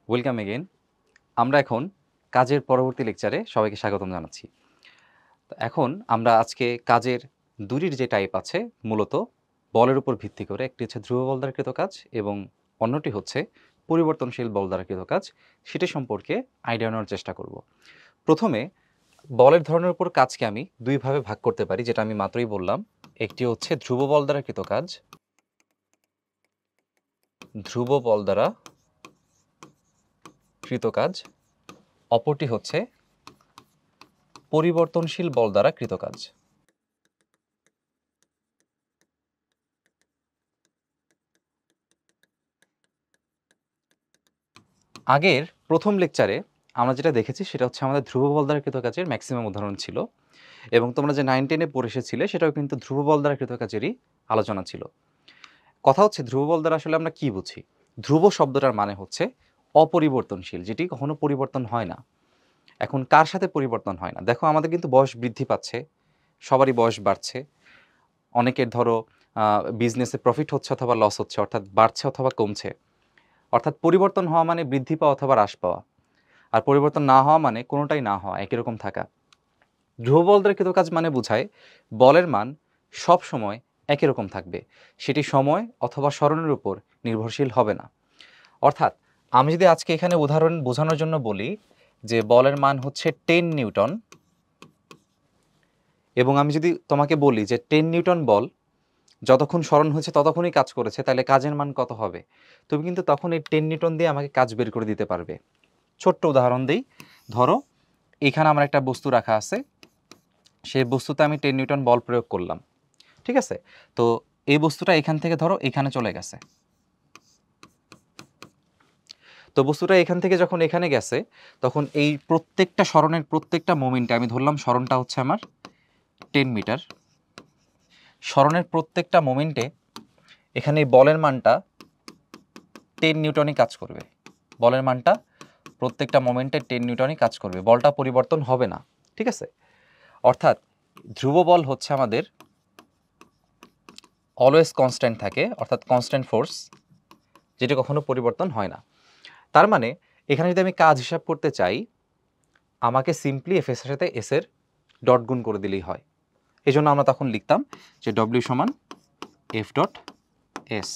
Welcome again. আমরা এখন কাজের পরবর্তী লেকচারে সবাইকে স্বাগতম জানাচ্ছি। তো এখন আমরা আজকে কাজের দুটির যে টাইপ আছে মূলত বলের উপর ভিত্তি করে, একটি হচ্ছে ধ্রুব বল দ্বারা কৃত কাজ এবং অন্যটি হচ্ছে পরিবর্তনশীল বল দ্বারা কৃত কাজ, সেটি সম্পর্কে আইডিয়া নেওয়ার চেষ্টা করব। প্রথমে বলের ধরনের উপর কাজকে আমি দুইভাবে ভাগ করতে পারি, যেটা আমি মাত্রই বললাম। একটি হচ্ছে ধ্রুব বল দ্বারা কৃত কাজ, ধ্রুব বল দ্বারা কৃত কাজ, অপরটি হচ্ছে পরিবর্তনশীল বল দ্বারা কৃত কাজ। আগের প্রথম লেকচারে আমরা যেটা দেখেছি সেটা হচ্ছে আমাদের ধ্রুব বল দ্বারা কৃত কাজের ম্যাক্সিমাম উদাহরণ ছিল, এবং তোমরা যে 9-10-এ পড়ে এসেছিলে সেটাও কিন্তু ধ্রুব বল দ্বারা কৃত কাজেরই আলোচনা ছিল। কথা হচ্ছে ধ্রুব বল দ্বারা আসলে আমরা কি বুঝি। ধ্রুব শব্দটার মানে হচ্ছে অপরিবর্তনশীল, যেটি কখনো পরিবর্তন হয় না। এখন কার সাথে পরিবর্তন হয় না? দেখো, আমাদের কিন্তু বয়স বৃদ্ধি পাচ্ছে, সবারই বয়স বাড়ছে। অনেকের ধরো বিজনেসে প্রফিট হচ্ছে অথবা লস হচ্ছে, অর্থাৎ বাড়ছে অথবা কমছে। অর্থাৎ পরিবর্তন হওয়া মানে বৃদ্ধি পাওয়া অথবা হ্রাস পাওয়া, আর পরিবর্তন না হওয়া মানে কোনোটাই না হওয়া, একই রকম থাকা। ধ্রুব বল দ্বারা কৃত কাজ মানে বোঝায় বলের মান সব সময় একই রকম থাকবে, সেটি সময় অথবা সরণের উপর নির্ভরশীল হবে না। অর্থাৎ আমি যদি আজকে এখানে উদাহরণ বোঝানোর জন্য বলি যে বলের মান হচ্ছে 10 নিউটন, এবং আমি যদি তোমাকে বলি যে 10 নিউটন বল যতক্ষণ সরণ হয়েছে ততক্ষণই কাজ করেছে, তাহলে কাজের মান কত হবে? তুমি কিন্তু তখন এই 10 নিউটন দিয়ে আমাকে কাজ বের করে দিতে পারবে। ছোট্ট উদাহরণ দিই, ধরো এখানে আমার একটা বস্তু রাখা আছে, সেই বস্তুতে আমি 10 নিউটন বল প্রয়োগ করলাম, ঠিক আছে? তো এই বস্তুটা এখান থেকে ধরো এখানে চলে গেছে। তো বস্তুটা এখান থেকে যখন এখানে গেছে, তখন এই প্রত্যেকটা সরণের প্রত্যেকটা মোমেন্টে, আমি ধরলাম সরণটা হচ্ছে আমার 10 মিটার, সরণের প্রত্যেকটা মোমেন্টে এখানে এই বলের মানটা 10 নিউটনই কাজ করবে। বলের মানটা প্রত্যেকটা মোমেন্টে 10 নিউটনই কাজ করবে, বলটা পরিবর্তন হবে না, ঠিক আছে? অর্থাৎ ধ্রুব বল হচ্ছে আমাদের অলওয়েজ কনস্ট্যান্ট থাকে, অর্থাৎ কনস্ট্যান্ট ফোর্স, যেটা কখনো পরিবর্তন হয় না। তার মানে এখানে যদি আমি কাজ হিসাব করতে চাই, আমাকে সিম্পলি এফ এর সাথে এস এর ডট গুণ করে দিলেই হয়। এই জন্য আমরা তখন লিখতাম যে ডব্লিউ সমান এফ ডট এস।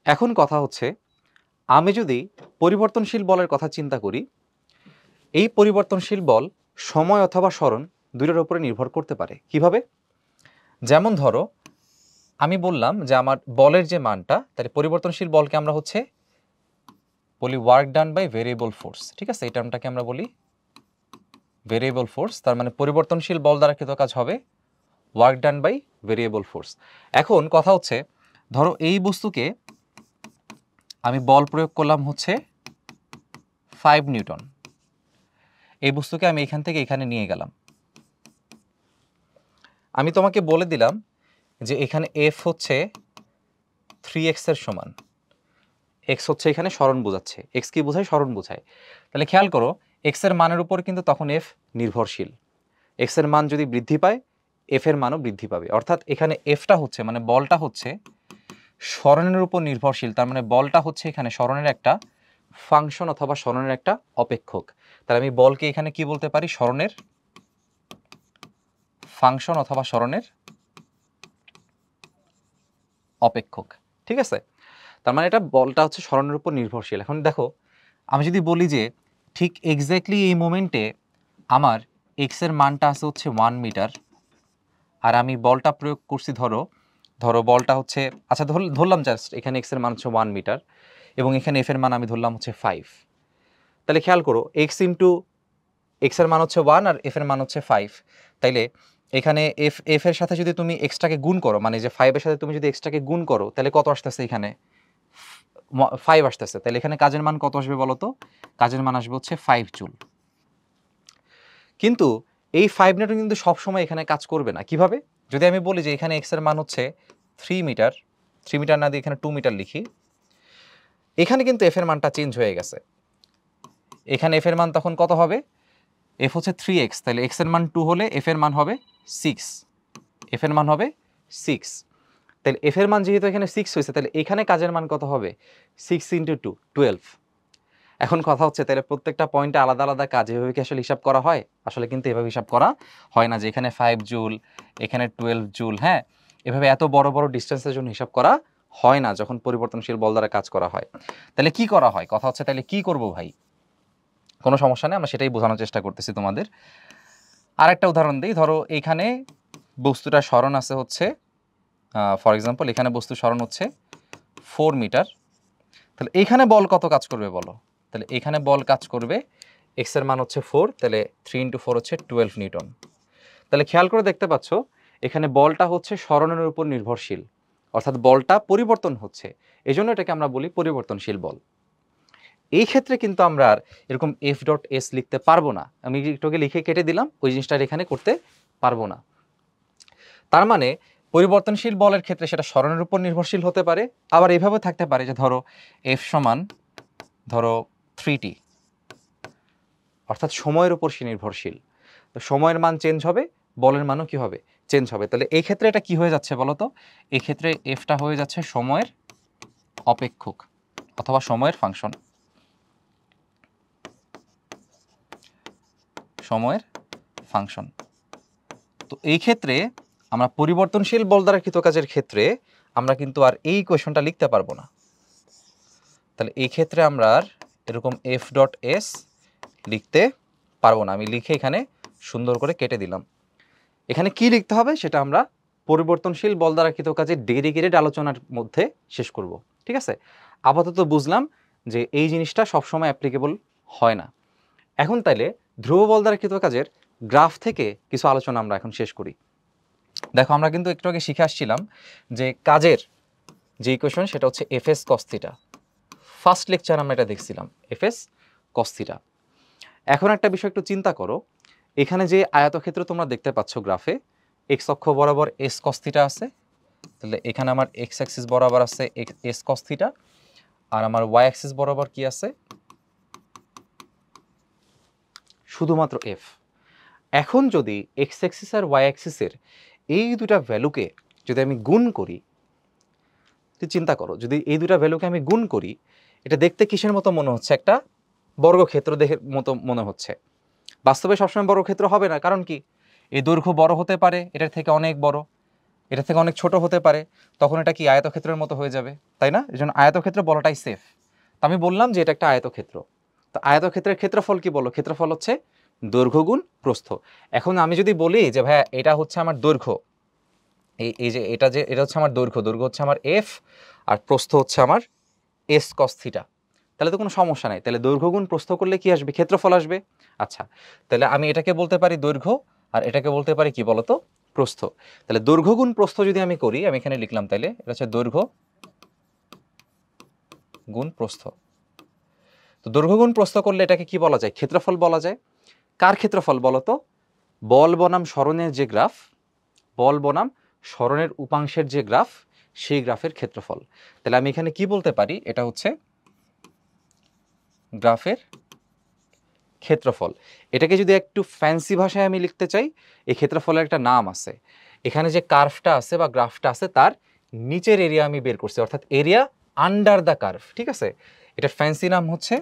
এখন কথা হচ্ছে, আমি যদি পরিবর্তনশীল বলের কথা চিন্তা করি, এই পরিবর্তনশীল বল সময় অথবা সরণ দুইটার উপরে নির্ভর করতে পারে। কিভাবে? যেমন ধরো আমি বললাম যে আমার বলের যে মানটা, তাহলে পরিবর্তনশীল বলকে আমরা হচ্ছে বলি work done by variable force, ঠিক আছে? এই টার্মটাকে আমরা বলি ভেরিয়েবল ফোর্স। তার মানে পরিবর্তনশীল বল দ্বারা কৃত কাজ হবে work done by variable force. এখন কথা হচ্ছে, ধরো এই বস্তুকে আমি বল প্রয়োগ করলাম হচ্ছে 5 নিউটন, এই বস্তুকে আমি এখান থেকে এখানে নিয়ে গেলাম। আমি তোমাকে বলে দিলাম যে এখানে এফ হচ্ছে 3x এর সমান। এক্স হচ্ছে এখানে সরণ বোঝাচ্ছে, এক্স কি বোঝায়? সরণ বোঝায়। তাহলে খেয়াল করো, এক্স এর মানের উপর কিন্তু তখন এফ নির্ভরশীল। এক্স এর মান যদি বৃদ্ধি পায়, এফ এর মানও বৃদ্ধি পাবে। অর্থাৎ এখানে এফটা হচ্ছে মানে বলটা হচ্ছে সরণের উপর নির্ভরশীল। তার মানে বলটা হচ্ছে এখানে সরণের একটা ফাংশন অথবা সরণের একটা অপেক্ষক। তাহলে আমি বলকে এখানে কি বলতে পারি? সরণের ফাংশন অথবা সরণের অপেক্ষক, ঠিক আছে? তার মানে এটা বলটা হচ্ছে সরণের উপর নির্ভরশীল। এখন দেখো, আমি যদি বলি যে ঠিক এক্স্যাক্টলি এই মোমেন্টে আমার এক্স এর মানটা আছে হচ্ছে 1 মিটার, আর আমি বলটা প্রয়োগ করছি ধরো বলটা হচ্ছে, আচ্ছা ধরলাম জাস্ট এখানে এক্স এর মান হচ্ছে 1 মিটার এবং এখানে এফ এর মান আমি ধরলাম হচ্ছে 5। তাহলে খেয়াল করো, এক্স ইন্টু এক্স এর মান হচ্ছে 1 আর এফ এর মান হচ্ছে 5। তাইলে এখানে এফ এর সাথে যদি তুমি এক্সটাকে গুণ করো, মানে যে 5 এর সাথে তুমি যদি এক্সটাকে গুণ করো, তাহলে কত আসতেছে? এখানে 5 আসতেছে। তাহলে এখানে কাজের মান কত আসবে বলো তো? কাজের মান আসবে হচ্ছে 5 জুল। কিন্তু এই 5 নিউটন কিন্তু সবসময় এখানে কাজ করবে না। কিভাবে? যদি আমি বলি যে এখানে এক্স এর মান হচ্ছে 3 মিটার, 3 মিটার না দিয়ে এখানে 2 মিটার লিখি, এখানে কিন্তু এফ এর মানটা চেঞ্জ হয়ে গেছে। এখানে এফ এর মান তখন কত হবে? এফ হচ্ছে 3x, তাহলে এক্স এর মান 2 হলে এফ এর মান হবে 6, এফ এর মান হবে 6। তাহলে এফ এর মান যেহেতু এখানে 6 হয়েছে, তাহলে এখানে কাজের মান কত হবে? 6 × 2 12। এখন কথা হচ্ছে তাহলে প্রত্যেকটা পয়েন্টে আলাদা আলাদা কাজ এভাবে কি আসলে হিসাব করা হয়? আসলে কিন্তু এভাবে হিসাব করা হয় না, যে এখানে 5 জুল, এখানে 12 জুল, হ্যাঁ, এভাবে এত বড় বড় ডিস্টেন্সের জন্য হিসাব করা হয় না যখন পরিবর্তনশীল বল দ্বারা কাজ করা হয়। তাহলে কি করা হয়? কথা হচ্ছে তাহলে কি করব ভাই? কোনো সমস্যা নেই, আমরা সেটাই বোঝানোর চেষ্টা করতেছি তোমাদের। আরেকটা উদাহরণ দিই, ধরো এইখানে বস্তুটা সরণ আছে হচ্ছে ফর এক্সাম্পল এখানে বস্তু সরণ হচ্ছে 4 মিটার। তাহলে এইখানে বল কত কাজ করবে বলো? তাহলে এখানে বল কাজ করবে, এক্স এর মান হচ্ছে 4, তাহলে 3 × 4 হচ্ছে 12 নিউটন। তাহলে খেয়াল করে দেখতে পাচ্ছ এখানে বলটা হচ্ছে সরণের উপর নির্ভরশীল, অর্থাৎ বলটা পরিবর্তন হচ্ছে, এই জন্য এটাকে আমরা বলি পরিবর্তনশীল বল। এই ক্ষেত্রে কিন্তু আমরা আর এরকম F.S লিখতে পারবো না, আমি একটুকে লিখে কেটে দিলাম, ওই জিনিসটা এখানে করতে পারবো না। তার মানে পরিবর্তনশীল বলের ক্ষেত্রে সেটা সরণের উপর নির্ভরশীল হতে পারে, আবার এইভাবে থাকতে পারে যে ধরো F সমান ধরো 3t, অর্থাৎ সময়ের উপর সে নির্ভরশীল। তো সময়ের মান চেঞ্জ হবে, বলের মানও কি হবে? চেঞ্জ হবে। তাহলে এই ক্ষেত্রে এটা কি হয়ে যাচ্ছে বলো তো? এই ক্ষেত্রে এফটা হয়ে যাচ্ছে সময়ের অপেক্ষক অথবা সময়ের ফাংশন, সময়ের ফাংশন। তো এই ক্ষেত্রে আমরা পরিবর্তনশীল বল দ্বারা কৃত কাজের ক্ষেত্রে আমরা কিন্তু আর এই ইকুয়েশনটা লিখতে পারবো না। তাহলে এই ক্ষেত্রে আমরা আর এরকম F.S লিখতে পারবো না। আমি লিখে এখানে সুন্দর করে কেটে দিলাম। এখানে কি লিখতে হবে সেটা আমরা পরিবর্তনশীল বল দ্বারা কৃত কাজের ডেডিকেটেড আলোচনার মধ্যে শেষ করব, ঠিক আছে? আপাতত বুঝলাম যে এই জিনিসটা সবসময় অ্যাপ্লিকেবল হয় না। এখন তাইলে ধ্রুব বল দ্বারা কৃত কাজের গ্রাফ থেকে কিছু আলোচনা আমরা এখন শেষ করি। দেখো আমরা কিন্তু একটু আগে শিখে আসছিলাম যে কাজের যে ইকুয়েশন সেটা হচ্ছে Fs cos θ। ফার্স্ট লেকচার আমরা এটা দেখছিলাম, Fs cos θ। এখন একটা বিষয় একটু চিন্তা করো, এখানে যে আয়তক্ষেত্র তোমরা দেখতে পাচ্ছ গ্রাফে, এক্স অক্ষ বরাবর s cos θ আছে, তাহলে এখানে আমার এক্স অ্যাক্সিস বরাবর আছে s cos θ, আর আমার ওয়াই অ্যাক্সিস বরাবর কি আছে? শুধুমাত্র f। এখন যদি এক্স অ্যাক্সিস আর ওয়াই অ্যাক্সিসের এই দুটা ভ্যালুকে যদি আমি গুণ করি, তুই চিন্তা করো যদি এই দুটা ভ্যালুকে আমি গুণ করি, এটা দেখতে কিসের মতো মনে হচ্ছে? একটা বর্গক্ষেত্র দেখের মতো মনে হচ্ছে। বাস্তবে সবসময় বর্গক্ষেত্র হবে না, কারণ কি? এই দৈর্ঘ্য বড় হতে পারে, এটার থেকে অনেক বড়, এটা থেকে অনেক ছোট হতে পারে, তখন এটা কি আয়তক্ষেত্রের মতো হয়ে যাবে, তাই না? এই জন্য আয়তক্ষেত্র বলাটাই সেফ। তো আমি বললাম যে এটা একটা আয়তক্ষেত্র, তো আয়তক্ষেত্রের ক্ষেত্রফল কি বলো? ক্ষেত্রফল হচ্ছে দৈর্ঘ্য গুণ প্রস্থ। এখন আমি যদি বলি যে ভাইয়া এটা হচ্ছে আমার দৈর্ঘ্য, এই যে এটা হচ্ছে আমার দৈর্ঘ্য, দৈর্ঘ্য হচ্ছে আমার f, আর প্রস্থ হচ্ছে আমার s cos θ, তাহলে তো কোনো সমস্যা নাই। তাহলে দৈর্ঘ্য গুণ প্রস্থ করলে কি আসবে? ক্ষেত্রফল আসবে। আচ্ছা, তাহলে আমি এটাকে বলতে পারি দৈর্ঘ্য, আর এটাকে বলতে পারি কি বলতো? প্রস্থ। তাহলে দৈর্ঘ্য গুণ প্রস্থ যদি আমি করি, আমি এখানে লিখলাম তাহলে এটা হচ্ছে দৈর্ঘ্য গুণ প্রস্থ। তো দৈর্ঘ্য গুণ প্রস্থ করলে এটাকে কি বলা যায়? ক্ষেত্রফল বলা যায়। কার ক্ষেত্রফল বলতো? বল বনাম সরণের যে গ্রাফ, বল বনাম সরণের উপাংশের যে গ্রাফ, সেই গ্রাফের ক্ষেত্রফল। তাহলে আমি এখানে কি বলতে পারি? এটা হচ্ছে গ্রাফের ক্ষেত্রফল। এটাকে যদি একটু ফ্যান্সি ভাষায় আমি লিখতে চাই, এই ক্ষেত্রফলের একটা নাম আছে। এখানে যে কার্ভটা আছে বা গ্রাফটা আছে তার নিচের এরিয়া আমি বের করছি, অর্থাৎ এরিয়া আন্ডার দ্য কার্ভ, ঠিক আছে? এটার ফ্যান্সি নাম হচ্ছে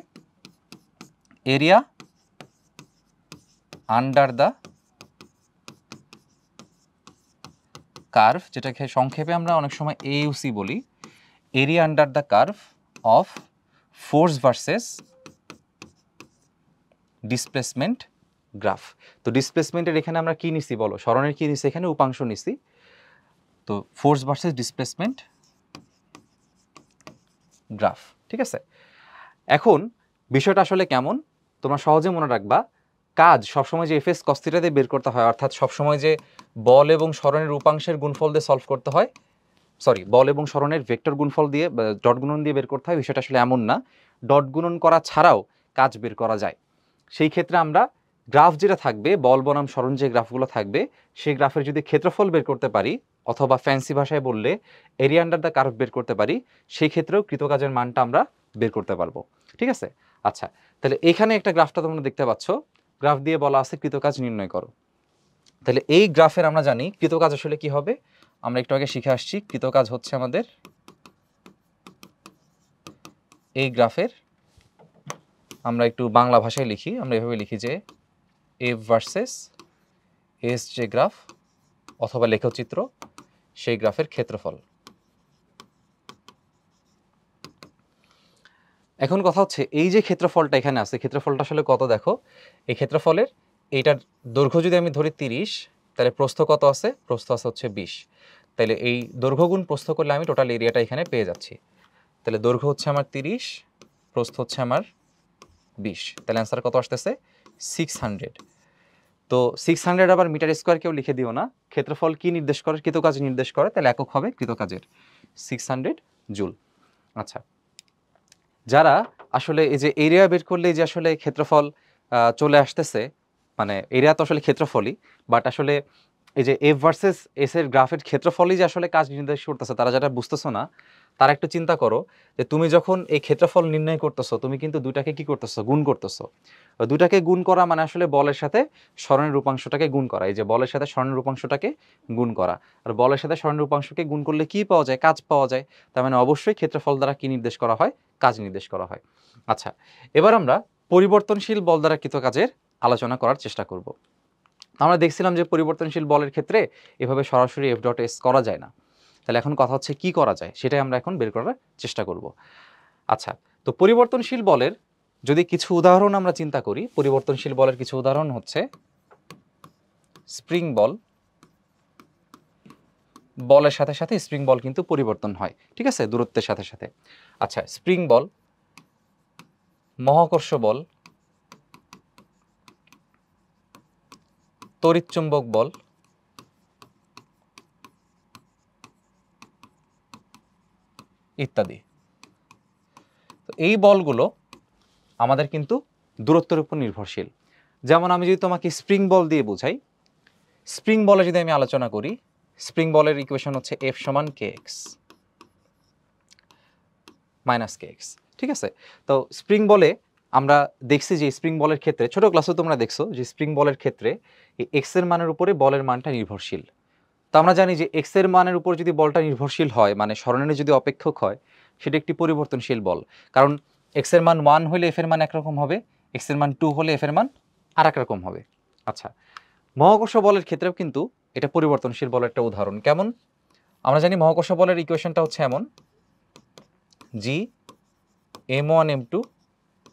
এরিয়া আন্ডার দ্য কার্ভ, যেটাকে সংক্ষেপে আমরা অনেক সময় AUC বলি, area under the curve of force versus displacement graph. তো ডিসপ্লেসমেন্টের এখানে আমরা কি নিছি বলো? সরণের কি নিছি? এখানে উপাংশ নিছি। তো ফোর্স ভার্সেস ডিসপ্লেসমেন্ট গ্রাফ, ঠিক আছে? এখন বিষয়টা আসলে কেমন তোমরা সহজে মনে রাখবা, কাজ সবসময় যে Fs cos θ দিয়ে বের করতে হয়, অর্থাৎ সবসময় যে বল এবং সরণের উপাংশের গুণফল দিয়ে সলভ করতে হয়, সরি, বল এবং সরণের ভেক্টর গুণফল দিয়ে ডট গুণন দিয়ে বের করতে হয়, বিষয়টা আসলে এমন না। ডট গুণন করা ছাড়াও কাজ বের করা যায়। সেই ক্ষেত্রে আমরা গ্রাফ যেটা থাকবে, বল বনাম সরণ যে গ্রাফগুলো থাকবে, সেই গ্রাফের যদি ক্ষেত্রফল বের করতে পারি, অথবা ফ্যান্সি ভাষায় বললে এরিয়া আন্ডার দ্য কার্ভ বের করতে পারি, সেই ক্ষেত্রেও কৃতকাজের মানটা আমরা বের করতে পারবো, ঠিক আছে? আচ্ছা, তাহলে এখানে একটা গ্রাফটা তোমরা দেখতে পাচ্ছ, গ্রাফ দিয়ে বলা আছে কৃতকাজ নির্ণয় করো। তাহলে এই গ্রাফের আমরা জানি কৃতকাজ আসলে কি হবে? আমরা একটু আগে শিখে আসছি কৃতকাজ হচ্ছে আমাদের এই গ্রাফের, আমরা একটু বাংলা ভাষায় লিখি, আমরা এভাবে লিখি যে এফ ভার্সেস এস যে গ্রাফ অথবা লেখচিত্র, সেই গ্রাফের ক্ষেত্রফল। এখন কথা হচ্ছে এই যে ক্ষেত্রফলটা এখানে আছে, ক্ষেত্রফলটা আসলে কত দেখো, এই ক্ষেত্রফলের এইটার দৈর্ঘ্য যদি আমি ধরি 30, তাহলে প্রস্থ কত আছে, প্রস্থ আছে হচ্ছে 20, তাহলে এই দৈর্ঘ্য গুণ প্রস্থ করলে আমি টোটাল এরিয়াটা এখানে পেয়ে যাচ্ছি। তাহলে দৈর্ঘ্য হচ্ছে আমার 30, প্রস্থ হচ্ছে আমার 20, তাহলে অ্যান্সার কত আসতেছে 600। তো 600 আবার মিটার স্কোয়ার কেউ লিখে দিও না, ক্ষেত্রফল কি নির্দেশ করে, কৃতকাজ নির্দেশ করে, তাহলে একক হবে কৃতকাজের 600 জুল। আচ্ছা, যারা আসলে এই যে এরিয়া বের করলে যে আসলে ক্ষেত্রফল চলে আসতেছে, মানে এরিয়া তো আসলে ক্ষেত্রফলই, বাট আসলে এই যে এফ ভার্সেস এস এর গ্রাফের ক্ষেত্রফলই যে আসলে কাজ নির্দেশ করতেছে, তারা যেটা বুঝতেছো না, তারা একটু চিন্তা করো যে তুমি যখন এই ক্ষেত্রফল নির্ণয় করতেছো, তুমি কিন্তু দুইটাকে কি করতেছো, গুণ করতেছো। দুইটাকে গুণ করা মানে আসলে বলের সাথে স্মরণের রূপাংশটাকে গুণ করা, এই যে বলের সাথে স্মরণের রূপাংশটাকে গুণ করা, আর বলের সাথে স্মরণের রূপাংশকে গুণ করলে কি পাওয়া যায়, কাজ পাওয়া যায়। তার মানে অবশ্যই ক্ষেত্রফল দ্বারা কি নির্দেশ করা হয়, কাজ নির্দেশ করা হয়। আচ্ছা, এবার আমরা পরিবর্তনশীল বল দ্বারা কৃত কাজের আলোচনা করার চেষ্টা করব। আমরা দেখছিলাম যে পরিবর্তনশীল বলের ক্ষেত্রে এভাবে সরাসরি এফ ডট এস করা যায় না, তাহলে এখন কথা হচ্ছে কি করা যায়, সেটাই আমরা এখন বের করার চেষ্টা করব। আচ্ছা, তো পরিবর্তনশীল বলের যদি কিছু উদাহরণ আমরা চিন্তা করি, পরিবর্তনশীল বলের কিছু উদাহরণ হচ্ছে স্প্রিং বল, বলের সাথে সাথে স্প্রিং বল কিন্তু পরিবর্তন হয়, ঠিক আছে, দূরত্বের সাথে সাথে। আচ্ছা, স্প্রিং বল, মহাকর্ষ বল, তড়িৎচুম্বক বল, ইত্যাদি। তো এই বলগুলো আমাদের কিন্তু দূরত্বের উপর নির্ভরশীল। যেমন আমি যদি তোমাকে স্প্রিং বল দিয়ে বোঝাই, স্প্রিং বলে যদি আমি আলোচনা করি, স্প্রিং বলের ইকুয়েশন হচ্ছে এফ সমান কে এক্স মাইনাস কে এক্স, ঠিক আছে। তো স্প্রিং বলে আমরা দেখছি যে স্প্রিং বলের ক্ষেত্রে, ছোট ক্লাসে তোমরা দেখছো যে স্প্রিং বলের ক্ষেত্রে এই এক্স এর মানের উপরে বলের মানটা নির্ভরশীল। তো আমরা জানি যে এক্স এর মানের উপর যদি বলটা নির্ভরশীল হয়, মানে স্মরণের যদি অপেক্ষক হয়, সেটা একটি পরিবর্তনশীল বল। কারণ এক্স এর মান 1 হলে এফ এর মান একরকম হবে, এক্স এর মান 2 হলে এফ এর মান আর এক রকম হবে। আচ্ছা, মহাকর্ষ বলের ক্ষেত্রেও কিন্তু এটা পরিবর্তনশীল বলের একটা উদাহরণ। কেমন? আমরা জানি মহাকর্ষ বলের ইকুয়েশনটা হচ্ছে এমন, G m1 m2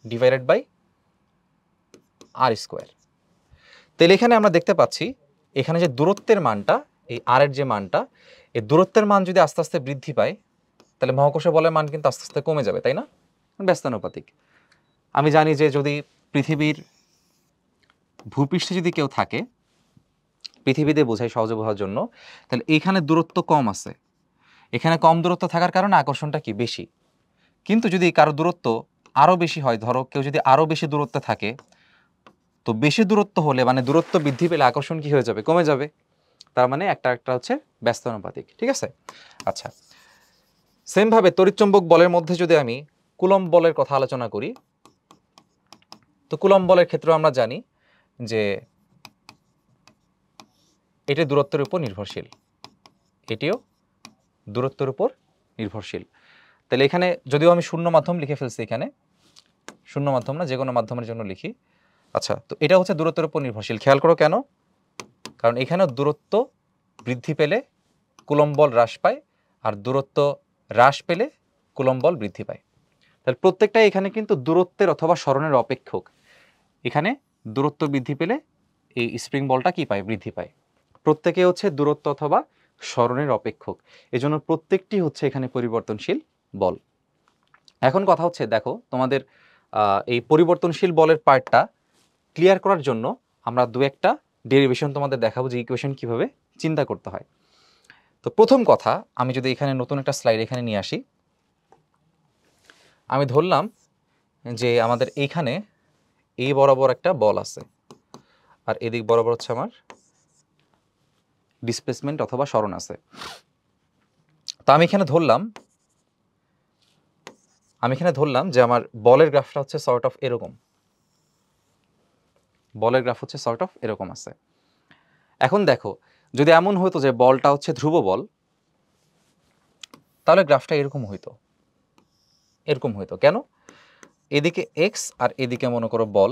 divided by r square. তাহলে এখানে আমরা দেখতে পাচ্ছি এখানে যে দূরত্বের মানটা, এই আর এর যে মানটা, এই দূরত্বের মান যদি আস্তে আস্তে বৃদ্ধি পায়, তাহলে মহাকর্ষ বলের মান কিন্তু আস্তে আস্তে কমে যাবে, তাই না? ব্যস্তানুপাতিক। আমি জানি যে যদি পৃথিবীর ভূপৃষ্ঠে যদি কেউ থাকে, পৃথিবীতে বোঝাই সহজে বোঝার জন্য, তাহলে এইখানে দূরত্ব কম আছে, এখানে কম দূরত্ব থাকার কারণে আকর্ষণটা কি বেশি। কিন্তু যদি কারো দূরত্ব আরও বেশি হয়, ধরো কেউ যদি আরও বেশি দূরত্বে থাকে, তো বেশি দূরত্ব হলে মানে দূরত্ব বৃদ্ধি পেলে আকর্ষণ কি হয়ে যাবে, কমে যাবে। তার মানে একটা একটা হচ্ছে ব্যস্তানুপাতিক, ঠিক আছে। আচ্ছা, সেমভাবে তড়িৎচুম্বক বলের মধ্যে যদি আমি কুলম্ব বলের কথা আলোচনা করি, তো কুলম্ব বলের ক্ষেত্রে আমরা জানি যে এটি দূরত্বের উপর নির্ভরশীল, এটিও দূরত্বের উপর নির্ভরশীল। তাহলে এখানে যদিও আমি শূন্য মাধ্যম লিখে ফেলছি, এখানে শূন্য মাধ্যম না, যে কোনো মাধ্যমের জন্য লিখি। আচ্ছা, তো এটা হচ্ছে দূরত্বের উপর নির্ভরশীল। খেয়াল করো কেন, কারণ এখানে দূরত্ব বৃদ্ধি পেলে কুলম্ব বল হ্রাস পায়, আর দূরত্ব হ্রাস পেলে কুলম্ব বল বৃদ্ধি পায়। তাহলে প্রত্যেকটাই এখানে কিন্তু দূরত্বের অথবা স্মরণের অপেক্ষক। এখানে দূরত্ব বৃদ্ধি পেলে এই স্প্রিং বলটা কি পায়, বৃদ্ধি পায়। প্রত্যেকে হচ্ছে দূরত্ব অথবা স্মরণের অপেক্ষক, এজন্য প্রত্যেকটি হচ্ছে এখানে পরিবর্তনশীল বল। এখন কথা হচ্ছে, দেখো তোমাদের এই পরিবর্তনশীল বলের পার্টটা ক্লিয়ার করার জন্য আমরা দু একটা ডেরিভেশন তোমাদের দেখাবো যে ইকুয়েশন কিভাবে চিন্তা করতে হয়। তো প্রথম কথা, আমি যদি এখানে নতুন একটা স্লাইড এখানে নিয়ে আসি, আমি ধরলাম যে আমাদের এইখানে এই বরাবর একটা বল আছে, আর এদিক বরাবর হচ্ছে আমার ডিসপ্লেসমেন্ট অথবা স্মরণ আছে। তো আমি এখানে ধরলাম যে আমার বলের গ্রাফটা হচ্ছে সর্ট অফ এরকম, বলের গ্রাফ হচ্ছে সর্ট অফ এরকম আছে। এখন দেখো, যদি এমন হতো যে বলটা হচ্ছে ধ্রুব বল, তাহলে গ্রাফটা এরকম হইতো কেন? এদিকে এক্স আর এদিকে মনে করো বল,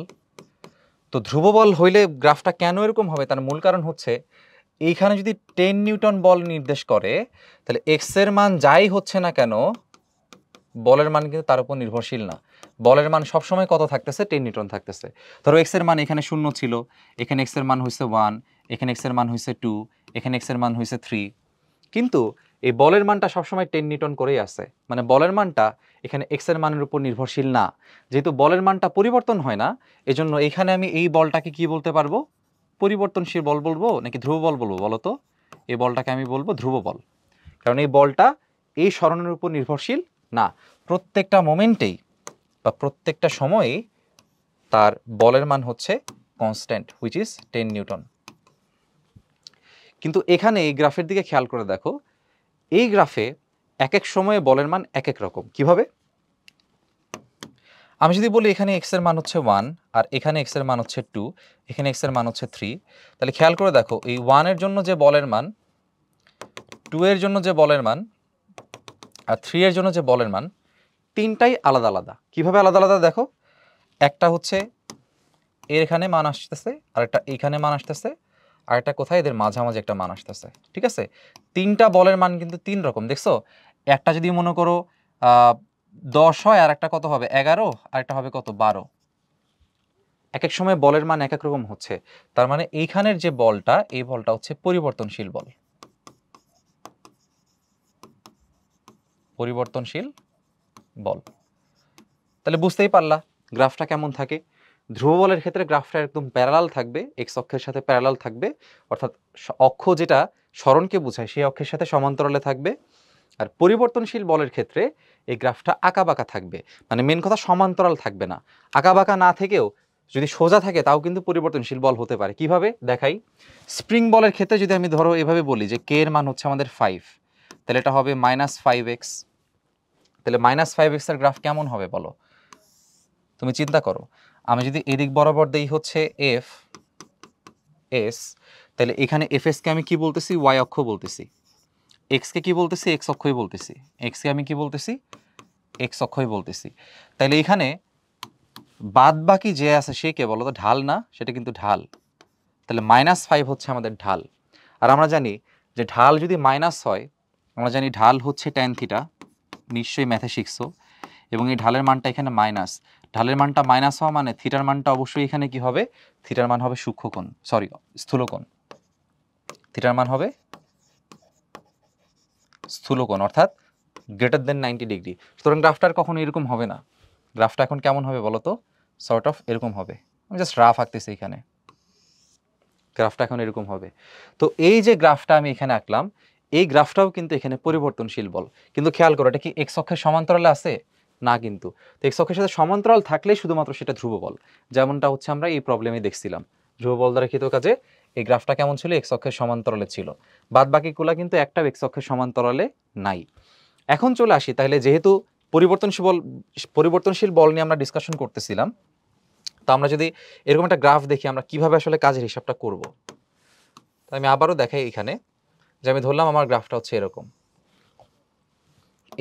তো ধ্রুব বল হইলে গ্রাফটা কেন এরকম হবে তার মূল কারণ হচ্ছে এইখানে যদি 10 নিউটন বল নির্দেশ করে তাহলে এক্স এর মান যাই হচ্ছে না কেন বলের মান কিন্তু তার উপর নির্ভরশীল না। বলের মান সবসময় কত থাকতেছে? 10 নিউটন থাকতেছে। ধরো এক্স এর মান এখানে 0 ছিল, এখানে এক্স এর মান হইছে 1, এখানে এক্স এর মান হইছে 2, এখানে এক্স এর মান হইছে 3, কিন্তু এই বলের মানটা সবসময় 10 নিউটন করেই আছে, মানে বলের মানটা এখানে এক্স এর মানের উপর নির্ভরশীল না। যেহেতু বলের মানটা পরিবর্তন হয় না, এজন্য এখানে আমি এই বলটাকে কি বলতে পারবো? পরিবর্তনশীল বল বলবো নাকি ধ্রুব বল বলবো বলো তো? এই বলটাকে আমি বলবো ধ্রুব বল, কারণ এই বলটা এই সরণের উপর নির্ভরশীল না। প্রত্যেকটা মোমেন্টেই বা প্রত্যেকটা সময়েই তার বলের মান হচ্ছে কনস্ট্যান্ট, হুইচ ইজ 10 নিউটন। কিন্তু এখানে এই গ্রাফের দিকে খেয়াল করে দেখো, এই গ্রাফে এক এক সময়ে বলের মান এক এক রকম। কিভাবে? আমি যদি বলি এখানে এক্স এর মান হচ্ছে 1 আর এখানে এক্স এর মান হচ্ছে 2, এখানে এক্স এর মান হচ্ছে 3, তাহলে খেয়াল করে দেখো এই 1 এর জন্য যে বলের মান, 2 এর জন্য যে বলের মান আর 3 এর জন্য যে বলের মান, তিনটাই আলাদা আলাদা। কিভাবে আলাদা আলাদা দেখো, একটা হচ্ছে এর এখানে মান আসতেছে, আরেকটা এইখানে মান আসতেছে, আর একটা কোথায় এদের মাঝামাঝি একটা মান আসতেছে। ঠিক আছে, তিনটা বলের মান কিন্তু তিন রকম। দেখছো, একটা যদি মনে করো 10 হয়, আর একটা কত হবে 11, আর একটা হবে কত 12। এক এক সময় বলের মান এক এক রকম হচ্ছে, তার মানে এইখানের যে বলটা, এই বলটা হচ্ছে পরিবর্তনশীল বল। পরিবর্তনশীল বল। তাহলে বুঝতেই পারলা গ্রাফটা কেমন থাকে। ধ্রুব বলের ক্ষেত্রে গ্রাফটা একদম প্যারালাল থাকবে, এক্স অক্ষের সাথে প্যারালাল থাকবে, অর্থাৎ অক্ষ যেটা সরণকে বোঝায় সেই অক্ষের সাথে সমান্তরালে থাকবে। আর পরিবর্তনশীল বলের ক্ষেত্রে এই গ্রাফটা আঁকাবাঁকা থাকবে, মানে মেন কথা সমান্তরাল থাকবে না। আঁকাবাঁকা না থেকেও যদি সোজা থাকে তাও কিন্তু পরিবর্তনশীল বল হতে পারে। কিভাবে দেখাই? স্প্রিং বলের ক্ষেত্রে যদি আমি ধরো এভাবে বলি যে কে এর মান হচ্ছে আমাদের 5, তাহলে এটা হবে -5x। তাহলে -5x এর গ্রাফ কেমন হবে বলো? তুমি চিন্তা করো, আমি যদি এদিক বরাবর দেই হচ্ছে এফ এস, তাহলে এখানে এফ এস কে আমি কি বলতেছি? ওয়াই অক্ষ বলতেছি। এক্স কে কি বলতেছি? এক্স অক্ষই বলতেছি। এক্স কে আমি কি বলতেছি? এক্স অক্ষই বলতেছি। তাহলে এখানে বাদ বাকি যে আছে সে কে বলো তো? ঢাল না? সেটা কিন্তু ঢাল। তাহলে -5 হচ্ছে আমাদের ঢাল। আর আমরা জানি যে ঢাল যদি মাইনাস হয়, আমরা জানি ঢাল হচ্ছে ট্যান থিটা, নিশ্চয়ই ম্যাথে শিখছো। এবং এই ঢালের মানটা এখানে মাইনাস, ঢালের মানটা মাইনাস হওয়া মানে থিটার মানটা অবশ্যই এখানে কি হবে? থিটার মান হবে সূক্ষ্মকোণ, সরি স্থূলকোণ। থিটার মান হবে স্থূলকোণ, অর্থাৎ >90 ডিগ্রি। সুতরাং গ্রাফটার কখনো এরকম হবে না। গ্রাফটা এখন কেমন হবে বলো তো? সর্ট অফ এরকম হবে। আমি জাস্ট রাফ আঁকতেছি এখানে, গ্রাফটা এখন এরকম হবে। তো এই যে গ্রাফটা আমি এখানে আঁকলাম, এই গ্রাফটাও কিন্তু এখানে পরিবর্তনশীল বল। কিন্তু খেয়াল করো, এটা কি এক্স অক্ষের সমান্তরালে আছে? না কিন্তু। তো এক্স অক্ষের সাথে সমান্তরাল থাকলেই শুধুমাত্র সেটা ধ্রুব বল, যেমনটা হচ্ছে আমরা এই প্রবলেমে দেখছিলাম। ধ্রুব বল দ্বারা কৃত কাজে এই গ্রাফটা কেমন ছিল? এক্স অক্ষের সমান্তরালে ছিল। বাদ বাকিগুলা কিন্তু একটাও এক্স অক্ষের সমান্তরালে নাই। এখন চলে আসি, তাহলে যেহেতু পরিবর্তনশীল বল নিয়ে আমরা ডিসকাশন করতেছিলাম, তো আমরা যদি এরকম একটা গ্রাফ দেখি, আমরা কিভাবে আসলে কাজের হিসাবটা করব। তাই আমি আবারও দেখাই এখানে, যে আমি ধরলাম আমার গ্রাফটা হচ্ছে এরকম।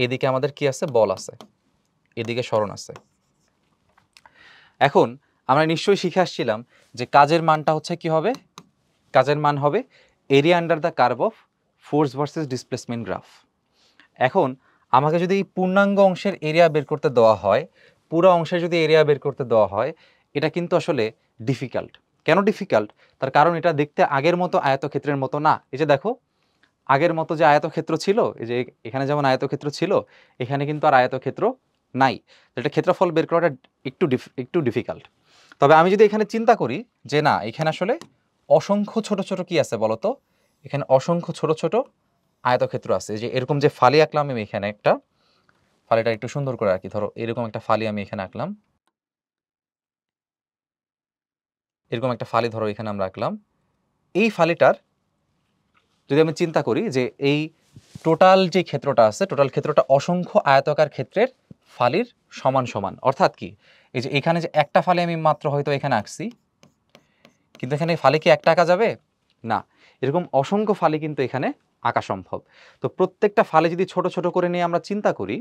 এদিকে আমাদের কি আছে? বল আছে, এদিকে সরণ আছে। এখন আমরা নিশ্চয়ই শিখে আসছিলাম যে কাজের মানটা হচ্ছে কি হবে? কাজের মান হবে area under the curve of force versus displacement graph. এখন আমাকে যদি এই পূর্ণাঙ্গ অংশের এরিয়া বের করতে দেওয়া হয়, পুরো অংশের যদি এরিয়া বের করতে দেওয়া হয়, এটা কিন্তু আসলে ডিফিকাল্ট। কেন ডিফিকাল্ট? তার কারণ এটা দেখতে আগের মতো আয়তক্ষেত্রের মতো না। এই যে দেখো, আগের মতো যে আয়তক্ষেত্র ছিল, এই যে এখানে যেমন আয়তক্ষেত্র ছিল, এখানে কিন্তু আর আয়তক্ষেত্র নাই। এটা ক্ষেত্রফল বের করাটা একটু ডিফিকাল্ট। তবে আমি যদি এখানে চিন্তা করি যে না, এখানে আসলে অসংখ্য ছোট ছোট কি আছে বলতো? এখানে অসংখ্য ছোট ছোট আয়তক্ষেত্র আছে। যে এরকম যে ফালি আঁকলাম আমি এখানে, একটা ফালিটা একটু সুন্দর করে আঁকি। ধরো এরকম একটা ফালি আমি এখানে আঁকলাম, এরকম একটা ফালি ধরো এখানে আমরা আঁকলাম। এই ফালিটার যদি আমি চিন্তা করি যে এই টোটাল যে ক্ষেত্রটা আছে, টোটাল ক্ষেত্রটা অসংখ্য আয়তাকার ক্ষেত্রের ফালির সমান সমান। অর্থাৎ কি, এই যে এখানে যে একটা ফালি আমি মাত্র হয়তো এখানে আঁকছি, কিন্তু এখানে ফালি কি একটা আঁকা যাবে? না, এরকম অসংখ্য ফালি কিন্তু এখানে আঁকা সম্ভব। তো প্রত্যেকটা ফালি যদি ছোট ছোট করে নিয়ে আমরা চিন্তা করি,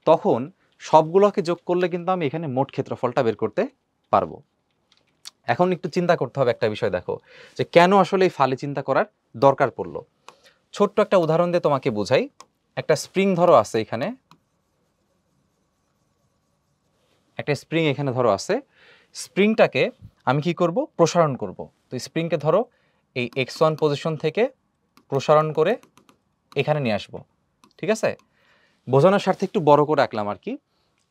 তখন সবগুলোকে যোগ করলে কিন্তু আমি এখানে মোট ক্ষেত্রফলটা বের করতে পারবো। এখন একটু চিন্তা করতে হবে একটা বিষয়, দেখো যে কেন আসলে এই ফালি চিন্তা করার দরকার পড়লো। ছোট্ট একটা উদাহরণ দিয়ে তোমাকে বোঝাই। একটা স্প্রিং ধরো আছে এখানে, একটা স্প্রিং এখানে ধরো আছে, স্প্রিংটাকে আমি কি করব, প্রসারণ করব। তো স্প্রিংকে ধরো এই x1 পজিশন থেকে প্রসারণ করে এখানে নিয়ে আসবো, ঠিক আছে? বোঝানোর স্বার্থে একটু বড় করে আঁকলাম আর কি।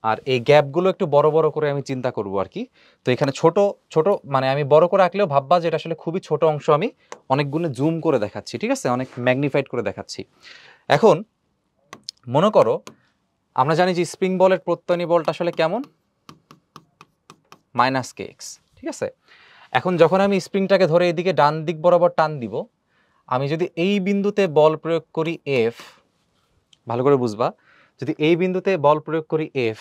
আর এই গ্যাপগুলো একটু বড় বড় করে আমি চিন্তা করব আর কি। তো এখানে ছোট ছোট মানে আমি বড় করে আঁকলেও ভাববা যে এটা আসলে খুবই ছোট অংশ, আমি অনেক গুণে জুম করে দেখাচ্ছি, ঠিক আছে, অনেক ম্যাগনিফাইড করে দেখাচ্ছি। এখন মনে করো আমরা জানি যে স্প্রিং বলের প্রত্যয়নী বলটা আসলে কেমন, -kx, ঠিক আছে? এখন যখন আমি স্প্রিংটাকে ধরে এদিকে ডান দিক বরাবর টান দিব, আমি যদি এই বিন্দুতে বল প্রয়োগ করি F, ভালো করে বুঝবা, যদি এই বিন্দুতে বল প্রয়োগ করি F,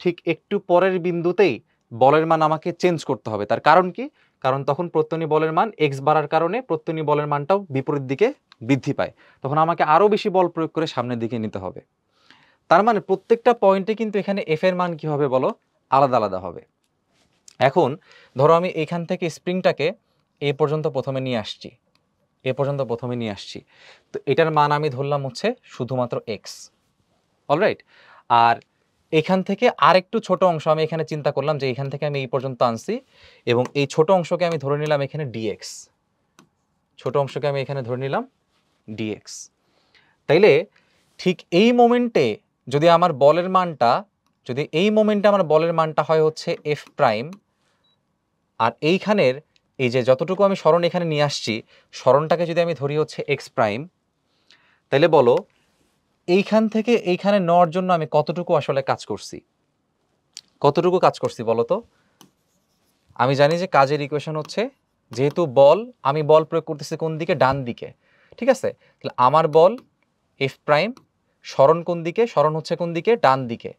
ঠিক একটু পরের বিন্দুতেই বলের মান আমাকে চেঞ্জ করতে হবে। তার কারণ কি? কারণ তখন প্রত্যয়নী বলের মান x বাড়ার কারণে প্রত্যয়নী বলের মানটাও বিপরীত দিকে বৃদ্ধি পায়, তখন আমাকে আরও বেশি বল প্রয়োগ করে সামনের দিকে নিতে হবে। তার মানে প্রত্যেকটা পয়েন্টে কিন্তু এখানে f এর মান কি হবে বলো, আলাদা আলাদা হবে। এখন ধরো আমি এখান থেকে স্প্রিংটাকে এ পর্যন্ত প্রথমে নিয়ে আসছি, তো এটার মান আমি ধরলাম হচ্ছে শুধুমাত্র x, অলরাইট। আর এখান থেকে আরেকটু ছোট অংশ আমি এখানে চিন্তা করলাম যে এখান থেকে আমি এই পর্যন্ত আনছি, এবং এই ছোট অংশকে আমি ধরে নিলাম এখানে dx, dx। তাইলে ঠিক এই মোমেন্টে যদি আমার বলের মানটা হয় হচ্ছে f প্রাইম, আর এইখানের এই যে যতটুকু আমি সরণ এখানে নিয়ে আসছি, সরণটাকে যদি আমি ধরি হচ্ছে x প্রাইম, তাইলে বলো এইখান থেকে এইখানে নেওয়ার জন্য আমি কতটুকু আসলে কাজ করছি বলো তো? আমি জানি যে কাজের ইকুয়েশন হচ্ছে, যেহেতু আমি বল প্রয়োগ করতেছি কোন দিকে, ডান দিকে, ঠিক আছে? তাহলে আমার বল f প্রাইম, সরণ কোন দিকে, সরণ হচ্ছে কোন দিকে, ডান দিকে।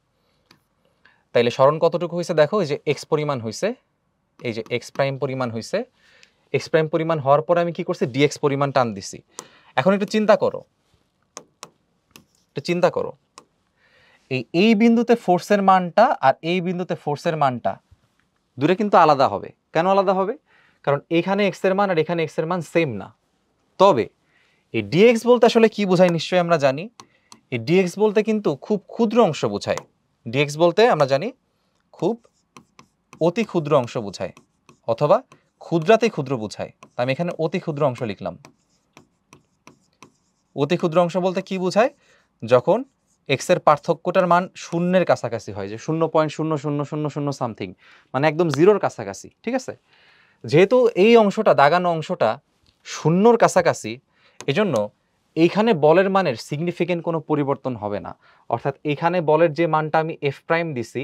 তাইলে সরণ কতটুকু হয়েছে দেখো, এই যে x পরিমাণ হয়েছে, এই যে x প্রাইম পরিমাণ হয়েছে। x প্রাইম পরিমাণ হওয়ার পরে আমি কি করছি, dx পরিমাণ টান দিছি। এখন একটু চিন্তা করো, এই বিন্দুতে ফোর্সের মানটা আর এই বিন্দুতে ফোর্সের মানটা দূরে কিন্তু আলাদা হবে। কেন আলাদা হবে? কারণ এখানে x এর মান আর এখানে x এর মান সেম না। তবে এই dx বলতে আসলে কি বোঝায় নিশ্চয়ই আমরা জানি। এই dx বলতে কিন্তু খুব ক্ষুদ্র অংশ বোঝায়। dx বলতে আমরা জানি খুব অতি ক্ষুদ্র অংশ বোঝায়, অথবা ক্ষুদ্রাতে ক্ষুদ্র বোঝায়। তা আমি এখানে অতি ক্ষুদ্র অংশ লিখলাম। অতি ক্ষুদ্র অংশ বলতে কি বোঝায়? যখন x এর পার্থক্যটার মান শূন্যের কাছাকাছি হয়, যে 0.0000 সামথিং, মানে একদম জিরোর কাছাকাছি, ঠিক আছে? যেহেতু এই অংশটা, দাগানো অংশটা শূন্যর কাছাকাছি, এজন্য এইখানে বলের মানের সিগনিফিকেন্ট কোনো পরিবর্তন হবে না। অর্থাৎ এখানে বলের যে মানটা আমি f প্রাইম দিছি,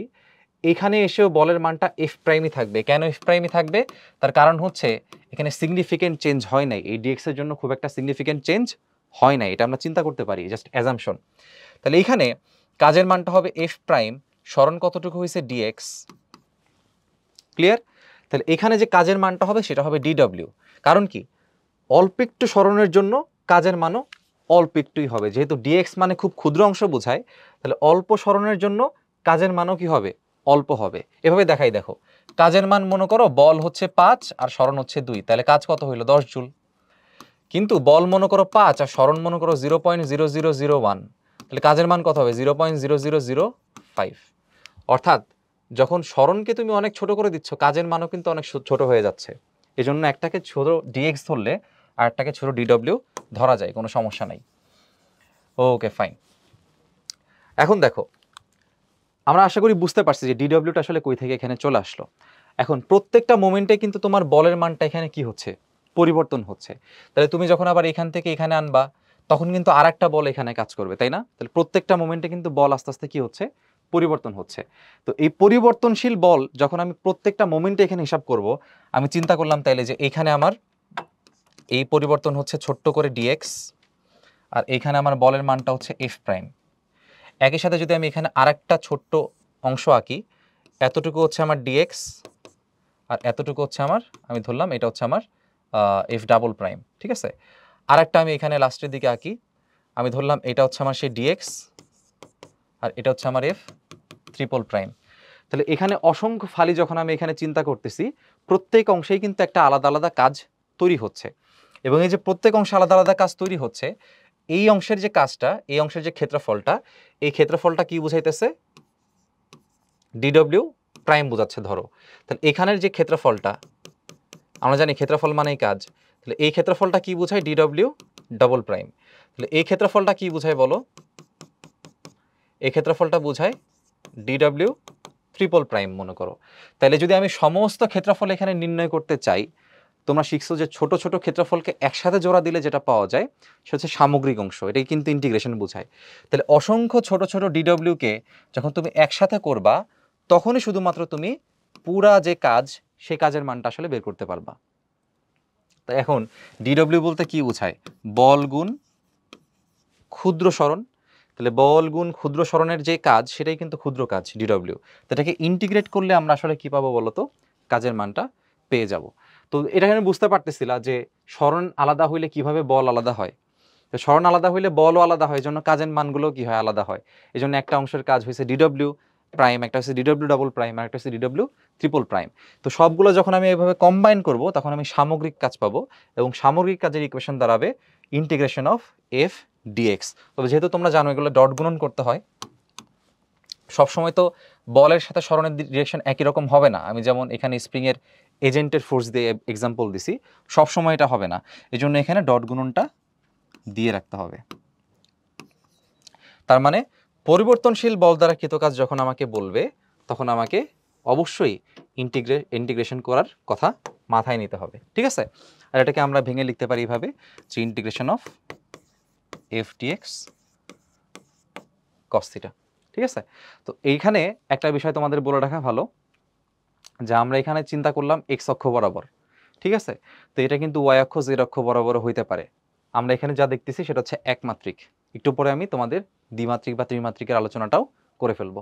এখানে এসেও বলের মানটা f প্রাইমই থাকবে। কেন f প্রাইমই থাকবে? তার কারণ হচ্ছে এখানে সিগনিফিকেন্ট চেঞ্জ হয় নাই। এই dx এর জন্য খুব একটা সিগনিফিকেন্ট চেঞ্জ হয় নাই, এটা আমরা চিন্তা করতে পারি, জাস্ট অ্যাজাম্পশন। তাহলে এইখানে কাজের মানটা হবে f প্রাইম, সরণ কতটুকু হয়েছে dx, ক্লিয়ার? তাহলে এখানে যে কাজের মানটা হবে সেটা হবে dw। কারণ কি? অল্প একটু সরণের জন্য কাজের মানও অল্প একটুই হবে। যেহেতু dx মানে খুব ক্ষুদ্র অংশ বোঝায়, তাহলে অল্প সরণের জন্য কাজের মানও কি হবে? অল্প হবে। এভাবে দেখাই, দেখো কাজের মান মনে করো বল হচ্ছে 5 আর সরণ হচ্ছে 2, তাহলে কাজ কত হইল? 10 জুল। কিন্তু বল মনে করো 5 আর সরণ মনে করো 0.0001, তাহলে কাজের মান কত হবে? 0.0005। অর্থাৎ যখন সরণকে তুমি অনেক ছোট করে দিচ্ছ, কাজের মানও কিন্তু অনেক ছোট হয়ে যাচ্ছে। এজন্য একটাকে ছোট dx ধরলে আর একটাকে ছোট dw ধরা যায়, কোনো সমস্যা নাই। Okay fine. এখন দেখো, আমরা আশা করি বুঝতে পারছি যে dwটা আসলে কই থেকে এখানে চলে আসলো। এখন প্রত্যেকটা মোমেন্টে কিন্তু তোমার বলের মানটা এখানে কি হচ্ছে? পরিবর্তন হচ্ছে। তাহলে তুমি যখন আবার এখান থেকে এখানে আনবা, তখন কিন্তু আরেকটা বল এখানে কাজ করবে, তাই না? তাহলে প্রত্যেকটা মোমেন্টে কিন্তু বল আস্তে আস্তে কি হচ্ছে? পরিবর্তন হচ্ছে। তো এই পরিবর্তনশীল বল যখন আমি প্রত্যেকটা মোমেন্টে এখানে হিসাব করব, আমি চিন্তা করলাম তাইলে যে এখানে আমার এই পরিবর্তন হচ্ছে ছোট্ট করে dx, আর এখানে আমার বলের মানটা হচ্ছে f প্রাইম। একই সাথে যদি আমি এখানে আরেকটা ছোট্ট অংশ আঁকি, এতটুকু হচ্ছে আমার dx আর এতটুকু হচ্ছে আমার, আমি ধরলাম এটা হচ্ছে আমার এফ ডাবল প্রাইম, ঠিক আছে। আর একটা আমি এখানে লাস্টের দিকে আঁকি, আমি ধরলাম এটা হচ্ছে আমার সেই ডিএক্স আর এটা হচ্ছে আমার এফ ট্রিপল প্রাইম। তাহলে এখানে অসংখ্য ফালি যখন আমি এখানে চিন্তা করতেছি, প্রত্যেক অংশেই কিন্তু একটা আলাদা আলাদা কাজ তৈরি হচ্ছে, এবং এই যে প্রত্যেক অংশে আলাদা আলাদা কাজ তৈরি হচ্ছে, এই অংশের যে কাজটা, এই অংশের যে ক্ষেত্রফলটা, এই ক্ষেত্রফলটা কি বুঝাইতেছে? ডিডব্লিউ প্রাইম বোঝাচ্ছে ধরো। তাহলে এখানের যে ক্ষেত্রফলটা, আমরা জানি ক্ষেত্রফল মানেই কাজ, তাহলে এই ক্ষেত্রফলটা কি বোঝায়? DW double prime. তাহলে এই ক্ষেত্রফলটা কি বোঝায় বলো? এই ক্ষেত্রফলটা বোঝায় ডিডব্লিউ ট্রিপল প্রাইম মনে করো। তাহলে যদি আমি সমস্ত ক্ষেত্রফল এখানে নির্ণয় করতে চাই, তোমরা শিখছো যে ছোট ছোট ক্ষেত্রফলকে একসাথে জোড়া দিলে যেটা পাওয়া যায় সেটা হচ্ছে সামগ্রিক অংশ, এটাই কিন্তু ইন্টিগ্রেশন বোঝায়। তাহলে অসংখ্য ছোট ছোট ডিডব্লিউকে যখন তুমি একসাথে করবা, তখনই শুধুমাত্র তুমি পুরা যে কাজ, সেই কাজের মানটা আসলে বের করতে পারবা। তাই এখন ডিডব্লিউ বলতে কি বোঝায়? বল গুণ ক্ষুদ্র সরণ। তাহলে বল গুণ ক্ষুদ্র সরণের যে কাজ, সেটাই কিন্তু ক্ষুদ্র কাজ ডিডব্লিউ। তো এটাকে ইন্টিগ্রেট করলে আমরা আসলে কি পাবো বলো তো? কাজের মানটা পেয়ে যাব। তো এটা আমি বুঝতে পারতেছিলাম যে সরণ আলাদা হইলে কিভাবে বল আলাদা হয়। তো সরণ আলাদা হইলে বলও আলাদা হয়, এই জন্য কাজের মানগুলো কি হয়? আলাদা হয়। এই জন্য একটা অংশের কাজ হয়েছে ডিডব্লিউ প্রাইম, একটা হচ্ছে ডিডব্লিউ ডাবল প্রাইম, আর একটা হচ্ছে ডিডব্লিউ ট্রিপল প্রাইম। তো সবগুলো যখন আমি এভাবে কম্বাইন করব, তখন আমি সামগ্রিক কাজ পাবো, এবং সামগ্রিক কাজের ইকুয়েশন দাঁড়াবে ইন্টিগ্রেশন অফ এফ ডিএক্স। তবে যেহেতু তোমরা জানো এগুলো ডট গুণন করতে হয়, সবসময় তো বলের সাথে সরণের ডিরেকশন একই রকম হবে না। আমি যেমন এখানে স্প্রিংয়ের এজেন্টের ফোর্স দিয়ে এক্সাম্পল দিছি, সবসময় এটা হবে না, এই জন্য এখানে ডট গুণনটা দিয়ে রাখতে হবে। তার মানে পরিবর্তনশীল বল দ্বারা কৃতকাজ যখন আমাকে বলবে, তখন আমাকে অবশ্যই ইন্টিগ্রেশন করার কথা মাথায় নিতে হবে, ঠিক আছে। আর এটাকে আমরা ভেঙে লিখতে পারি এইভাবে যে integration of f d x cos theta, ঠিক আছে। তো এইখানে একটা বিষয় তোমাদের বলে রাখা ভালো, যে আমরা এখানে চিন্তা করলাম এক্স অক্ষ বরাবর, ঠিক আছে। তো এটা কিন্তু ওয়াই অক্ষ জেড অক্ষ বরাবর হইতে পারে। আমরা এখানে যা দেখতেছি সেটা হচ্ছে একমাত্রিক, একটু পরে আমি তোমাদের দ্বিমাত্রিক বা ত্রিমাত্রিকের আলোচনাটাও করে ফেলবো।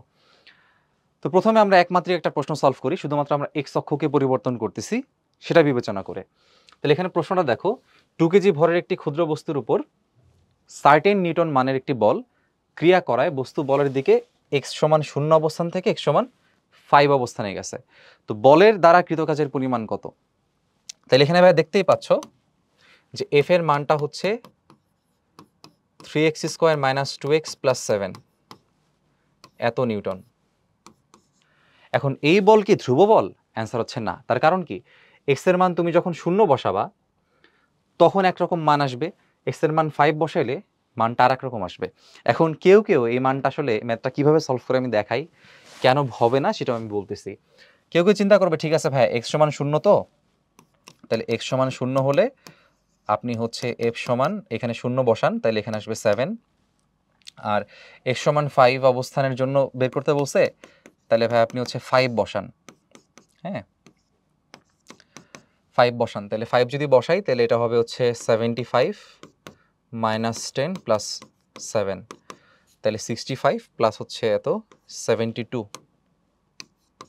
তো প্রথমে আমরা একমাত্রিক একটা প্রশ্ন সলভ করি, শুধুমাত্র আমরা এক্স অক্ষকে পরিবর্তন করতেছি সেটা বিবেচনা করে। তাহলে এখানে প্রশ্নটা দেখো, 2 কেজি ভরের একটি ক্ষুদ্র বস্তুর উপর সার্টেন নিউটন মানের একটি বল ক্রিয়া করায় বস্তু বলের দিকে এক্স সমান 0 অবস্থান থেকে এক্স সমান 5 অবস্থানে গেছে। তো বলের দ্বারা কৃতকাজের পরিমাণ কত? তাহলে এখানে ভাই দেখতেই পাচ্ছ যে এফ এর মানটা হচ্ছে 3x² - 2x + 7 এত নিউটন। এখন এই বল কি ধ্রুব বল? অ্যান্সার হচ্ছে না। তার কারণ কি? এক্স এর মান তুমি যখন 0 বসাবা তখন একরকম মান আসবে, এক্স এর মান 5 বসাইলে মানটা আর একরকম আসবে। এখন কেউ কেউ এই মানটা আসলে ম্যাথটা কিভাবে সলভ করে আমি দেখাই, কেন হবে না সেটাও আমি বলতেছি। কেউ কেউ চিন্তা করবে ঠিক আছে ভাই এক্স সমান 0, তো তাহলে এক্স সমান 0 হলে আপনি হচ্ছে এফ সমান এখানে 0 বসান, তাহলে এখানে আসবে 7, আর এক্স সমান 5 অবস্থানের জন্য বের করতে বলছে, তাহলে ভাই আপনি হচ্ছে 5 বসান, হ্যাঁ 5 বসান। তাহলে 5 যদি বসাই তাহলে এটা হবে হচ্ছে 75 - 10 + 7, তাহলে 65 প্লাস হচ্ছে এত 72,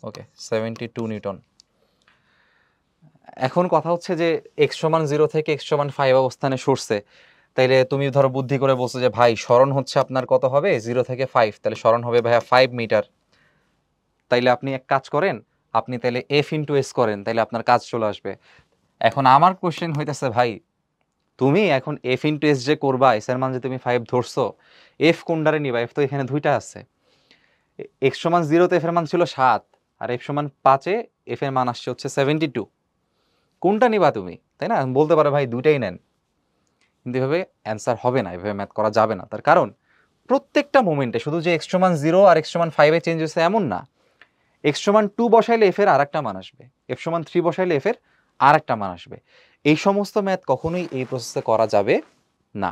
ওকে 72 নিউটন। এখন কথা হচ্ছে যে এক্স সমান 0 থেকে এক্স সমান 5 অবস্থানে সরছে, তাইলে তুমি ধরো বুদ্ধি করে বলছো যে ভাই সরণ হচ্ছে আপনার কত হবে 0 থেকে 5, তাহলে সরণ হবে ভাইয়া 5 মিটার। তাইলে আপনি এক কাজ করেন, আপনি তাহলে এফ ইন্টু এস করেন, তাইলে আপনার কাজ চলে আসবে। এখন আমার কোশ্চেন হইতেছে ভাই তুমি এখন এফ ইন্টু এস যে করবা, এস এর মান যে তুমি 5 ধরছো, এফ কোনটারে নিবা? এফ তো এখানে দুইটা আছে, এক্স সমান 0 তে এফ এর মান ছিল 7, আর এফ সমান 5 এ এফ এর মান আসছে হচ্ছে 72, কোনটা নিবা তুমি? তাই না? বলতে পারো ভাই দুইটাই নেন, কিন্তু এভাবে অ্যান্সার হবে না, এভাবে ম্যাথ করা যাবে না। তার কারণ প্রত্যেকটা মোমেন্টে শুধু যে এক্স সমান 0 আর এক্স সমান 5 এ চেঞ্জ হয়েছে এমন না, এক্স সমান 2 বসাইলে এফ এর আর একটা মান আসবে, এফ সমান 3 বসাইলে এফ এর আর একটা মান আসবে। এই সমস্ত ম্যাথ কখনোই এই প্রসেসে করা যাবে না।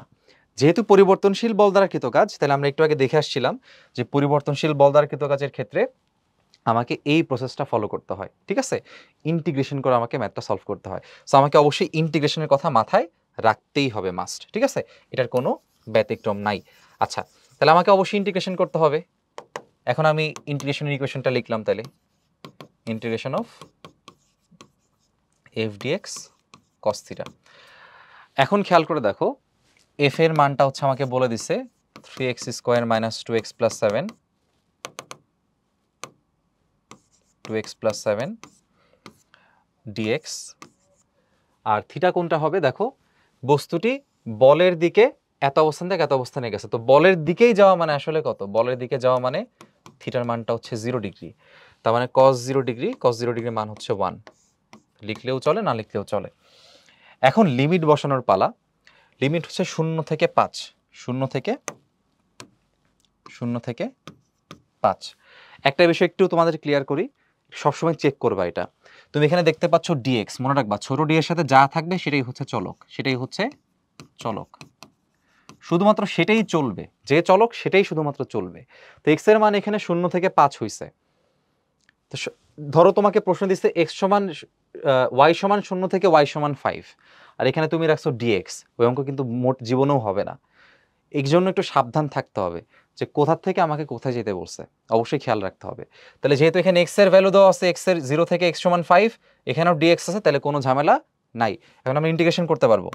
যেহেতু পরিবর্তনশীল বল দ্বারা কৃতকাজ, তাহলে আমরা একটু আগে দেখে আসছিলাম যে পরিবর্তনশীল বল দ্বারা কৃতকাজের ক্ষেত্রে আমাকে এই প্রসেসটা ফলো করতে হয়, ঠিক আছে। ইন্টিগ্রেশন করে আমাকে ম্যাথটা সলভ করতে হয়। সো আমাকে অবশ্যই ইন্টিগ্রেশনের কথা মাথায় রাখতেই হবে, মাস্ট, ঠিক আছে, এটার কোনো ব্যতিক্রম নাই। আচ্ছা, তাহলে আমাকে অবশ্যই ইন্টিগ্রেশন করতে হবে। এখন আমি ইন্টিগ্রেশনের ইকুয়েশনটা লিখলাম, তাহলে integration of f d x cos theta. এখন খেয়াল করে দেখো f এর মানটা হচ্ছে আমাকে বলে দিছে 3x square minus 2x plus 7 2x plus 7 dx, আর থিটা কোনটা হবে দেখো, বস্তুটি বলের দিকে এত অবস্থান থেকে এত অবস্থানে গেছে, তো বলের দিকেই যাওয়া মানে আসলে কত, বলের দিকে যাওয়া মানে থিটার মানটা হচ্ছে 0 ডিগ্রি, তার মানে cos 0 ডিগ্রি, cos 0 ডিগ্রির মান হচ্ছে 1, লিখলেও চলে না লিখলেও চলে। এখন লিমিট বসানোর পালা। লিমিট হচ্ছে 0 থেকে 5, 0 থেকে 5। একটা বিষয় একটু তোমাদের ক্লিয়ার করি, সবসময় চেক করবা এটা। তুমি এখানে দেখতে পাচ্ছ dx, মনে রাখবা ছোট d এর সাথে যা থাকবে সেটাই হচ্ছে চলক, সেটাই হচ্ছে চলক, শুধুমাত্র সেটাই চলবে, যে চলক সেটাই শুধুমাত্র চলবে। তো x এর মান এখানে 0 থেকে 5 হইছে। তো ধরো তোমাকে প্রশ্ন দিচ্ছে x সমান y সমান 0 থেকে y সমান 5, আর এখানে তুমি রাখছো dx, ওই অঙ্ক কিন্তু মোট জীবনেও হবে না। এই জন্য একটু সাবধান থাকতে হবে যে কোথা থেকে আমাকে কোথায় যেতে বলছে, অবশ্যই খেয়াল রাখতে হবে। তাহলে যেহেতু এখানে x এর ভ্যালু দেওয়া আছে, x এর 0 থেকে x সমান 5, এখানেও dx আছে, তাহলে কোনো ঝামেলা নাই। এখন আমরা ইন্টিগ্রেশন করতে পারবো।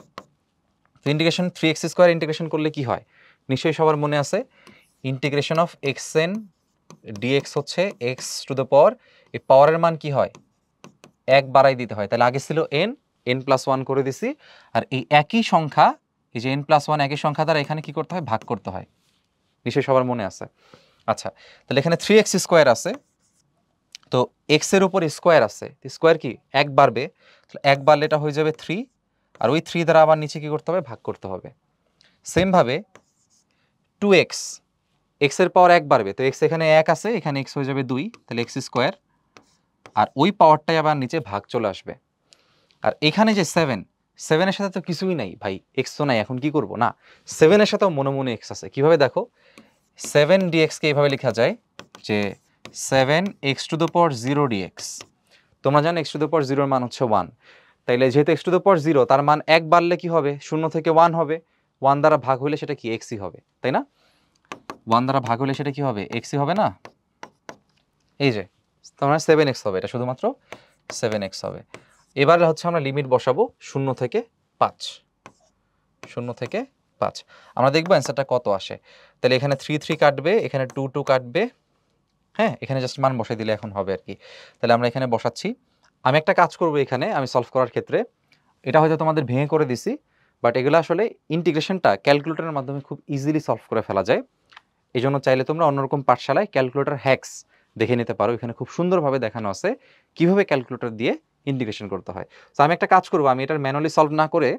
তো ইন্টিগ্রেশন 3x স্কয়ার ইন্টিগ্রেশন করলে কি হয় নিশ্চয়ই সবার মনে আছে, ইন্টিগ্রেশন অফ xn dx হচ্ছে x টু দ্য পাওয়ার, এই পাওয়ারের মান কি হয় 1 বাড়াই দিতে হয়, তাহলে আগে ছিল n প্লাস 1 করে দিছি, আর এই একই সংখ্যা, এই যে n প্লাস 1 একই সংখ্যা দ্বারা এখানে কি করতে হয়, ভাগ করতে হয়, নিশ্চয়ই সবার মনে আছে। আচ্ছা, তাহলে এখানে 3x স্কয়ার আছে, তো x এর উপর স্কয়ার আছে, স্কয়ার কি 1 বাড়বে, 1 বাড়লে এটা হয়ে যাবে 3, আর ওই 3 দ্বারা আবার নিচে কি করতে হবে, ভাগ করতে হবে। সেম ভাবে 2x, x এর পাওয়ার 1 বাড়বে, তো x এখানে 1 আছে, এখানে x হয়ে যাবে 2, তাহলে x স্কয়ার, আর ওই পাওয়ারটাই আবার নিচে ভাগ চলে আসবে। আর এখানে যে 7 এর সাথে তো কিছুই নাই ভাই, x তো নাই, এখন কি করব, না 7 এর সাথেও মনে মনে x আছে, কিভাবে দেখো 7 dx কে এইভাবে লেখা যায় যে 7x to the power 0 dx, তোমরা জানো x টু দ্য পাওয়ার 0 এর মান হচ্ছে 1, তাইলে যেহেতু x টু দ্য পাওয়ার 0 তার মান 1 বাড়লে কি হবে, 0 থেকে 1 হবে, 1 দ্বারা ভাগ হলে সেটা কি xই হবে, তাই না, 1 দ্বারা ভাগ হলে সেটা কি হবে, xই হবে না, এই যে তার মানে 7x হবে, এটা শুধুমাত্র 7x হবে। এবার হচ্ছে আমরা লিমিট বসাবো 0 থেকে 5, 0 থেকে 5, আমরা দেখবো অ্যান্সারটা কত আসে। তাহলে এখানে 3 3 কাটবে, এখানে 2 2 কাটবে, হ্যাঁ এখানে জাস্ট মান বসাই দিলে এখন হবে আর কি। তাহলে আমরা এখানে বসাচ্ছি। আমি একটা কাজ করব এখানে, আমি সলভ করার ক্ষেত্রে এটা হয়তো তোমাদের ভেঙে করে দিছি, বাট এগুলো আসলে ইন্টিগ্রেশনটা ক্যালকুলেটরের মাধ্যমে খুব ইজিলি সলভ করে ফেলা যায়। এই জন্য চাইলে তোমরা অন্যরকম পাঠশালায় ক্যালকুলেটর হ্যাক্স দেখে নিতে পারো, এখানে খুব সুন্দরভাবে দেখানো আছে কিভাবে ক্যালকুলেটর দিয়ে ইন্টিগ্রেশন করতে হয়। তো আমি একটা কাজ করব, আমি এটার ম্যানুয়ালি সলভ না করে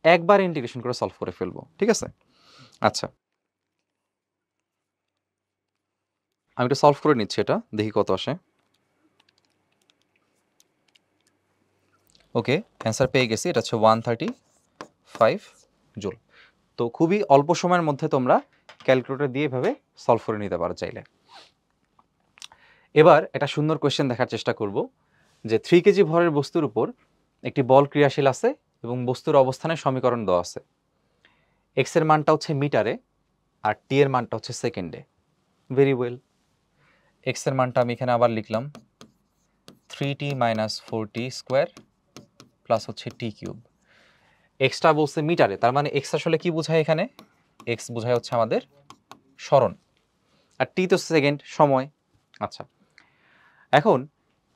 একবার ইন্টিগ্রেশন করে সলভ করে ফেলবো, ঠিক আছে। আচ্ছা, আমি এটা সলভ করে নিচ্ছি, এটা দেখি কত আসে। ওকে, অ্যান্সার পেয়ে গেছি, এটা হচ্ছে 135 জুল। তো খুবই অল্প সময়ের মধ্যে তোমরা ক্যালকুলেটর দিয়ে এভাবে সলভ করে নিতে পারো চাইলে। এবার একটা সুন্দর কোয়েশ্চেন দেখার চেষ্টা করব যে 3 কেজি ভরের বস্তুর উপর একটি বল ক্রিয়াশীল আছে এবং বস্তুর অবস্থানের সমীকরণ দেওয়া আছে। এক্স এর মানটা হচ্ছে মিটারে আর টি এর মানটা হচ্ছে সেকেন্ডে। ভেরি ওয়েল, এক্স এর মানটা আমি এখানে আবার লিখলাম 3t minus 4t square plus হচ্ছে টি কিউব। এক্সটা বলছে মিটারে, তার মানে এক্স আসলে কি বোঝায় এখানে, এক্স বোঝায় হচ্ছে আমাদের সরণ, আর টি তো সেকেন্ড সময়। আচ্ছা, এখন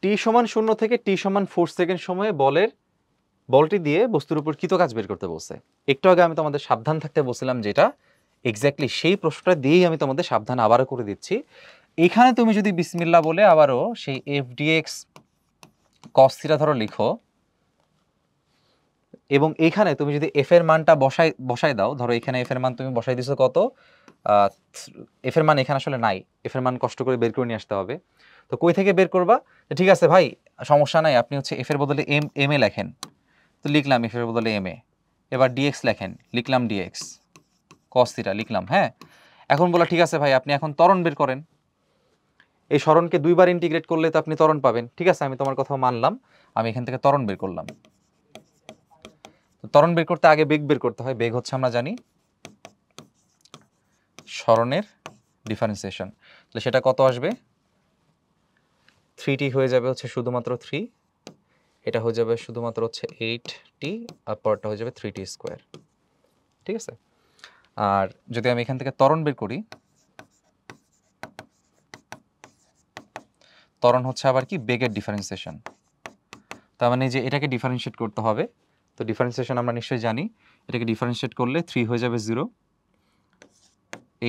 টি সমান 0 থেকে টি সমান 4 সেকেন্ড সময়ে বলটি দিয়ে বস্তুর উপর কৃত কাজ বের করতে বলছে। একটু আগে আমি তোমাদের সাবধান থাকতে বলছিলাম, যেটা এক্স্যাক্টলি সেই প্রশ্নটা দিয়েই আমি তোমাদের সাবধান আবারও করে দিচ্ছি। এখানে তুমি যদি বিসমিল্লাহ বলে আবারও সেই এফ ডিএক্স কস থিটা ধরো লিখো, এবং এখানে তুমি যদি এফ এর মানটা বসাই দাও, ধরো এখানে এফ এর মান তুমি বসাই দিছো কত, এফ এর মান এখানে আসলে নাই, এফ এর মান কষ্ট করে বের করে নিয়ে আসতে হবে। তো কই থেকে বের করবা, ঠিক আছে ভাই সমস্যা নাই, আপনি হচ্ছে এফ এর বদলে এম এ লেখেন, তো লিখলাম এফ এর বদলে এম এ। এবার ডিএক্স লেখেন, লিখলাম ডিএক্স কস থিটা লিখলাম। হ্যাঁ, এখন বলা ঠিক আছে ভাই আপনি এখন ত্বরণ বের করেন, এই সরণকে 2 বার ইন্টিগ্রেট করলে তো আপনি ত্বরণ পাবেন। ঠিক আছে, আমি তোমার কথা মানলাম, আমি এখান থেকে ত্বরণ বের করলাম। ত্বরণ বের করতে আগে বেগ বের করতে হয়, বেগ হচ্ছে আমরা জানি সরণের ডিফারেন্সিয়েশন, তাহলে সেটা কত আসবে, 3t হয়ে যাবে হচ্ছে শুধুমাত্র 3, এটা হয়ে যাবে শুধুমাত্র হচ্ছে 8t, আর পরেরটা হয়ে যাবে 3t স্কোয়ার। ঠিক আছে, আর যদি আমি এখান থেকে ত্বরণ বের করি, ত্বরণ হচ্ছে আবার কি বেগের ডিফারেন্সিয়েশন, তার মানে যে এটাকে ডিফারেন্সিয়েট করতে হবে। তো ডিফারেন্সিয়েশন আমরা নিশ্চয়ই জানি, এটাকে ডিফারেন্সিয়েট করলে 3 হয়ে যাবে 0,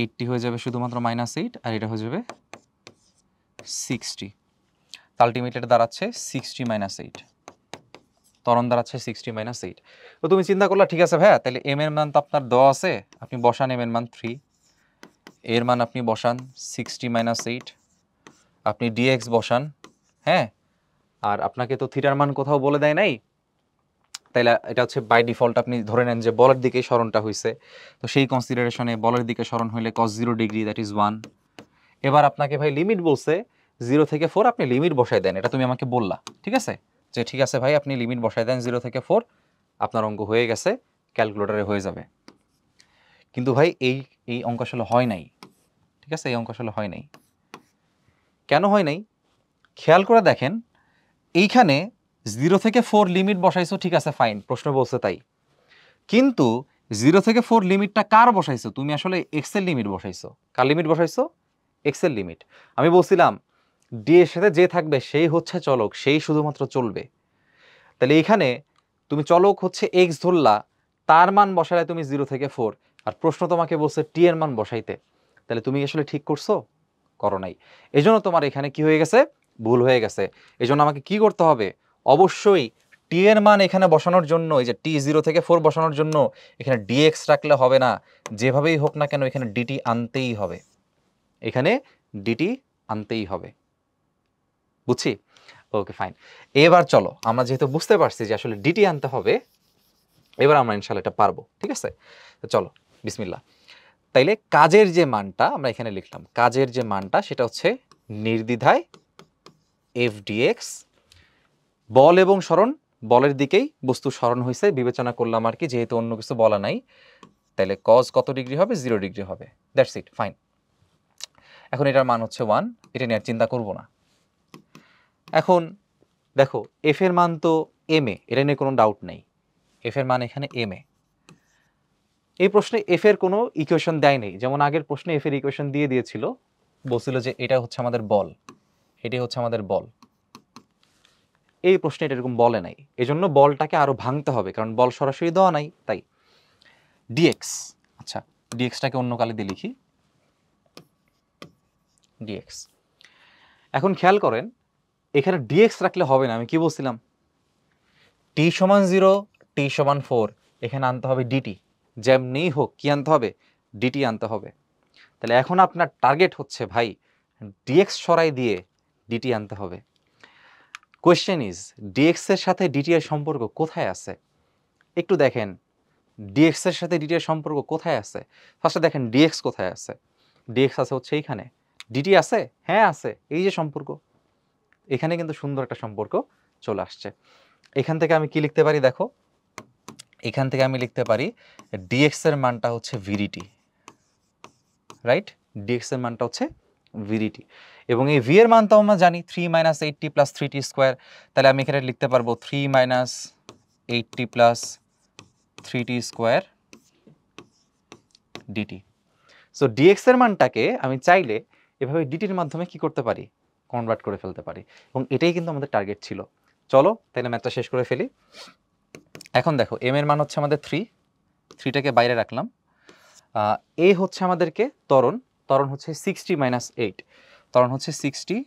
8t হয়ে যাবে শুধুমাত্র -8, আর এটা হয়ে যাবে 60। আলটিমেটলি এটা দাঁড়াচ্ছে 60 - 8, ত্বরণ দাঁড়াচ্ছে 60 - 8। তো তুমি চিন্তা করলা ঠিক আছে ভাইয়া, তাহলে এম এর মান তো আপনার দেওয়া আছে, আপনি বসান এম এর মান 3, এর মান আপনি বসান 60 - 8, আপনি dx বসান, হ্যাঁ, আর আপনাকে তো থিটার মান কোথাও বলে দেয় নাই, তাইলে এটা হচ্ছে বাই ডিফল্ট আপনি ধরে নেন যে বলের দিকেই সরণটা হয়েছে। তো সেই কনসিডারেশনে বলের দিকে সরণ হইলে cos 0 ডিগ্রি, দ্যাট ইজ 1। এবার আপনাকে ভাই লিমিট বলছে 0 থেকে 4, আপনি লিমিট বসায় দেন, এটা তুমি আমাকে বললা, ঠিক আছে, যে ঠিক আছে ভাই আপনি লিমিট বসায় দেন 0 থেকে 4, আপনার অঙ্ক হয়ে গেছে, ক্যালকুলেটরে হয়ে যাবে। কিন্তু ভাই এই এই অঙ্ক আসলে হয় নাই, ঠিক আছে, এই অঙ্ক আসলে হয় নাই। কেন হয় নাই খেয়াল করে দেখেন, এইখানে 0 থেকে 4 লিমিট বসাইছো, ঠিক আছে ফাইন, প্রশ্ন বলছে তাই, কিন্তু 0 থেকে 4 লিমিটটা কার বসাইছো? তুমি আসলে এক্স এর লিমিট বসাইছো। কার লিমিট বসাইছো? এক্স এর লিমিট। আমি বলছিলাম ডি এর সাথে যে থাকবে সেই হচ্ছে চলক, সেই শুধুমাত্র চলবে। তাহলে এখানে তুমি চলক হচ্ছে এক্স ধরলা, তার মান বসালে তুমি 0 থেকে 4, আর প্রশ্ন তোমাকে বলছে টি এর মান বসাইতে, তাহলে তুমি আসলে ঠিক করছো? করো নাই। এজন্য তোমার এখানে কি হয়ে গেছে? ভুল হয়ে গেছে। এজন্য আমাকে কি করতে হবে? অবশ্যই টি এর মান এখানে বসানোর জন্য, এই যে টি 0 থেকে 4 বসানোর জন্য এখানে ডিএক্স রাখলে হবে না, যেভাবেই হোক না কেন এখানে ডিটি আনতেই হবে, এখানে ডিটি আনতেই হবে। বুঝছি? Okay fine. এবার চলো, আমরা যেহেতু বুঝতে পারছি যে আসলে ডিটি আনতে হবে, এবার আমরা ইনশাআল্লাহ এটা পারবো, ঠিক আছে? তো চলো বিসমিল্লাহ। তাইলে কাজের যে মানটা আমরা এখানে লিখলাম, কাজের যে মানটা সেটা হচ্ছে নির্দ্বিধায় এফ ডিএক্স, বল এবং সরণ, বলের দিকেই বস্তু সরণ হয়েছে বিবেচনা করলাম আর কি, যেহেতু অন্য কিছু বলা নাই, তাহলে কজ কত ডিগ্রি হবে? 0 ডিগ্রি হবে, দ্যাটস ইট, ফাইন। এখন এটার মান হচ্ছে 1, এটা নিয়ে আর চিন্তা করব না। এখন দেখো এফ এর মান তো এম এ, এটা নিয়ে কোনো ডাউট নেই, এফ এর মান এখানে এম এ। এই প্রশ্নে এফ এর কোনো ইকুয়েশন দেয় নেই, যেমন আগের প্রশ্নে এফ এর ইকুয়েশন দিয়ে দিয়েছিল, বলছিল যে এটা হচ্ছে আমাদের বল, এটাই হচ্ছে আমাদের বল। এই প্রশ্নে এটা এরকম বলে নাই, এজন্য বলটাকে আরো ভাঙতে হবে, কারণ বল সরাসরি দেওয়া নাই। তাই ডিএক্স, আচ্ছা ডিএক্সটাকে অন্য কালে দিয়ে লিখি, ডিএক্স। এখন খেয়াল করেন এখানে ডিএক্স রাখলে হবে না, আমি কি বলছিলাম? টি সমান 0, টি সমান 4, এখানে আনতে হবে ডিটি, যেমনি হোক কি আনতে হবে? ডিটি আনতে হবে। তাহলে এখন আপনার টার্গেট হচ্ছে ভাই ডিএক্স সরাই দিয়ে ডিটি আনতে হবে। কোয়েশ্চেন ইজ ডিএক্স এর সাথে ডিটি এর সম্পর্ক কোথায় আছে? একটু দেখেন ডিএক্স এর সাথে ডিটি এর সম্পর্ক কোথায় আছে। ফার্স্টে দেখেন ডিএক্স কোথায় আছে, ডিএক্স আছে হচ্ছে এইখানে, ডিটি আছে, হ্যাঁ আছে, এই যে সম্পর্ক, এখানে কিন্তু সুন্দর একটা সম্পর্ক চলে আসছে। এখান থেকে আমি কি লিখতে পারি দেখো, এখান থেকে আমি লিখতে পারি ডিএক্স এর মানটা হচ্ছে ভিডিটি, রাইট? ডিএক্স এর মানটা হচ্ছে ভিডিটি, এবং এই ভি এর মান তো আমরা জানি 3 - 8t + 3t স্কয়ার, তাহলে আমি এখানে লিখতে পারবো 3 - 8t + 3t square DT. So dx এর মানটাকে আমি চাইলে এভাবে ডিটির মাধ্যমে কি করতে পারি? কনভার্ট করে ফেলতে পারি, এবং এটাই কিন্তু আমাদের টার্গেট ছিল। চলো তাহলে ম্যাথটা শেষ করে ফেলি। এখন দেখো এম এর মান হচ্ছে আমাদের 3, 3টাকে বাইরে রাখলাম। এ হচ্ছে আমাদেরকে ত্বরণ, ত্বরণ হচ্ছে 60 - 8, ত্বরণ হচ্ছে 60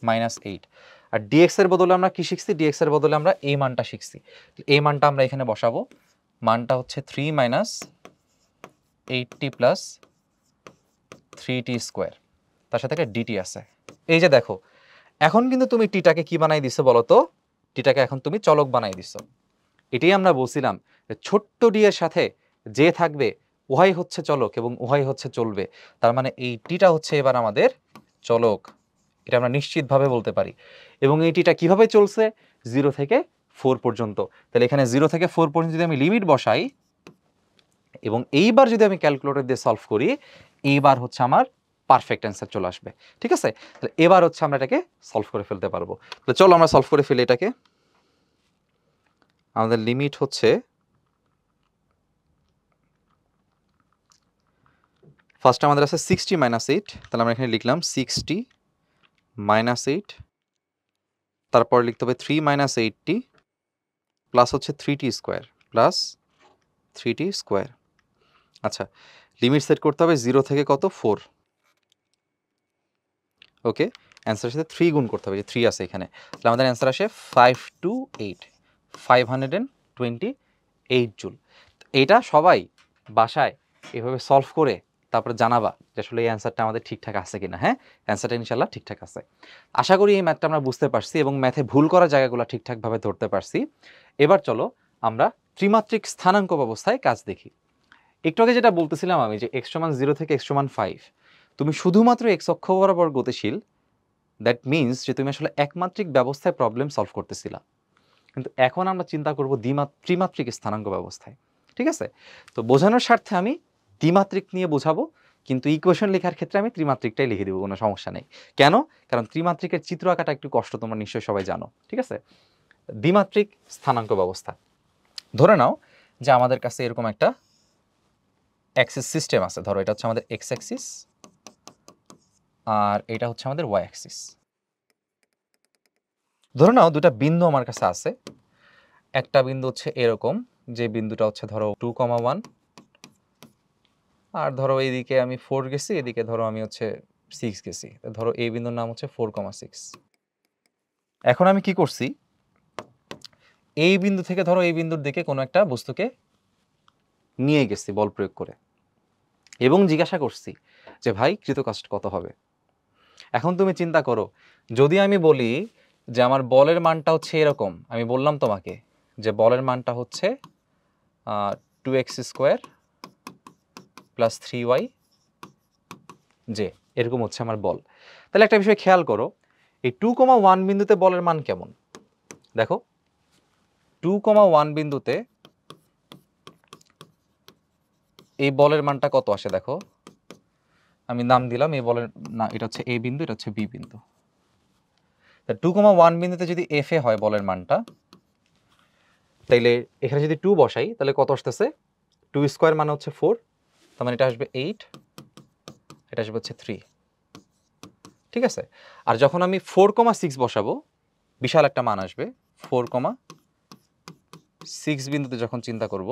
- 8। আর ডিএক্স এর বদলে আমরা কি শিখছি? ডিএক্স এর বদলে আমরা এই মানটা শিখছি, এই মানটা আমরা এখানে বসাবো, মানটা হচ্ছে 3 - 8t + 3t স্কয়ার, তার সাথে একটা ডিটি আছে। এই যে দেখো এখন কিন্তু তুমি টিটাকে কি বানাই দিছো বলো তো? টিটাকে এখন তুমি চলক বানাই দিছো। এটাই আমরা বলছিলাম যে ছোট্ট ডি এর সাথে যে থাকবে উহাই হচ্ছে চলক এবং উহাই হচ্ছে চলবে, তার মানে এই টিটা হচ্ছে এবার আমাদের চলক, এটা আমরা নিশ্চিতভাবে বলতে পারি। এবং এই টিটা কিভাবে চলছে? 0 থেকে 4 পর্যন্ত। তাহলে এখানে 0 থেকে 4 পর্যন্ত যদি আমি লিমিট বসাই এবং এইবার যদি আমি ক্যালকুলেটর দিয়ে সলভ করি, এইবার হচ্ছে আমার পারফেক্ট অ্যান্সার চলে আসবে। ঠিক আছে, তাহলে এবার হচ্ছে আমরা এটাকে সলভ করে ফেলতে পারবো। তাহলে চলো আমরা সলভ করে ফেলি এটাকে। আমাদের লিমিট হচ্ছে, ফার্স্ট আমাদের আছে 60 - 8, তাহলে আমরা এখানে লিখলাম 60 - 8, তারপর লিখতে হবে 3 - 80 প্লাস হচ্ছে 3t square plus 3t square. আচ্ছা, লিমিট সেট করতে হবে 0 থেকে কত, 4। ওকে, অ্যান্সারের সাথে 3 গুণ করতে হবে, যে 3 আছে এখানে, তাহলে আমাদের অ্যান্সার আসে 528, 528 জুল। এইটা সবাই বাসায় এভাবে সলভ করে তারপরে জানাবা যে আসলে এই অ্যান্সারটা আমাদের ঠিকঠাক আছে কিনা। হ্যাঁ, অ্যান্সারটা ইনশাল্লাহ ঠিকঠাক আছে। আশা করি এই ম্যাথটা আমরা বুঝতে পারছি এবং ম্যাথে ভুল করা জায়গাগুলো ঠিকঠাকভাবে ধরতে পারছি। এবার চলো আমরা ত্রিমাত্রিক স্থানাঙ্ক ব্যবস্থায় কাজ দেখি। একটু আগে যেটা বলতেছিলাম আমি, যে x = 0 থেকে x = 5, তুমি শুধুমাত্র x অক্ষ বরাবর গতিশীল, দ্যাট মিনস যে তুমি আসলে একমাত্রিক ব্যবস্থায় প্রবলেম সলভ করতেছিলা। কিন্তু এখন আমরা চিন্তা করব ত্রিমাত্রিক স্থানাঙ্ক ব্যবস্থায়। ঠিক আছে, তো বোঝানোর স্বার্থে আমি দ্বিমাত্রিক নিয়ে বোঝাবো, কিন্তু ইকুয়েশন লেখার ক্ষেত্রে আমি ত্রিমাত্রিকটাই লিখে দেবো, কোনো সমস্যা নেই। কেন? কারণ ত্রিমাত্রিকের চিত্র আঁকাটা একটু কষ্ট, তোমরা নিশ্চয়ই সবাই জানো। ঠিক আছে, দ্বিমাত্রিক স্থানাঙ্ক ব্যবস্থা। ধরে নাও যে আমাদের কাছে এরকম একটা অ্যাক্সিস সিস্টেম আছে। ধরো এটা হচ্ছে আমাদের এক্স অ্যাক্সিস আর এটা হচ্ছে আমাদের ওয়াই অ্যাক্সিস। ধরে নাও দুটা বিন্দু আমার কাছে আছে। একটা বিন্দু হচ্ছে এরকম, যে বিন্দুটা হচ্ছে ধরো 2,1, আর ধরো এইদিকে আমি 4 গেছি, এদিকে ধরো আমি হচ্ছে 6 গেছি। ধরো এই বিন্দুর নাম হচ্ছে 4,6। এখন আমি কি করছি, এই বিন্দু থেকে ধরো এই বিন্দুর দিকে কোনো একটা বস্তুকে নিয়ে গেছি বল প্রয়োগ করে, এবং জিজ্ঞাসা করছি যে ভাই কৃত কাজ কত হবে। এখন তুমি চিন্তা করো, যদি আমি বলি যে আমার বলের মানটা হচ্ছে এরকম, আমি বললাম তোমাকে যে বলের মানটা হচ্ছে 2x স্কোয়ার প্লাস 3y, যে এরকম হচ্ছে আমার বল। তাহলে একটা বিষয় খেয়াল করো, এই 2,1 বিন্দুতে বলের মান কেমন। দেখো 2,1 বিন্দুতে এই বলের মানটা কত আসে দেখো, আমি নাম দিলাম এই বলের, না এটা হচ্ছে এ বিন্দু, এটা হচ্ছে বি বিন্দু। 2,1 বিন্দুতে যদি এফ এ হয় বলের মানটা, তাইলে এখানে যদি 2 বসাই তাহলে কত আসতেছে, 2 স্কোয়ার মানে হচ্ছে 4, তার মানে এটা আসবে 8, এটা আসবে হচ্ছে 3। ঠিক আছে, আর যখন আমি 4,6 বসাবো বিশাল একটা মান আসবে। 4,6 বিন্দুতে যখন চিন্তা করব,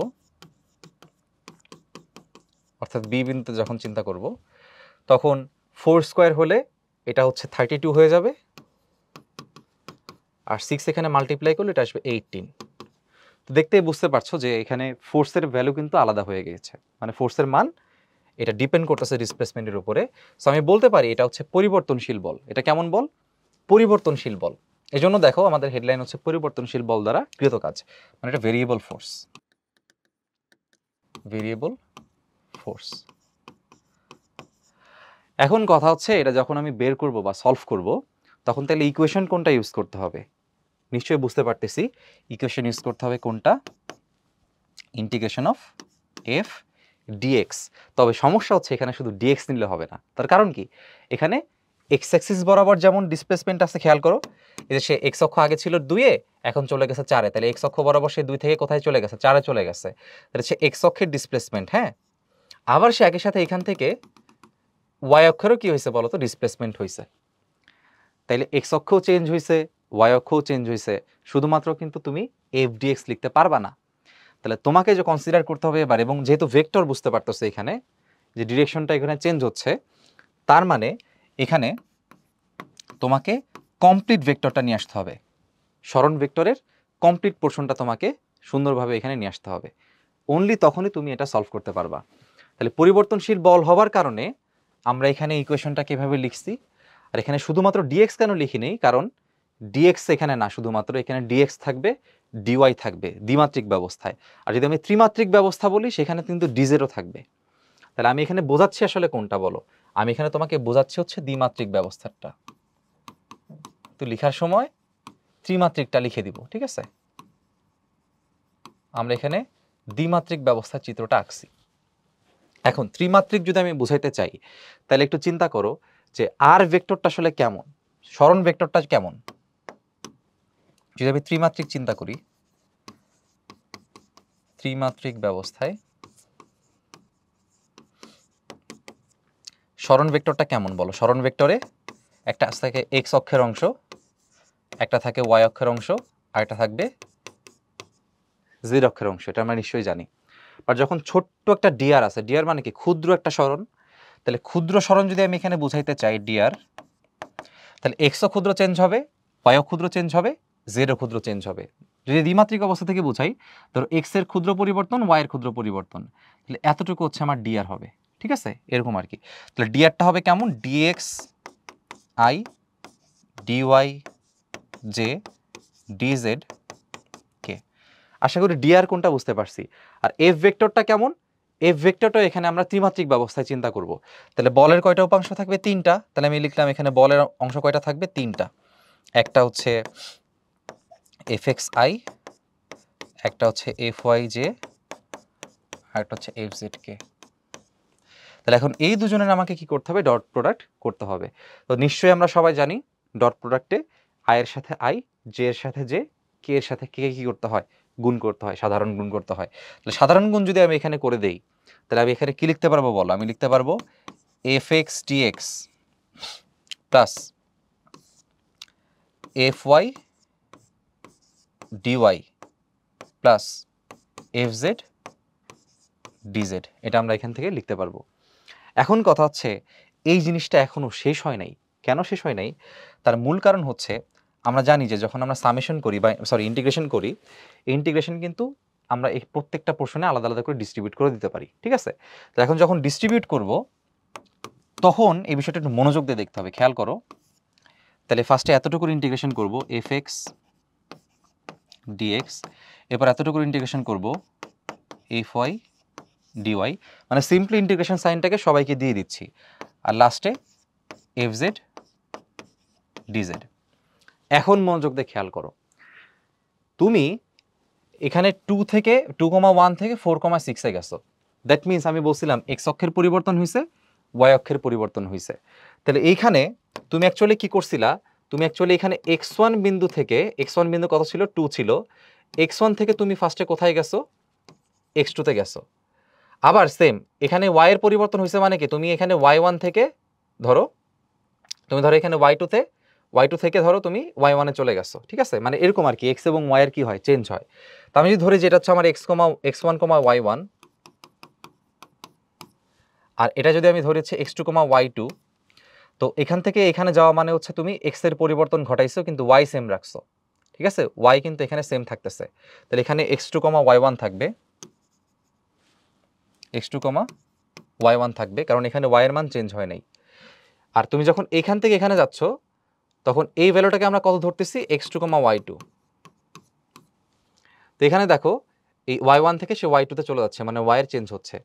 অর্থাৎ বি বিন্দুতে যখন চিন্তা করব, তখন 4 স্কোয়ার হলে এটা হচ্ছে 32 হয়ে যাবে, আর 6 এখানে মাল্টিপ্লাই করলে এটা আসবে 18। তো দেখতেই বুঝতে পারছো যে এখানে ফোর্সের ভ্যালু কিন্তু আলাদা হয়ে গেছে, মানে ফোর্সের মান এটা ডিপেন্ড করতেছে ডিসপ্লেসমেন্টের উপরে। সো আমি বলতে পারি এটা হচ্ছে পরিবর্তনশীল বল। এটা কেমন বল? পরিবর্তনশীল বল। এজন্য দেখো আমাদের হেডলাইন হচ্ছে পরিবর্তনশীল বল দ্বারা কৃত কাজ, মানে এটা ভেরিয়েবল ফোর্স। Variable force. এখন কথা হচ্ছে এটা যখন আমি বের করব বা সলভ করব, তখন তাহলে ইকুয়েশন কোনটা ইউজ করতে হবে? নিশ্চয়ই বুঝতে পারতেছি, ইকুয়েশন ইউজ করতে হবে কোনটা? Integration of f d x. তবে সমস্যা হচ্ছে এখানে শুধু ডিএক্স নিলে হবে না। তার কারণ কি, এখানে এক্স অ্যাক্সিস বরাবর যেমন ডিসপ্লেসমেন্ট আছে, খেয়াল করো, এই যে সে এক্স অক্ষ আগে ছিল 2-এ, এখন চলে গেছে 4-এ, তাহলে এক্স অক্ষ বরাবর সে 2 থেকে কোথায় চলে গেছে? 4-এ চলে গেছে, তাহলে সে এক্স অক্ষের ডিসপ্লেসমেন্ট। হ্যাঁ, আবার সে একই সাথে এখান থেকে ওয়াই অক্ষেরও কি হয়েছে বলো তো, ডিসপ্লেসমেন্ট হয়েছে। তাইলে এক্স অক্ষও চেঞ্জ হয়েছে, ওয়াই অক্ষও চেঞ্জ হয়েছে, শুধুমাত্র কিন্তু তুমি এফ ডিএক্স লিখতে পারবা না। তাহলে তোমাকে যে কনসিডার করতে হবে এবার, এবং যেহেতু ভেক্টর বুঝতে পারতেছে এখানে যে ডিরেকশনটা এখানে চেঞ্জ হচ্ছে, তার মানে এখানে তোমাকে কমপ্লিট ভেক্টরটা নিয়ে আসতে হবে। সরণ ভেক্টরের কমপ্লিট পোর্শনটা তোমাকে সুন্দরভাবে এখানে নিয়ে আসতে হবে। অনলি তখনই তুমি এটা সলভ করতে পারবা। তাহলে পরিবর্তনশীল বল হওয়ার কারণে আমরা এখানে ইকুয়েশনটা কিভাবে লিখছি, আর এখানে শুধুমাত্র ডিএক্স কেন লিখি নেই, কারণ ডিএক্স এখানে না, শুধুমাত্র এখানে ডিএক্স থাকবে, ডিওয়াই থাকবে দ্বিমাত্রিক ব্যবস্থায়। আর যদি আমি ত্রিমাত্রিক ব্যবস্থা বলি সেখানে কিন্তু ডিজেরও থাকবে। তাহলে আমি এখানে বোঝাচ্ছি আসলে কোনটা বলো? আমি এখানে তোমাকে বোঝাচ্ছি হচ্ছে দ্বিমাত্রিক ব্যবস্থাটা। তো লেখার সময় ত্রিমাত্রিকটা লিখে দিব। ঠিক আছে, আমরা এখানে দ্বিমাত্রিক ব্যবস্থার চিত্রটা আঁকছি। এখন ত্রিমাত্রিক যদি আমি বুঝাইতে চাই তাহলে একটু চিন্তা করো যে আর ভেক্টরটা আসলে কেমন, সরণ ভেক্টরটা কেমন। যদি আমি ত্রিমাত্রিক চিন্তা করি, ত্রিমাত্রিক ব্যবস্থায় সরণ ভেক্টরটা কেমন বলো। সরণ ভেক্টরে একটা থাকে এক্স অক্ষের অংশ, একটা থাকে ওয়াই অক্ষের অংশ, আর একটা থাকবে জেড অক্ষের অংশ। এটা আমরা নিশ্চয়ই জানি। আর যখন ছোট্ট একটা ডিআর আছে, ডিআর মানে কি ক্ষুদ্র একটা সরণ, তাহলে ক্ষুদ্র সরণ যদি আমি এখানে বুঝাইতে চাই ডিআর, তাহলে এক্সও ক্ষুদ্র চেঞ্জ হবে, ওয়াইও ক্ষুদ্র চেঞ্জ হবে, জেডও ক্ষুদ্র চেঞ্জ হবে। যদি দ্বিমাত্রিক অবস্থা থেকে বুঝাই, ধরো এক্স এর ক্ষুদ্র পরিবর্তন, ওয়াই এর ক্ষুদ্র পরিবর্তন, তাহলে এতটুকু হচ্ছে আমার ডিআর হবে। ঠিক আছে, এরকম আর কি। তাহলে ডিআরটা হবে কেমন, d x i d y j d z k. আশা করি ডিআর কোনটা বুঝতে পারছি। আর এফ ভেক্টরটা কেমন, এফ ভেক্টরটা এখানে আমরা ত্রিমাত্রিক ব্যবস্থায় চিন্তা করব। তাহলে বলের কয়টা উপাংশ থাকবে, তিনটা। তাহলে আমি লিখলাম এখানে বলের অংশ কয়টা থাকবে, তিনটা। একটা হচ্ছে এফ এক্স আই, একটা হচ্ছে এফ ওয়াই জে, আর একটা হচ্ছে এফ জেড কে। তাহলে এখন এই দুজনের আমাকে কি করতে হবে, ডট প্রোডাক্ট করতে হবে। তো নিশ্চয়ই আমরা সবাই জানি ডট প্রোডাক্টে আই এর সাথে আই, জে এর সাথে জে, কে এর সাথে কে কি করতে হয়, গুণ করতে হয়, সাধারণ গুণ করতে হয়। তাহলে সাধারণ গুণ যদি আমি এখানে করে দেই, তাহলে আমি এখানে কি লিখতে পারবো বলো, আমি লিখতে পারবো f x d x plus f y d y plus f z d z. এটা আমরা এখান থেকে লিখতে পারবো। এখন কথা হচ্ছে এই জিনিসটা এখনো শেষ হয় নাই। কেন শেষ হয় নাই, তার মূল কারণ হচ্ছে আমরা জানি যে যখন আমরা সামেশন করি বা ইন্টিগ্রেশন করি, ইন্টিগ্রেশন কিন্তু আমরা এই প্রত্যেকটা পোর্শনে আলাদা আলাদা করে ডিস্ট্রিবিউট করে দিতে পারি। ঠিক আছে, তো এখন যখন ডিস্ট্রিবিউট করব তখন এই বিষয়টা একটু মনোযোগ দিয়ে দেখতে হবে, খেয়াল করো। তাহলে ফার্স্টে এতটুকুর ইন্টিগ্রেশন করব এফ এক্স ডিএক্স, এরপর এতটুকুর ইন্টিগ্রেশন করব এফ ওয়াই ডিওয়াই, মানে সিম্পলি ইন্টিগ্রেশন সাইনটাকে সবাইকে দিয়ে দিচ্ছি, আর লাস্টে এফ জেড ডিজেড। এখন মনোযোগ দিয়ে খেয়াল করো, তুমি এখানে 2 থেকে 2,1 থেকে 4,6 এ গেছো। দ্যাট মিনস আমি বলছিলাম এক্স অক্ষের পরিবর্তন হয়েছে, ওয়াই অক্ষের পরিবর্তন হয়েছে। তাহলে এইখানে তুমি অ্যাকচুয়ালি কি করছিলা, তুমি অ্যাকচুয়ালি এখানে x1 বিন্দু থেকে, x1 বিন্দু কত ছিল, 2 ছিল, x1 থেকে তুমি ফার্স্টে কোথায় গেছো, x2 তে গেছো। আবার সেম এখানে y এর পরিবর্তন হয়েছে, মানে কি তুমি এখানে y1 থেকে ধরো, তুমি ধরো এখানে y2 থেকে ধরো তুমি y1 এ চলে গেছো। ঠিক আছে, মানে এরকম আর কি, x এবং y এর কি হয়, চেঞ্জ হয়। তো আমি যদি ধরি যেটা হচ্ছে আমার x1, y1, আর এটা যদি আমি ধরি হচ্ছে x2, y2, তো এখান থেকে এখানে যাওয়া মানে হচ্ছে তুমি x এর পরিবর্তন ঘটাইছো কিন্তু y সেম রাখছো। ঠিক আছে, y কিন্তু এখানে সেম থাকতেছে। তাহলে এখানে x2, y1 থাকবে, x2, y1 থাকবে, কারণ এখানে y এর মান চেঞ্জ হয় নাই। আর তুমি যখন এখান থেকে এখানে যাচ্ছ তখন এই ভ্যালুটাকে আমরা কত ধরতেছি, x2, y2। তো এখানে দেখো এই y1 থেকে সে y2 তে চলে যাচ্ছে, মানে y এর চেঞ্জ হচ্ছে।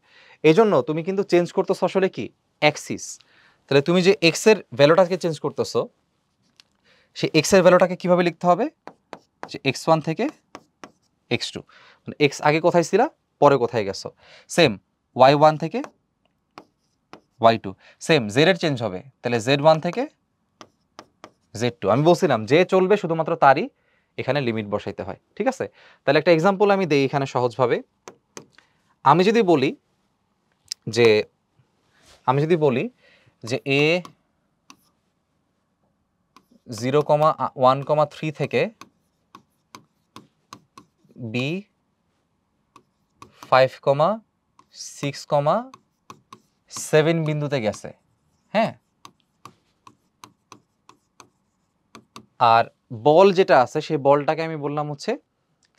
এই জন্য তুমি কিন্তু চেঞ্জ করতেছো আসলে কি, অ্যাক্সিস। তাহলে তুমি যে x এর ভ্যালুটাকে চেঞ্জ করতেছো, সেই x এর ভ্যালুটাকে কিভাবে লিখতে হবে, যে x1 থেকে x2, মানে x আগে কোথায় ছিল, পরে কোথায় গেছো। সেম y1 থেকে y2, সেম z এর চেঞ্জ হবে, তাহলে z1 থেকে z2। আমি বলছিলাম যে চলবে শুধুমাত্র তারই এখানে লিমিট বসাইতে হয়। ঠিক আছে, তাহলে একটা এক্সাম্পল আমি দেই এখানে সহজভাবে। আমি যদি বলি যে a 0,1,3 থেকে b 5,6,7 বিন্দুতে গেছে। হ্যাঁ, আর বল যেটা আছে সেই বলটাকে আমি বললাম হচ্ছে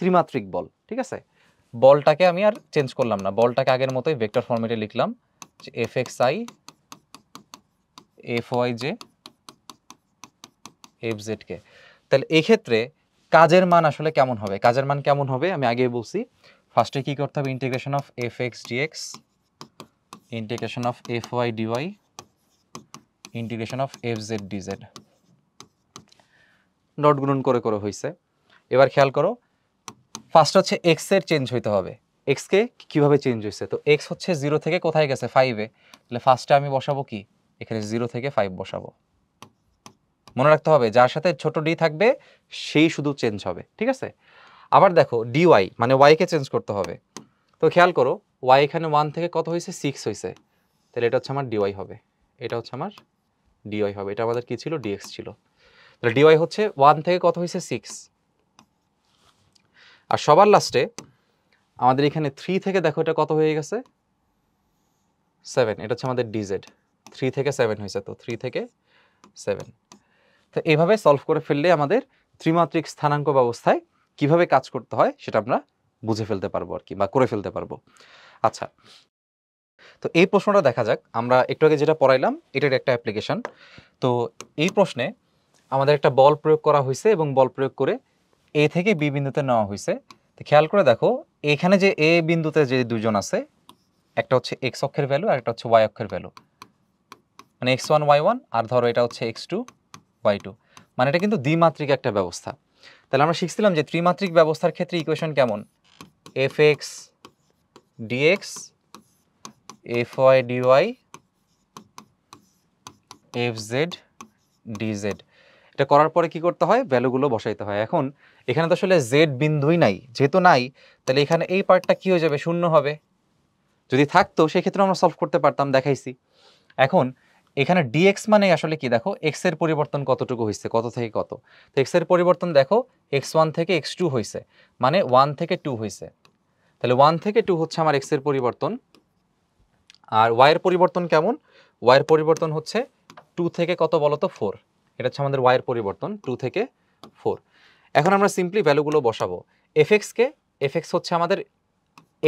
ত্রিমাত্রিক বল। ঠিক আছে, বলটাকে আমি আর চেঞ্জ করলাম না, বলটাকে আগের মতোই ভেক্টর ফরম্যাটে লিখলাম, যে F x i F y j F z k. তাহলে এই ক্ষেত্রে কাজের মান আসলে কেমন হবে, কাজের মান কেমন হবে আমি আগেই বলছি। ফার্স্টে কি করতে হবে, integration of f x d x, integration of f y d y, integration of f z d z, dot গুণন করে করে হয়েছে। এবার খেয়াল করো, ফার্স্ট হচ্ছে এক্স এর চেঞ্জ হইতে হবে, এক্সকে কীভাবে চেঞ্জ হয়েছে। তো এক্স হচ্ছে 0 থেকে কোথায় গেছে 5-এ, তাহলে ফার্স্টে আমি বসাবো কি এখানে 0 থেকে 5 বসাবো। মনে রাখতে হবে যার সাথে ছোট ডি থাকবে সেই শুধু চেঞ্জ হবে, ঠিক আছে। আবার দেখো ডিওয়াই মানে ওয়াইকে চেঞ্জ করতে হবে। তো খেয়াল করো ওয়াই এখানে 1 থেকে কত হয়েছে 6 হয়েছে, তাহলে এটা হচ্ছে আমার ডিওয়াই হবে, এটা হচ্ছে আমার ডিওয়াই হবে। এটা আমাদের কি ছিল ডিএক্স ছিল, তাহলে ডিওয়াই হচ্ছে 1 থেকে কত হয়েছে 6। আর সবার লাস্টে আমাদের এখানে 3 থেকে দেখো এটা কত হয়ে গেছে 7, এটা হচ্ছে আমাদের ডিজেড। 3 থেকে 7 হয়েছে, তো 3 থেকে 7। তো এইভাবে সলভ করে ফেললে আমাদের ত্রিমাত্রিক স্থানাঙ্ক ব্যবস্থায় কিভাবে কাজ করতে হয় সেটা আমরা বুঝে ফেলতে পারবো আর কি, বা করে ফেলতে পারবো। আচ্ছা, তো এই প্রশ্নটা দেখা যাক। আমরা একটু আগে যেটা পড়াইলাম এটার একটা অ্যাপ্লিকেশন। তো এই প্রশ্নে আমাদের একটা বল প্রয়োগ করা হয়েছে এবং বল প্রয়োগ করে এ থেকে বি বিন্দুতে নেওয়া হয়েছে। তো খেয়াল করে দেখো এখানে যে এ বিন্দুতে যে দুজন আছে, একটা হচ্ছে এক্স অক্ষের ভ্যালু আর একটা হচ্ছে ওয়াই অক্ষের ভ্যালু, মানে x1 y1, আর ধরো এটা হচ্ছে x2 y2, মানে এটা কিন্তু দ্বিমাত্রিক একটা ব্যবস্থা। তাহলে আমরা শিখছিলাম যে ত্রিমাত্রিক ব্যবস্থার ক্ষেত্রে ইকুয়েশন কেমন, fx dx fy dy fz dz। এটা করার পরে কি করতে হয়, ভ্যালুগুলো বসাইতে হয়। এখন এখানে তো আসলে জেড বিন্দুই নাই, যেহেতু নাই তাহলে এখানে এই পার্টটা কি হয়ে যাবে, শূন্য হবে। যদি থাকতো সেক্ষেত্রে আমরা সলভ করতে পারতাম, দেখাইছি। এখন এখানে dx মানে আসলে কি, দেখো x এর পরিবর্তন কতটুকু হয়েছে, কত থেকে কত। তো x এর পরিবর্তন দেখো x1 থেকে x2 হয়েছে, মানে 1 থেকে 2 হয়েছে। তাহলে 1 থেকে 2 হচ্ছে আমার x এর পরিবর্তন। আর y এর পরিবর্তন কেমন, y এর পরিবর্তন হচ্ছে 2 থেকে কত বলো তো 4। এটা হচ্ছে আমাদের y এর পরিবর্তন 2 থেকে 4। এখন আমরা সিম্পলি ভ্যালুগুলো বসাবো। fx হচ্ছে আমাদের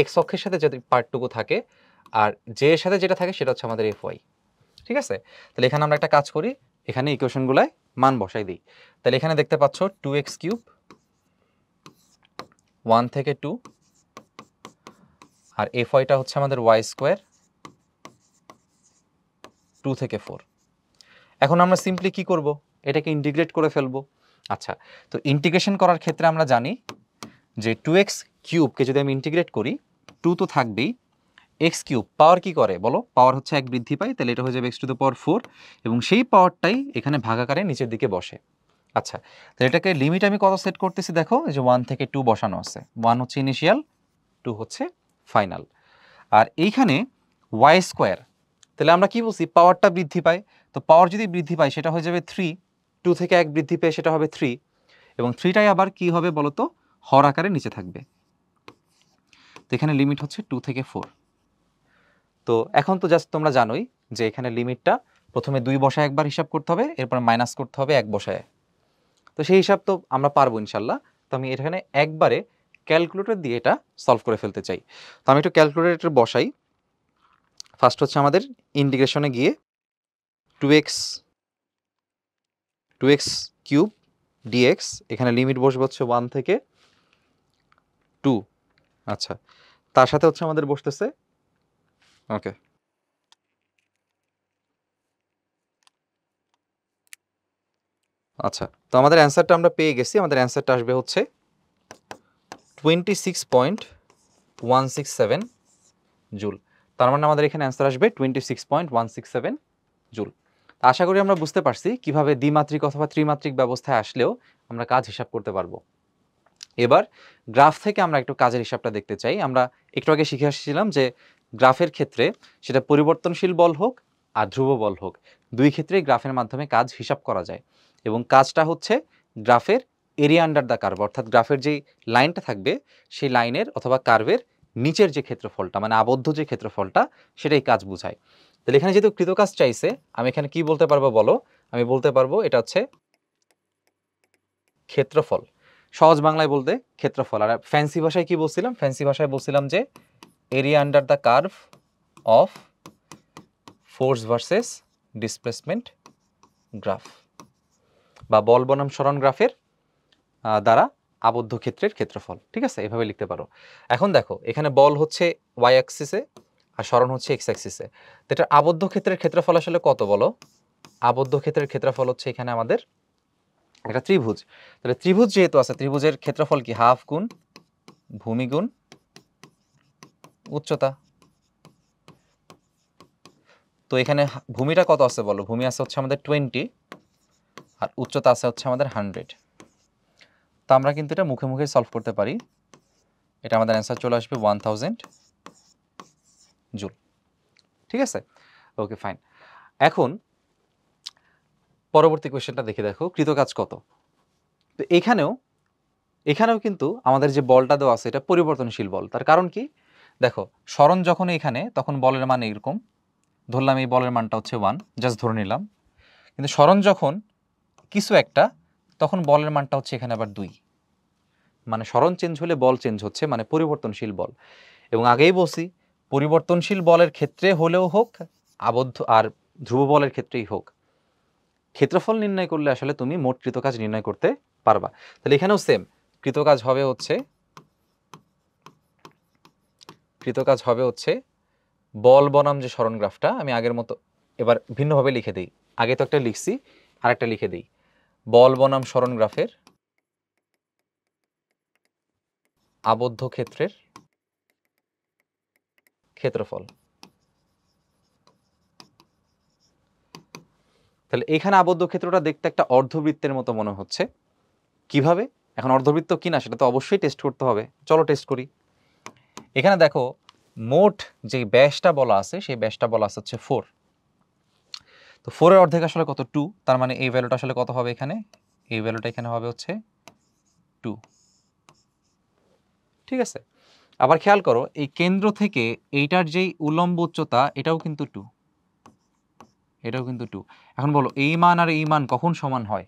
x অক্ষের সাথে যে পার্টটুকু থাকে, আর j এর সাথে যেটা থাকে সেটা হচ্ছে আমাদের fy, ঠিক আছে। তাহলে এখানে আমরা একটা কাজ করি, এখানে ইকুয়েশনগুলোয় মান বসাই দিই। তাহলে এখানে দেখতে পাচ্ছ 2x³ 1 থেকে 2, আর fyটা হচ্ছে আমাদের y² 2 থেকে 4। এখন আমরা সিম্পলি কি করব, এটাকে ইন্টিগ্রেট করে ফেলবো। আচ্ছা, তো ইন্টিগ্রেশন করার ক্ষেত্রে আমরা জানি যে 2x³ যদি আমি ইন্টিগ্রেট করি 2 তো থাকবেই, x³ পাওয়ার কি করে বলো, পাওয়ার হচ্ছে 1 বৃদ্ধি পায়, তাহলে এটা হয়ে যাবে x⁴, এবং সেই পাওয়ারটাই এখানে ভাগাকারে নিচের দিকে বসে। আচ্ছা, তাহলে এটাকে লিমিট আমি কত সেট করতেছি, দেখো এই যে 1 থেকে 2 বসানো আছে, 1 হচ্ছে ইনিশিয়াল, 2 হচ্ছে ফাইনাল। আর এইখানে y², তাহলে আমরা কি বলছি, পাওয়ারটা বৃদ্ধি পায়, তো পাওয়ার যদি বৃদ্ধি পায় সেটা হয়ে যাবে 3, 2 থেকে 1 বৃদ্ধি পেয়ে সেটা হবে 3, এবং 3টাই আবার কি হবে বলো তো, হর আকারে নিচে থাকবে। তো এখানে লিমিট হচ্ছে 2 থেকে 4। তো এখন তো জাস্ট তোমরা জানোই যে এখানে লিমিটটা প্রথমে 2 বসায় একবার হিসাব করতে হবে, এরপর মাইনাস করতে হবে 1 বসায়। তো সেই হিসাব তো আমরা পারবো ইনশাল্লাহ। তো আমি এখানে একবারে ক্যালকুলেটর দিয়ে এটা সলভ করে ফেলতে চাই। তো আমি একটু ক্যালকুলেটর বসাই। ফার্স্ট হচ্ছে আমাদের ইন্টিগ্রেশনে গিয়ে 2x³ dx, এখানে লিমিট বসবে হচ্ছে 1 থেকে 2। আচ্ছা, তার সাথে হচ্ছে আমাদের বসতেছে, ওকে, আচ্ছা, তো আমাদের অ্যান্সারটা আমরা পেয়ে গেছি। আমাদের অ্যান্সারটা আসবে হচ্ছে 26.167 জুল। তার মানে আমাদের এখানে অ্যান্সার আসবে 26.167 জুল। আশা করি আমরা বুঝতে পারছি কিভাবে দ্বিমাত্রিক অথবা ত্রিমাত্রিক ব্যবস্থায় আসলেও আমরা কাজ হিসাব করতে পারবো। এবার গ্রাফ থেকে আমরা একটু কাজের হিসাবটা দেখতে চাই। আমরা একটু আগে শিখে আসছিলাম যে গ্রাফের ক্ষেত্রে সেটা পরিবর্তনশীল বল হোক আর ধ্রুব বল হোক, দুই ক্ষেত্রেই গ্রাফের মাধ্যমে কাজ হিসাব করা যায়। এবং কাজটা হচ্ছে গ্রাফের এরিয়া আন্ডার দ্য কার্ভ, অর্থাৎ গ্রাফের যেই লাইনটা থাকবে সেই লাইনের অথবা কার্ভের নিচের যে ক্ষেত্রফলটা, মানে আবদ্ধ যে ক্ষেত্রফলটা, সেটাই কাজ বোঝায়। তাহলে এখানে যেহেতু কৃতকাজ চাইছে, আমি এখানে কি বলতে পারবো বলো, আমি বলতে পারবো এটা হচ্ছে ক্ষেত্রফল। সহজ বাংলায় বলতে ক্ষেত্রফল। আর ফ্যান্সি ভাষায় কি বলছিলাম, ফ্যান্সি ভাষায় বলছিলাম যে area under the curve of force versus displacement graph, বা বল বনাম সরণ গ্রাফের দ্বারা আবদ্ধ ক্ষেত্রের ক্ষেত্রফল। ঠিক আছে, এভাবে লিখতে পারো। এখন দেখো এখানে বল হচ্ছে ওয়াই অ্যাক্সিসে আর সরণ হচ্ছে এক্স অ্যাক্সিসে। তো এটার আবদ্ধ ক্ষেত্রের ক্ষেত্রফল আসলে কত বলো, আবদ্ধ ক্ষেত্রের ক্ষেত্রফল হচ্ছে এখানে আমাদের একটা ত্রিভুজ। তাহলে ত্রিভুজ যেহেতু আছে, ত্রিভুজের ক্ষেত্রফল কি হাফ গুণ ভূমি গুণ উচ্চতা। তো এখানে ভূমিটা কত আছে বলো? ভূমি আছে হচ্ছে আমাদের 20 আর উচ্চতা আছে হচ্ছে আমাদের 100। তো আমরা কিন্তু এটা মুখে মুখে সলভ করতে পারি। এটা আমাদের অ্যান্সার চলে আসবে 1000 জুল। ঠিক আছে, ওকে ফাইন। এখন পরবর্তী কোয়েশ্চেনটা দেখে দেখো, কৃতকাজ কত। তো এখানেও কিন্তু আমাদের যে বলটা দেওয়া আছে এটা পরিবর্তনশীল বল। তার কারণ কি দেখো, সরণ যখন এখানে তখন বলের মান এরকম, ধরলাম এই বলের মানটা হচ্ছে 1, জাস্ট ধরে নিলাম। কিন্তু সরণ যখন কিছু একটা, তখন বলের মানটা হচ্ছে এখানে আবার 2। মানে সরণ চেঞ্জ হলে বল চেঞ্জ হচ্ছে, মানে পরিবর্তনশীল বল। এবং আগেই বলছি, পরিবর্তনশীল বলের ক্ষেত্রে হলেও হোক, আবদ্ধ আর ধ্রুব বলের ক্ষেত্রেই হোক, ক্ষেত্রফল নির্ণয় করলে আসলে তুমি মোট কৃতকাজ নির্ণয় করতে পারবা। তাহলে এখানেও সেম, কৃতকাজ হবে হচ্ছে বল বনাম যে সরণ গ্রাফটা, আমি আগের মতো এবার ভিন্নভাবে লিখে দিই। আগে তো একটা লিখছি, আরেকটা লিখে দিই। বল বনাম সরণ গ্রাফের আবদ্ধ ক্ষেত্রের ক্ষেত্রফল। তাহলে এখানে আবদ্ধ ক্ষেত্রটা দেখতে একটা অর্ধবৃত্তের মতো মনে হচ্ছে। কিভাবে? এখন অর্ধবৃত্ত কিনা সেটা তো অবশ্যই টেস্ট করতে হবে। চলো টেস্ট করি। এখানে দেখো, মোট যে ব্যাসটা বলা আছে সেই ব্যাসটা বলা আছে হচ্ছে 4। তো 4 এর অর্ধেক আসলে কত? 2। তার মানে এই ভ্যালুটা আসলে কত হবে এখানে? এই ভ্যালুটা এখানে হবে হচ্ছে 2। ঠিক আছে, আবার খেয়াল করো, এই কেন্দ্র থেকে এইটার যেই উলম্ব উচ্চতা এটাও কিন্তু 2, এটাও কিন্তু 2। এখন বলো, এই মান আর এই মান কখন সমান হয়?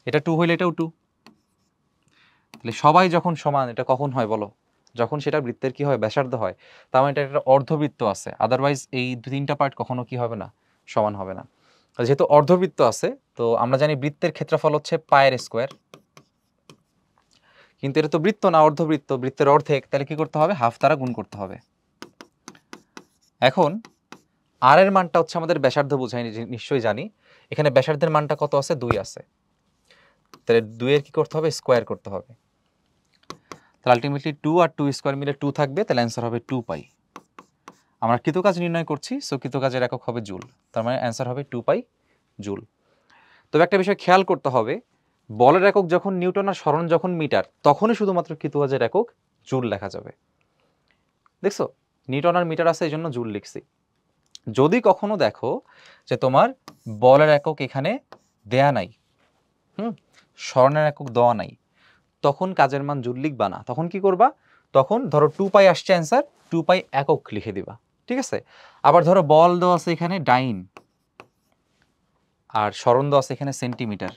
এটা 2 হইলে এটাও 2। তাহলে সবাই যখন সমান, এটা কখন হয় বলো? যখন সেটা বৃত্তের কি হয়? ব্যাসার্ধ হয়। তার মানে এটা একটা অর্ধবৃত্ত আছে, আদারওয়াইজ এই 2-3টা পার্ট কখনো কি হবে না? সমান হবে না। যেহেতু অর্ধবৃত্ত আছে, তো আমরা জানি বৃত্তের ক্ষেত্রফল হচ্ছে পায়ের স্কোয়ার। কিন্তু এটা তো বৃত্ত না, অর্ধবৃত্ত, বৃত্তের অর্ধেক, তাহলে কি করতে হবে? হাফ দ্বারা গুণ করতে হবে। এখন আর এর মানটা হচ্ছে আমাদের ব্যাসার্ধ বোঝাই, নিশ্চয়ই জানি। এখানে ব্যাসার্ধের মানটা কত আছে? 2 আছে। তাহলে 2 এর কি করতে হবে? স্কোয়ার করতে হবে। তাহলে আলটিমেটলি 2 আর 2 স্কোয়ার মিলে 2 থাকবে, তাহলে অ্যান্সার হবে 2 পাই। আমরা কৃতকাজ নির্ণয় করছি, সো কৃতকাজের একক হবে জুল। তার মানে অ্যান্সার হবে 2 পাই জুল। তবে একটা বিষয় খেয়াল করতে হবে, বলের একক যখন নিউটন আর সরণ যখন মিটার, তখনই শুধুমাত্র কৃতকাজের একক জুল লেখা যাবে। দেখছো, নিউটন আর মিটার আছে, এই জন্য জুল লিখছি। যদি কখনো দেখো যে তোমার বলের একক এখানে দেয়া নাই, সরণের একক দেওয়া নাই, তখন কাজের মান জুল লিখবা না। তখন কি করবা? তখন ধরো 2 পাই আসছে অ্যান্সার, 2 পাই একক লিখে দিবা। ঠিক আছে, আবার ধরো বল দেওয়া আছে এখানে ডাইন, আর সরণ দেওয়া আছে এখানে সেন্টিমিটার,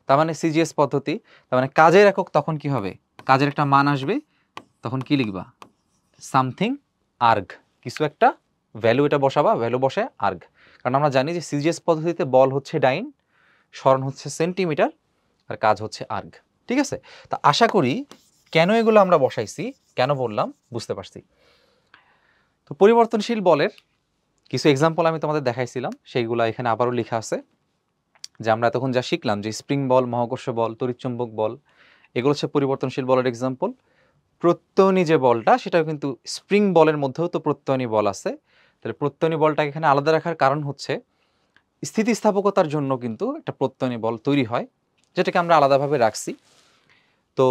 তার মানে সিজিএস পদ্ধতি। তার মানে কাজের একক তখন কি হবে? কাজের একটা মান আসবে, তখন কি লিখবা? সামথিং আর্গ, কিছু একটা ভ্যালু এটা বসাবা, ভ্যালু বসে আর্গ। কারণ আমরা জানি যে সিজিএস পদ্ধতিতে বল হচ্ছে ডাইন, সরণ হচ্ছে সেন্টিমিটার, আর কাজ হচ্ছে আর্গ। ঠিক আছে, তা আশা করি কেন এগুলো আমরা বসাইছি, কেন বললাম, বুঝতে পারছি। তো পরিবর্তনশীল বলের কিছু এক্সাম্পল আমি তোমাদের দেখাইছিলাম, সেইগুলো এখানে আবারও লেখা আছে। যে আমরা তখন যা শিখলাম, যে স্প্রিং বল, মহাকর্ষ বল, তড়িৎচুম্বক বল, এগুলো হচ্ছে পরিবর্তনশীল বলের এক্সাম্পল। প্রত্যয়নী যে বলটা, সেটাও কিন্তু স্প্রিং বলের মধ্যেও তো প্রত্যয়নী বল আছে। তাহলে প্রত্যয়নী বলটাকে এখানে আলাদা রাখার কারণ হচ্ছে স্থিতিস্থাপকতার জন্য কিন্তু একটা প্রত্যয়নী বল তৈরি হয়, যেটাকে আমরা আলাদাভাবে রাখছি। তো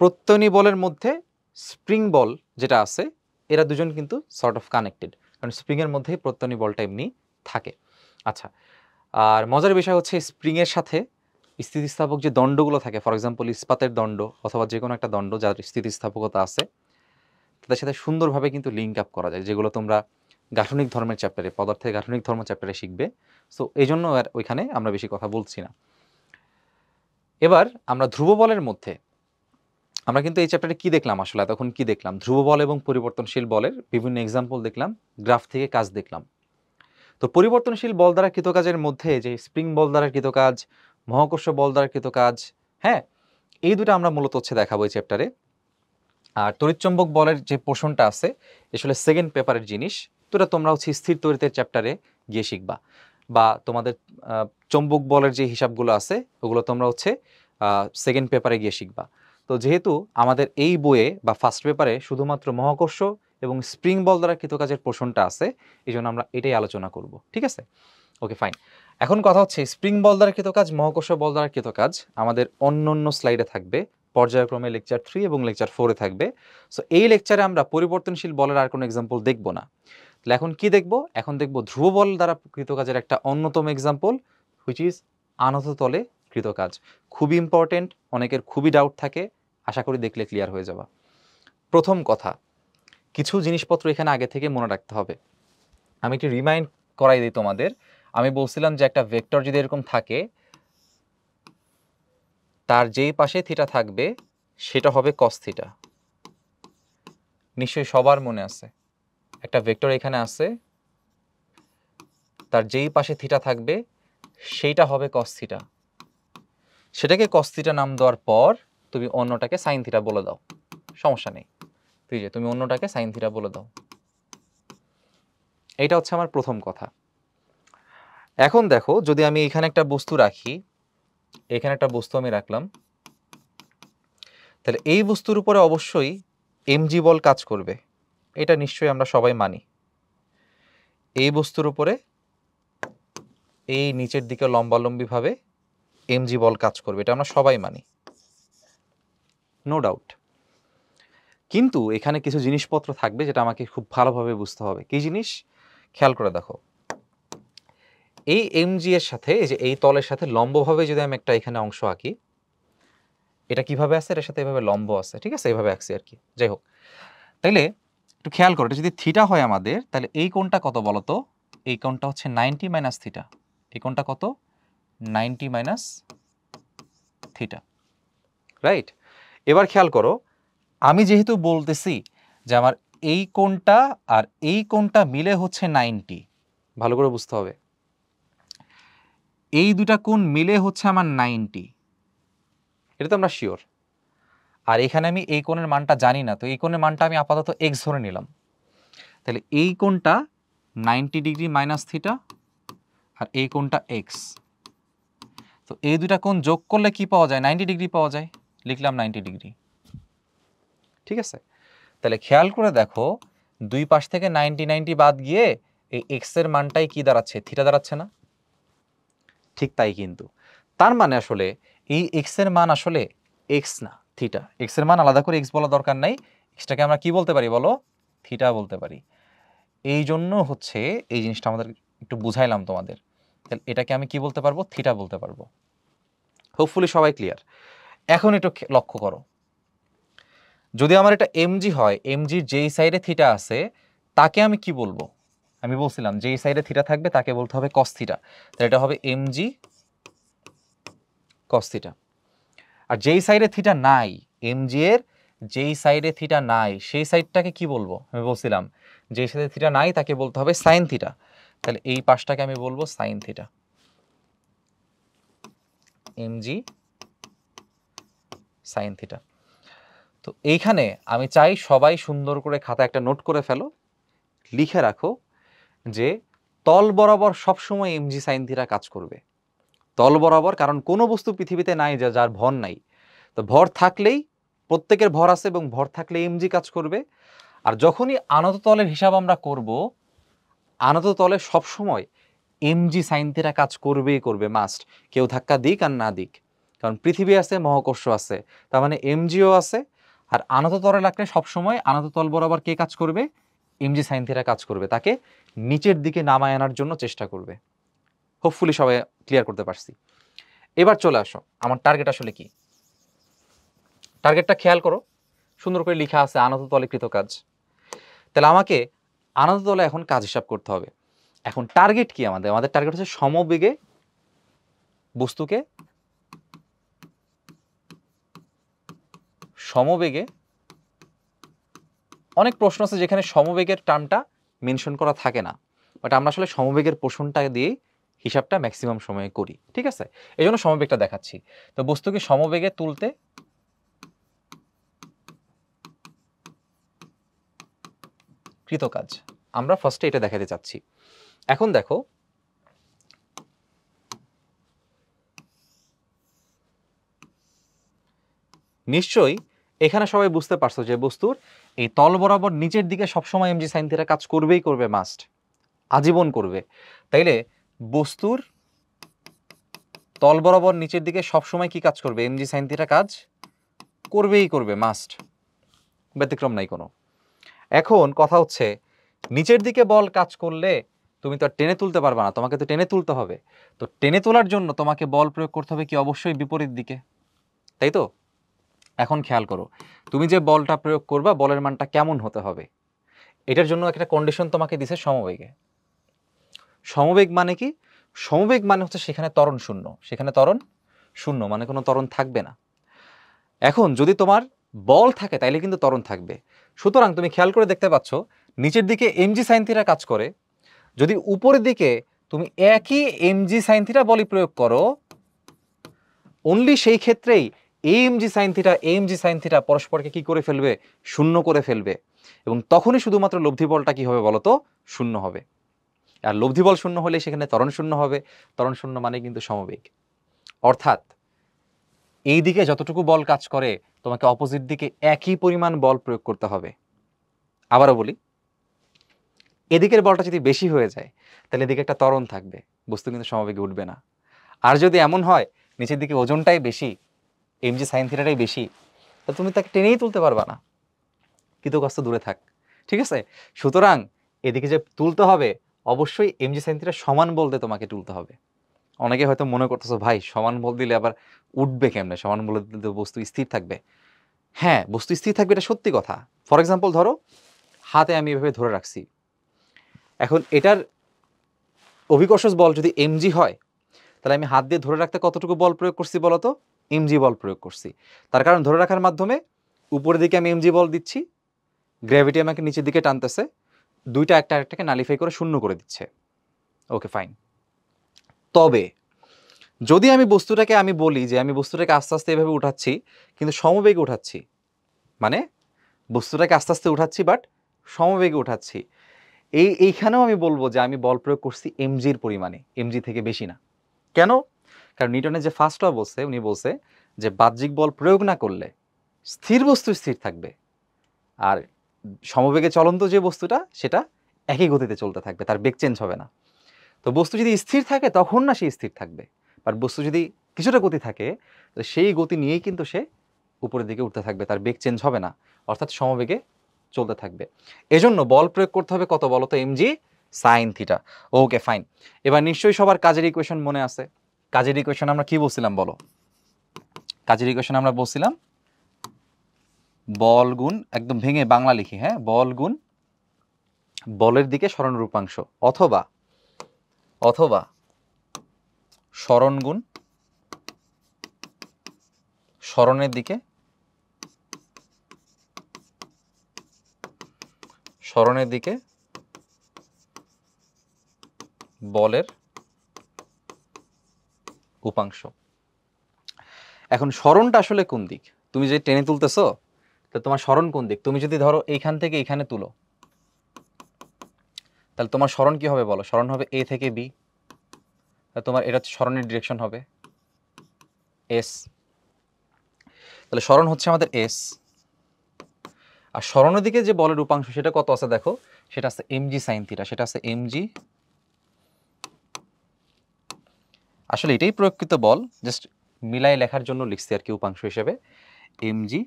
প্রত্যয়নী বলের মধ্যে স্প্রিং বল যেটা আছে, এরা দুজন কিন্তু সর্ট অফ কানেক্টেড, কারণ স্প্রিংয়ের মধ্যেই প্রত্যয়নী বলটা এমনি থাকে। আচ্ছা, আর মজার বিষয় হচ্ছে স্প্রিংয়ের সাথে স্থিতিস্থাপক যে দণ্ডগুলো থাকে, ফর এক্সাম্পল ইস্পাতের দণ্ড অথবা যে কোনো একটা দণ্ড যার স্থিতিস্থাপকতা আছে, তাদের সাথে সুন্দরভাবে কিন্তু লিঙ্ক আপ করা যায়, যেগুলো তোমরা গাঠনিক ধর্মের চ্যাপ্টারে, পদার্থের গাঠনিক ধর্ম চ্যাপ্টারে শিখবে। সো এই জন্য আর ওইখানে আমরা বেশি কথা বলছি না। এবার আমরা ধ্রুব বলের মধ্যে আমরা কিন্তু এই চ্যাপ্টারে কি দেখলাম আসলে এতক্ষণ? কি দেখলাম? ধ্রুব বল এবং পরিবর্তনশীল বলের বিভিন্ন এক্সাম্পল দেখলাম, গ্রাফ থেকে কাজ দেখলাম। তো পরিবর্তনশীল বল দ্বারা কৃতকাজের মধ্যে যে স্প্রিং বল দ্বারা কৃতকাজ, মহাকর্ষ বল দ্বারা কৃতকাজ, হ্যাঁ, এই দুটো আমরা মূলত হচ্ছে দেখাবো এই চ্যাপ্টারে। আর তড়িৎচম্বক বলের যে পোর্শনটা আছে, আসলে সেকেন্ড পেপারের জিনিস, তো এটা তোমরা হচ্ছে স্থির তড়িতের চ্যাপ্টারে গিয়ে শিখবা, বা তোমাদের চৌম্বক বলের যে হিসাবগুলো আছে ওগুলো তোমরা হচ্ছে সেকেন্ড পেপারে গিয়ে শিখবা। তো যেহেতু আমাদের এই বইয়ে বা ফার্স্ট পেপারে শুধুমাত্র মহাকর্ষ এবং স্প্রিং বল দ্বারা কৃতকাজের পোর্শনটা আছে, এই জন্য আমরা এটাই আলোচনা করব। ঠিক আছে, ওকে ফাইন। এখন কথা হচ্ছে স্প্রিং বল দ্বারা কৃতকাজ, মহাকর্ষ বল দ্বারা কৃতকাজ আমাদের অন্য স্লাইডে থাকবে, পর্যায়ক্রমে লেকচার 3 এবং লেকচার 4-এ থাকবে। সো এই লেকচারে আমরা পরিবর্তনশীল বলের আর কোনো এক্সাম্পল দেখব না। তাহলে এখন কি দেখব? এখন দেখব ধ্রুব বল দ্বারা কৃতকাজের একটা অন্যতম এক্সাম্পল, হুইচ ইজ আনত তলে কৃতকাজ। খুবই ইম্পর্টেন্ট, অনেকের খুবই ডাউট থাকে, আশা করি দেখলে ক্লিয়ার হয়ে যাবে। প্রথম কথা, কিছু জিনিসপত্র এখানে আগে থেকে মনে রাখতে হবে। আমি একটু রিমাইন্ড করাই দিই তোমাদের। আমি বলছিলাম যে একটা ভেক্টর যদি এরকম থাকে, তার যেই পাশে থিটা থাকবে সেটা হবে কস থিটা। নিশ্চয়ই সবার মনে আছে, একটা ভেক্টর এখানে আছে, তার যেই পাশে থিটা থাকবে সেইটা হবে কস থিটা। সেটাকে কস থিটা নাম দেওয়ার পর তুমি অন্যটাকে সাইন থিটা বলে দাও, সমস্যা নেই। তুমি অন্যটাকে সাইন থিটা বলে দাও। এইটা হচ্ছে আমার প্রথম কথা। এখন দেখো, যদি আমি এখানে একটা বস্তু রাখি, এখানে একটা বস্তু আমি রাখলাম, তাহলে এই বস্তুর উপরে অবশ্যই এমজি বল কাজ করবে, এটা নিশ্চয়ই আমরা সবাই মানি। এই বস্তুর উপরে এই নিচের দিকে লম্বালম্বিভাবে এমজি বল কাজ করবে, এটা আমরা সবাই মানি, নো ডাউট। কিন্তু এখানে কিছু জিনিসপত্র থাকবে যেটা আমাকে খুব ভালোভাবে বুঝতে হবে। কি জিনিস? খেয়াল করে দেখো, এই এমজি এর সাথে, এই যে এই তলের সাথে লম্বভাবে যদি আমি একটা এখানে অংশ আঁকি, এটা কিভাবে আছে, এর সাথে এভাবে লম্ব আছে, ঠিক আছে, এইভাবে আঁকছি আর কি। যাই হোক, তাইলে একটু খেয়াল করো, এটা যদি থিটা হয় আমাদের, তাহলে এই কোণটা কত বলো তো? এই কোণটা হচ্ছে 90 মাইনাস থিটা। এই কোণটা কত? 90 মাইনাস থিটা, রাইট? এবার খেয়াল করো, আমি যেহেতু বলতেছি যে আমার এই কোণটা আর এই কোণটা মিলে হচ্ছে 90, ভালো করে বুঝতে হবে, এই দুটা কোণ মিলে হচ্ছে আমার 90, এটা তো আমরা শিওর। আর এখানে আমি এই কোণের মানটা জানি না, তো এই কোণের মানটা আমি আপাতত এক্স ধরে নিলাম। তাহলে এই কোণটা 90 ডিগ্রি মাইনাস থিটা আর এই কোণটা এক্স, তো এই দুটা কোণ যোগ করলে কি পাওয়া যায়? 90 ডিগ্রি পাওয়া যায়, লিখলাম 90 ডিগ্রি। ঠিক আছে, তাহলে খেয়াল করে দেখো, দুই পাশ থেকে 90 90 বাদ গিয়ে এই এক্স এর মানটাই কি দাঁড়াচ্ছে? থিটা দাঁড়াচ্ছে না? ঠিক তাই। কিন্তু তার মানে আসলে এই এক্স এর মান আসলে এক্স না, থিটা। এক্স এর মান আলাদা করে এক্স বলা দরকার নাই, এক্সটাকে আমরা কি বলতে পারি বলো? থিটা বলতে পারি। এই জন্য হচ্ছে এই জিনিসটা আমাদের একটু বুঝাইলাম তোমাদের। তাহলে এটাকে আমি কি বলতে পারবো? থিটা বলতে পারবো। হোপফুলি সবাই ক্লিয়ার। এখন একটু লক্ষ্য করো, যদি আমার এটা এমজি হয়, এমজির যেই সাইডে থিটা আছে তাকে আমি কি বলবো? আমি বলছিলাম যেই সাইডে থিটা থাকবে তাকে বলতে হবে কস থিটা, তাহলে এটা হবে এমজি কস থিটা। আর যেই সাইডে থিটা নাই, এমজি এর যেই সাইডে থিটা নাই সেই সাইডটাকে কি বলবো? আমি বলছিলাম যেই সাইডে থিটা নাই তাকে বলতে হবে সাইন থিটা, তাহলে এই পাশটাকে আমি বলবো sine theta, MG sine theta. তো এইখানে আমি চাই সবাই সুন্দর করে খাতা একটা নোট করে ফেলো, লিখে রাখো যে তল বরাবর সবসময় এমজি সাইন থিটা কাজ করবে। তল বরাবর, কারণ কোনো বস্তু পৃথিবীতে নাই যার ভর নাই। তো ভর থাকলেই, প্রত্যেকের ভর আছে এবং ভর থাকলে এমজি কাজ করবে। আর যখনই আনত তলের হিসাব আমরা করব, আনত তলে সবসময় এমজি সাইন থিটা কাজ করবেই করবে, মাস্ট। কেউ ধাক্কা দিক আর না দিক, কারণ পৃথিবী আছে, মহাকর্ষ আছে, তার মানে এমজিও আছে। আর আনত তলে লাগলে সবসময় আনত তল বরাবর কে কাজ করবে? এমজি সাইন থিটা কাজ করবে, তাকে নিচের দিকে নামায় আনার জন্য চেষ্টা করবে। হোপফুলি সবাই ক্লিয়ার করতে পারছি। এবার চলে আসো, আমার টার্গেট আসলে কি? টার্গেটটা খেয়াল করো, সুন্দর করে লেখা আছে আনত তলে কৃত কাজ। তাহলে আমাকে আনত তলে এখন কাজ হিসাব করতে হবে। এখন টার্গেট কি আমাদের? আমাদের টার্গেট হচ্ছে সমবেগে বস্তুকে, সমবেগে, অনেক প্রশ্ন আছে যেখানে সমবেগের টার্মটা মেনশন করা থাকে না, বাট আমরা আসলে সমবেগের পোর্শনটা দিয়েই হিসাবটা ম্যাক্সিমাম সময়ে করি। ঠিক আছে, এই জন্য সমবেগটা দেখাচ্ছি। তো বস্তুকে সমবেগে তুলতে কৃত কাজ, আমরা ফার্স্টে এটা দেখাতে চাচ্ছি। এখন দেখো, নিশ্চয়ই এখানে সবাই বুঝতে পারছো যে বস্তুর এই তল বরাবর নিচের দিকে সবসময় এমজি সাইন থিটা কাজ করবেই করবে, মাস্ট, আজীবন করবে। তাইলে বস্তুর তল বরাবর নিচের দিকে সবসময় কি কাজ করবে? এমজি সাইন থিটা কাজ করবেই করবে, মাস্ট, ব্যতিক্রম নাই কোনো। এখন কথা হচ্ছে নিচের দিকে বল কাজ করলে তুমি তো আর টেনে তুলতে পারবে না, তোমাকে তো টেনে তুলতে হবে। তো টেনে তোলার জন্য তোমাকে বল প্রয়োগ করতে হবে কি? অবশ্যই বিপরীত দিকে, তাই তো? এখন খেয়াল করো, তুমি যে বলটা প্রয়োগ করবা বলের মানটা কেমন হতে হবে, এটার জন্য একটা কন্ডিশন তোমাকে দিছে সমবেগে। সমবেগ মানে কি? সমবেগ মানে হচ্ছে সেখানে ত্বরণ শূন্য, সেখানে ত্বরণ শূন্য মানে কোনো ত্বরণ থাকবে না। এখন যদি তোমার বল থাকে তাইলে কিন্তু ত্বরণ থাকবে। সুতরাং তুমি খেয়াল করে দেখতে পাচ্ছ নিচের দিকে এমজি সাইন থিটা কাজ করে, যদি উপরের দিকে তুমি একই এমজি সাইন থিটা বলই প্রয়োগ করো, অনলি সেই ক্ষেত্রেই এমজি সাইন থিটা পরস্পরকে কি করে ফেলবে? শূন্য করে ফেলবে। এবং তখনই শুধুমাত্র লব্ধি বলটা কি হবে বলতো? শূন্য হবে। আর লব্ধি বল শূন্য হলে সেখানে ত্বরণ শূন্য হবে, ত্বরণ শূন্য মানে কিন্তু সমবেগ। অর্থাৎ এই দিকে যতটুকু বল কাজ করে তোমাকে অপোজিট দিকে একই পরিমাণ বল প্রয়োগ করতে হবে। আবারও বলি, এদিকের বলটা যদি বেশি হয়ে যায় তাহলে এদিকে একটা ত্বরণ থাকবে, বস্তু কিন্তু সমবেগে উঠবে না। আর যদি এমন হয় নিচের দিকে ওজনটাই বেশি, এমজি সাইন থিটাটাই বেশি, তা তুমি তাকে টেনেই তুলতে পারবা না, কিন্তু কষ্ট দূরে থাক, ঠিক আছে? সুতরাং এদিকে যে তুলতে হবে অবশ্যই এমজি সাইন থিটা সমান বল দিয়ে তোমাকে তুলতে হবে। অনেকে হয়তো মনে করতেছো ভাই সমান বল দিলে আবার উঠবে কেমনে? সমান বল দিলে তো বস্তু স্থির থাকবে। হ্যাঁ, বস্তু স্থির থাকবে, এটা সত্যি কথা। ফর এক্সাম্পল ধরো হাতে আমি এভাবে ধরে রাখছি, এখন এটার অভিকর্ষজ বল যদি এমজি হয় তাহলে আমি হাত দিয়ে ধরে রাখতে কতটুকু বল প্রয়োগ করছি বলতো? এমজি বল প্রয়োগ করছি। তার কারণ ধরে রাখার মাধ্যমে উপরের দিকে আমি এমজি বল দিচ্ছি, গ্র্যাভিটি আমাকে নিচের দিকে টানতেছে, দুইটা একটা একটাকে নালিফাই করে শূন্য করে দিচ্ছে। Okay fine. তবে যদি আমি বলি যে আমি বস্তুটাকে আস্তে আস্তে এভাবে উঠাচ্ছি কিন্তু সমবেগে উঠাচ্ছি, মানে বস্তুটাকে আস্তে আস্তে উঠাচ্ছি বাট সমবেগে উঠাচ্ছি, এইখানেও আমি বলবো যে আমি বল প্রয়োগ করছি এমজির পরিমাণে, এমজি থেকে বেশি না। কেন? কারণ নিউটনের যে ফার্স্ট ল বলছে, উনি বলছে যে বাহ্যিক বল প্রয়োগ না করলে স্থির বস্তু স্থির থাকবে, আর সমবেগে চলন্ত যে বস্তুটা সেটা একই গতিতে চলতে থাকবে, তার বেগ চেঞ্জ হবে না। তো বস্তু যদি স্থির থাকে তখন না সে স্থির থাকবে, আর বস্তু যদি কিছুটা গতি থাকে তো সেই গতি নিয়েই কিন্তু সে উপরের দিকে উঠতে থাকবে, তার বেগ চেঞ্জ হবে না, অর্থাৎ সমবেগে চলতে থাকবে। এজন্য বল প্রয়োগ করতে হবে কত বলতো? MG sine theta. Okay fine. এবার নিশ্চয়ই সবার কাজের ইকুয়েশন মনে আছে। কাজের ইকুয়েশন আমরা কি বলছিলাম বলো? কাজের ইকুয়েশন আমরা বলছিলাম বল গুণ, একদম ভেঙে বাংলা লিখি, হ্যাঁ, বল গুণ বলের দিকে সরণের উপাংশ, অথবা অথবা সরণ গুণ সরণের দিকে বলের উপাংশ। এখন সরণটা আসলে কোন দিক? তুমি যে টেনে তুলতেছো তো তোমার সরণ কোন দিক? তুমি যদি ধরো এইখান থেকে এইখানে তুলো তাহলে তোমার সরণ কি হবে বলো? সরণ হবে এ থেকে বি, তোমার এটা সরণের ডিরেকশন হবে এস। তাহলে সরণ হচ্ছে আমাদের এস, আর সরণের দিকে যে বলের উপাংশ সেটা কত আছে দেখো, সেটা আছে এমজি সাইন থিটা, সেটা আছে এমজি, আসলে এটাই প্রয়োগকৃত বল, জাস্ট মিলাই লেখার জন্য লিখছি আর কি উপাংশ হিসেবে এমজি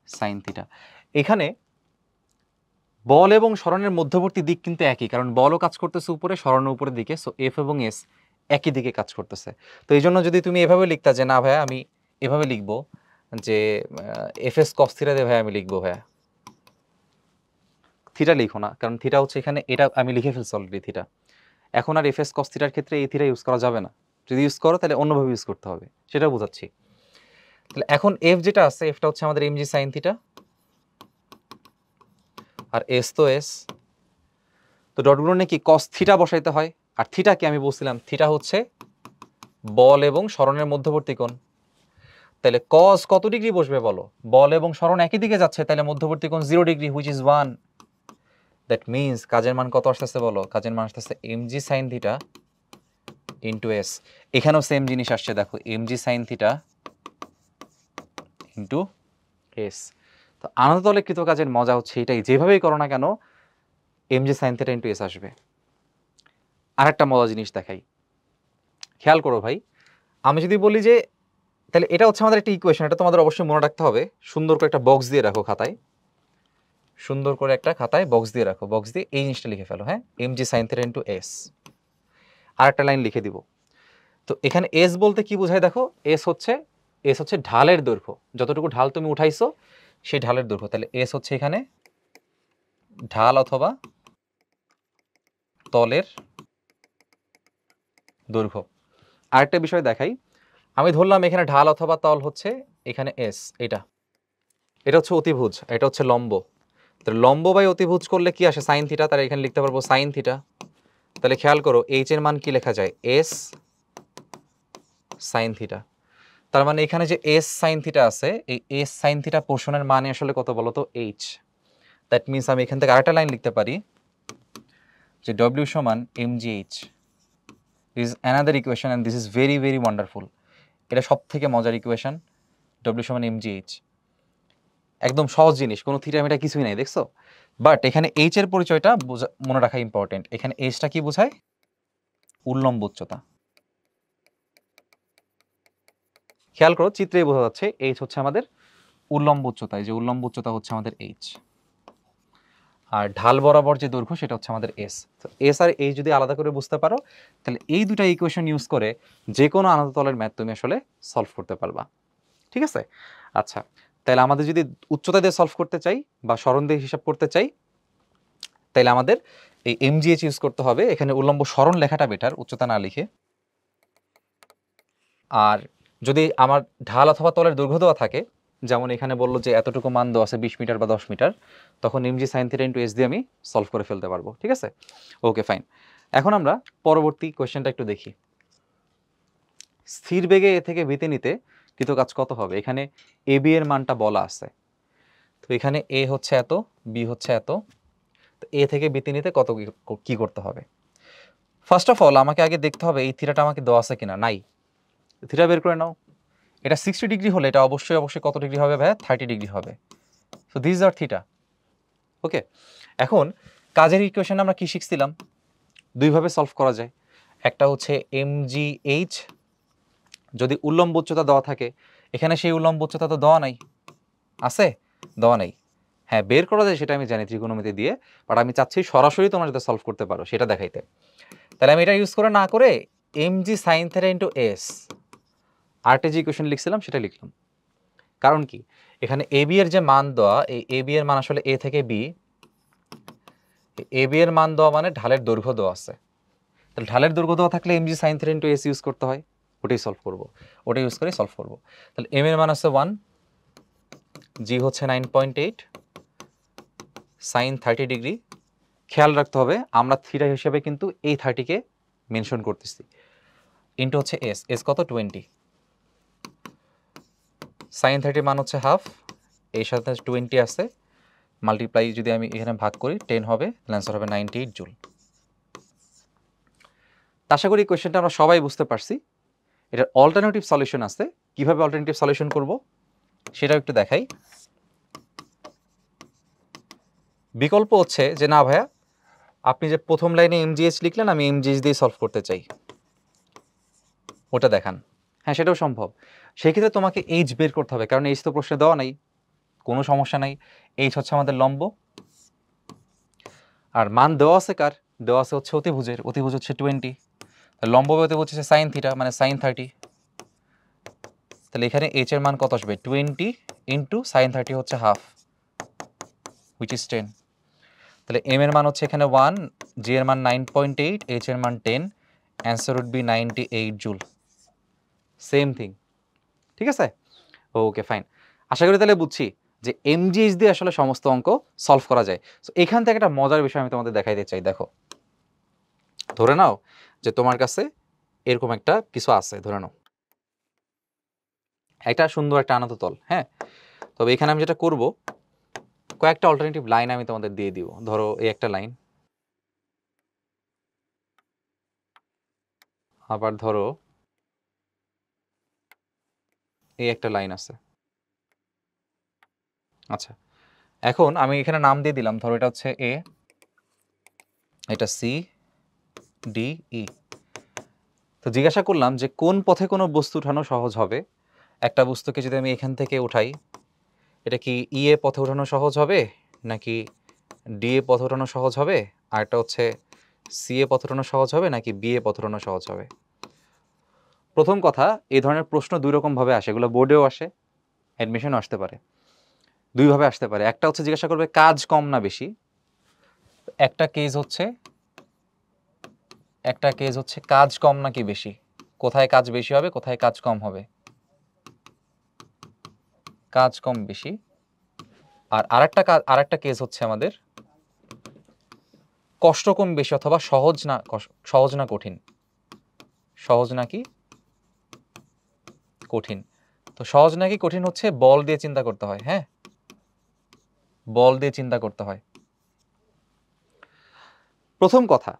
সাইন থিটা। এখানে বল এবং সরণের মধ্যবর্তী দিক কিন্তু একই, কারণ বলও কাজ করতেছে উপরে, সরণও উপরের দিকে, সো এফ এবং এস একই দিকে কাজ করতেছে। তো এই জন্য যদি তুমি এভাবে লিখতা যে না ভাইয়া আমি এভাবে লিখবো যে এফ এস কস থিটা দিয়ে ভাইয়া আমি লিখবো, ভাইয়া থিটা লিখো না, কারণ থিটা হচ্ছে এখানে, এটা আমি লিখে ফেলছি অলরেডি থিটা। এখন আর এফ এস কস থিটার ক্ষেত্রে এই থিটা ইউজ করা যাবে না, যদি ইউজ করো তাহলে অন্যভাবে ইউজ করতে হবে, সেটা বোঝাচ্ছি। তাহলে এখন এফ যেটা আছে, এফটা হচ্ছে আমাদের এমজি সাইন থিটা, আর এস তো এস, তো ডটগুলোনে কি কস থিটা বসাইতে হয়, আর থিটাকে আমি বলছিলাম থিটা হচ্ছে বল এবং সরণের মধ্যবর্তী কোণ। তাহলে কস কত ডিগ্রি বসবে বলো? বল এবং সরণ একই দিকে যাচ্ছে, তাহলে মধ্যবর্তী কোণ 0 degree, which is 1। That means কাজের মান কত আসতেছে বলো? কাজের মান আসতেছে MG sign theta into S. এখানেও সেম জিনিস আসছে দেখো, MG sign theta into S. তো আনত তলে কৃত কাজের মজা হচ্ছে এটাই, যেভাবেই করো না কেন mg sin θ ইন্টু এস আসবে। আর একটা মজা জিনিস দেখাই, খেয়াল করো ভাই, আমি যদি বলি যে তাহলে এটা হচ্ছে আমাদের একটা ইকুয়েশন, এটা তোমাদের অবশ্যই মনে রাখতে হবে। সুন্দর করে একটা বক্স দিয়ে রাখো খাতায়, সুন্দর করে একটা খাতায় বক্স দিয়ে রাখো, বক্স দিয়ে এই জিনিসটা লিখে ফেলো, হ্যাঁ, mg sin θ ইন্টু এস। আর একটা লাইন লিখে দিব। তো এখানে এস বলতে কি বোঝায় দেখো, এস হচ্ছে ঢালের দৈর্ঘ্য, যতটুকু ঢাল তুমি উঠাইছো সেই ঢালের দৈর্ঘ্য। তাহলে এস হচ্ছে এখানে ঢাল অথবা তলের দৈর্ঘ্য। আরেকটা বিষয় দেখাই, আমি ধরলাম এখানে ঢাল অথবা তল হচ্ছে এখানে এস, এটা হচ্ছে অতিভুজ, এটা হচ্ছে লম্ব। তাহলে লম্ব বাই অতিভুজ করলে কি আসে, সাইন থিটা, তাহলে এখানে লিখতে পারবো সাইন থিটা। তাহলে খেয়াল করো এইচ এর মান কি লেখা যায়, এস সাইন থিটা। তার মানে এখানে যে এস সাইন থিটা আছে, এই এস সাইন থিটা পোর্শনের মানে আসলে কত বলো তো, এইচ। দ্যাট মিনস আমি এখান থেকে আরেকটা লাইন লিখতে পারি যে ডব্লিউ সমান mgh is another equation and this is very very wonderful. এটা সব থেকে মজার ইকুয়েশন, ডব্লিউ সমান mgh। একদম সহজ জিনিস, কোনো থিটা মিটা কিছুই নাই, দেখছো? বাট এখানে এইচ এর পরিচয়টা মনে রাখা ইম্পর্টেন্ট। এখানে এইচটা কি বোঝায়, উল্লম্ব উচ্চতা। খেয়াল করো চিত্রেই বোঝা যাচ্ছে এইচ হচ্ছে আমাদের উল্লম্ব উচ্চতা, এই যে উল্লম্ব উচ্চতা হচ্ছে আমাদের এইচ, আর ঢাল বরাবর যে দৈর্ঘ্য সেটা হচ্ছে আমাদের এস। তো এস আর এইচ যদি আলাদা করে বুঝতে পারো, তাহলে এই দুটা ইকুয়েশন ইউজ করে যে কোনো আনত তলের ম্যাথ তুমি আসলে সলভ করতে পারবা। ঠিক আছে? আচ্ছা, তাহলে আমাদের যদি উচ্চতা দিয়ে সলভ করতে চাই বা সরণ দিয়ে হিসাব করতে চাই, তাহলে আমাদের এই mgh ইউজ করতে হবে। এখানে উল্লম্ব সরণ লেখাটা বেটার, উচ্চতা না লিখে। আর যদি আমার ঢাল অথবা তলের দৈর্ঘ্য দেওয়া থাকে, যেমন এখানে বললো যে এতটুকু মান দেওয়া আছে 20 মিটার বা 10 মিটার, তখন mg sin θ ইন্টু এস দিয়ে আমি সলভ করে ফেলতে পারবো। ঠিক আছে, ওকে ফাইন। এখন আমরা পরবর্তী কোয়েশ্চেনটা একটু দেখি। স্থির বেগে এ থেকে বিতে নিতে কৃত কাজ কত হবে? এখানে এ বি এর মানটা বলা আছে। তো এখানে এ হচ্ছে এত, বি হচ্ছে এত, তো এ থেকে বিতে নিতে কত কি করতে হবে? ফার্স্ট অফ অল আমাকে আগে দেখতে হবে এই থিটাটা আমাকে দেওয়া আছে কিনা, নাই। থিটা বের করে নাও। এটা 60 ডিগ্রি হলে এটা অবশ্যই অবশ্যই কত ডিগ্রি হবে ভাইয়া? 30 ডিগ্রি হবে। সো দিস আর থিটা। ওকে, এখন কাজের ইকুয়েশন আমরা কি শিখছিলাম? দুইভাবে সলভ করা যায়। একটা হচ্ছে mgh, যদি উল্লম্ব উচ্চতা দেওয়া থাকে, এখানে সেই উল্লম্ব উচ্চতা তো দেওয়া নাই, আছে? দেওয়া নাই। হ্যাঁ, বের করা যায় সেটা আমি জানি ত্রিকোণমিতি দিয়ে, বাট আমি চাচ্ছি সরাসরি তোমরা যাতে সলভ করতে পারো সেটা দেখাইতে। তাহলে আমি এটা ইউজ করে না করে mg sin θ ইন্টু এস, আরেকটা যে ইকুয়েশন লিখছিলাম সেটা লিখলাম। কারণ কি, এখানে এ বি এর যে মান দেওয়া, এই এ বি এর মান আসলে এ থেকে বি, এ বি এর মান দেওয়া মানে ঢালের দৈর্ঘ্য দেওয়া আছে। তাহলে ঢালের দৈর্ঘ্য দেওয়া থাকলে mg sin θ into s use করতে হয়, ওটাই সলভ করব, ওটা ইউজ করে সলভ করব। তাহলে এম এর মান আছে 1, জি হচ্ছে 9.8, সাইন 30 ডিগ্রি। খেয়াল রাখতে হবে আমরা থিটা হিসেবে কিন্তু এই 30কে মেনশন করতেছি, ইন্টু হচ্ছে এস, এস কত 20, সাইন 30 মান হচ্ছে হাফ, এর সাথে 20 আছে, মাল্টিপ্লাই যদি আমি এখানে ভাগ করি 10 হবে, অ্যান্সার হবে 98 জুল। আশা করি কোয়েশ্চেনটা আমরা সবাই বুঝতে পারছি। এটার অল্টারনেটিভ সলিউশন আছে, কিভাবে অল্টারনেটিভ সলিউশন করব সেটাও একটু দেখাই। বিকল্প হচ্ছে যে না ভাইয়া আপনি যে প্রথম লাইনে mgh লিখলেন আমি mgh দিয়ে সলভ করতে চাই, ওটা দেখান। হ্যাঁ, সেটাও সম্ভব। সেক্ষেত্রে তোমাকে এইচ বের করতে হবে, কারণ এইচ তো প্রশ্নে দেওয়া নাই, কোনো সমস্যা নাই। এইচ হচ্ছে আমাদের লম্ব, আর মান দেওয়া আছে কার? দেওয়া আছে হচ্ছে অতিভুজের, অতিভুজ হচ্ছে 20, লম্ব অতিভুজ হচ্ছে সাইন থিটা মানে সাইন 30। তাহলে এখানে এইচ এর মান কত আসবে? 20 ইন্টু সাইন 30 হচ্ছে হাফ, হুইচ ইজ 10। তাহলে এম এর মান হচ্ছে এখানে 1, জি এর মান 9.8, এইচ এর মান 10, answer would be 98 joule. Same thing. ঠিক আছে, ওকে ফাইন। আশা করি তাহলে বুঝছি যে mgh দিয়ে আসলে সমস্ত অঙ্ক সলভ করা যায়। সো এখান থেকে একটা মজার বিষয় আমি তোমাদের দেখাইতে চাই। দেখো, ধরে নাও যে তোমার কাছে এরকম একটা কিছু আছে, ধরে নাও একটা সুন্দর একটা আনত তল, হ্যাঁ। তবে এখানে আমি যেটা করব, কয়েকটা অল্টারনেটিভ লাইন আমি তোমাদের দিয়ে দিব। ধরো এই একটা লাইন, আবার ধরো এই একটা লাইন আছে, আচ্ছা, এখন আমি এখানে নাম দিয়ে দিলাম, ধরো এটা হচ্ছে এ, এটা সি, ডি, ই। তো জিজ্ঞাসা করলাম যে কোন পথে কোনো বস্তু উঠানো সহজ হবে। একটা বস্তুকে যদি আমি এখান থেকে উঠাই, এটা কি ই এ পথে উঠানো সহজ হবে, নাকি ডি এ পথে উঠানো সহজ হবে, আর একটা হচ্ছে সি এ পথে উঠানো সহজ হবে, নাকি বি এ পথে উঠানো সহজ হবে? প্রথম কথা, এই ধরনের প্রশ্ন দুই রকমভাবে আসে, এগুলো বোর্ডেও আসে, অ্যাডমিশনও আসতে পারে, দুইভাবে আসতে পারে। একটা হচ্ছে জিজ্ঞাসা করবে কাজ কম না বেশি, একটা কেস হচ্ছে কাজ কম নাকি বেশি, কোথায় কাজ বেশি হবে, কোথায় কাজ কম হবে, কাজ কম বেশি। আর আরেকটা কেস হচ্ছে আমাদের কষ্ট কম বেশি, অথবা সহজ না কঠিন, সহজ নাকি কঠিন। তো সহজ নাকি কঠিন হচ্ছে বল দিয়ে চিন্তা করতে হয়। হ্যাঁ, বল দিয়ে চিন্তা করতে হয়। প্রথম কথা,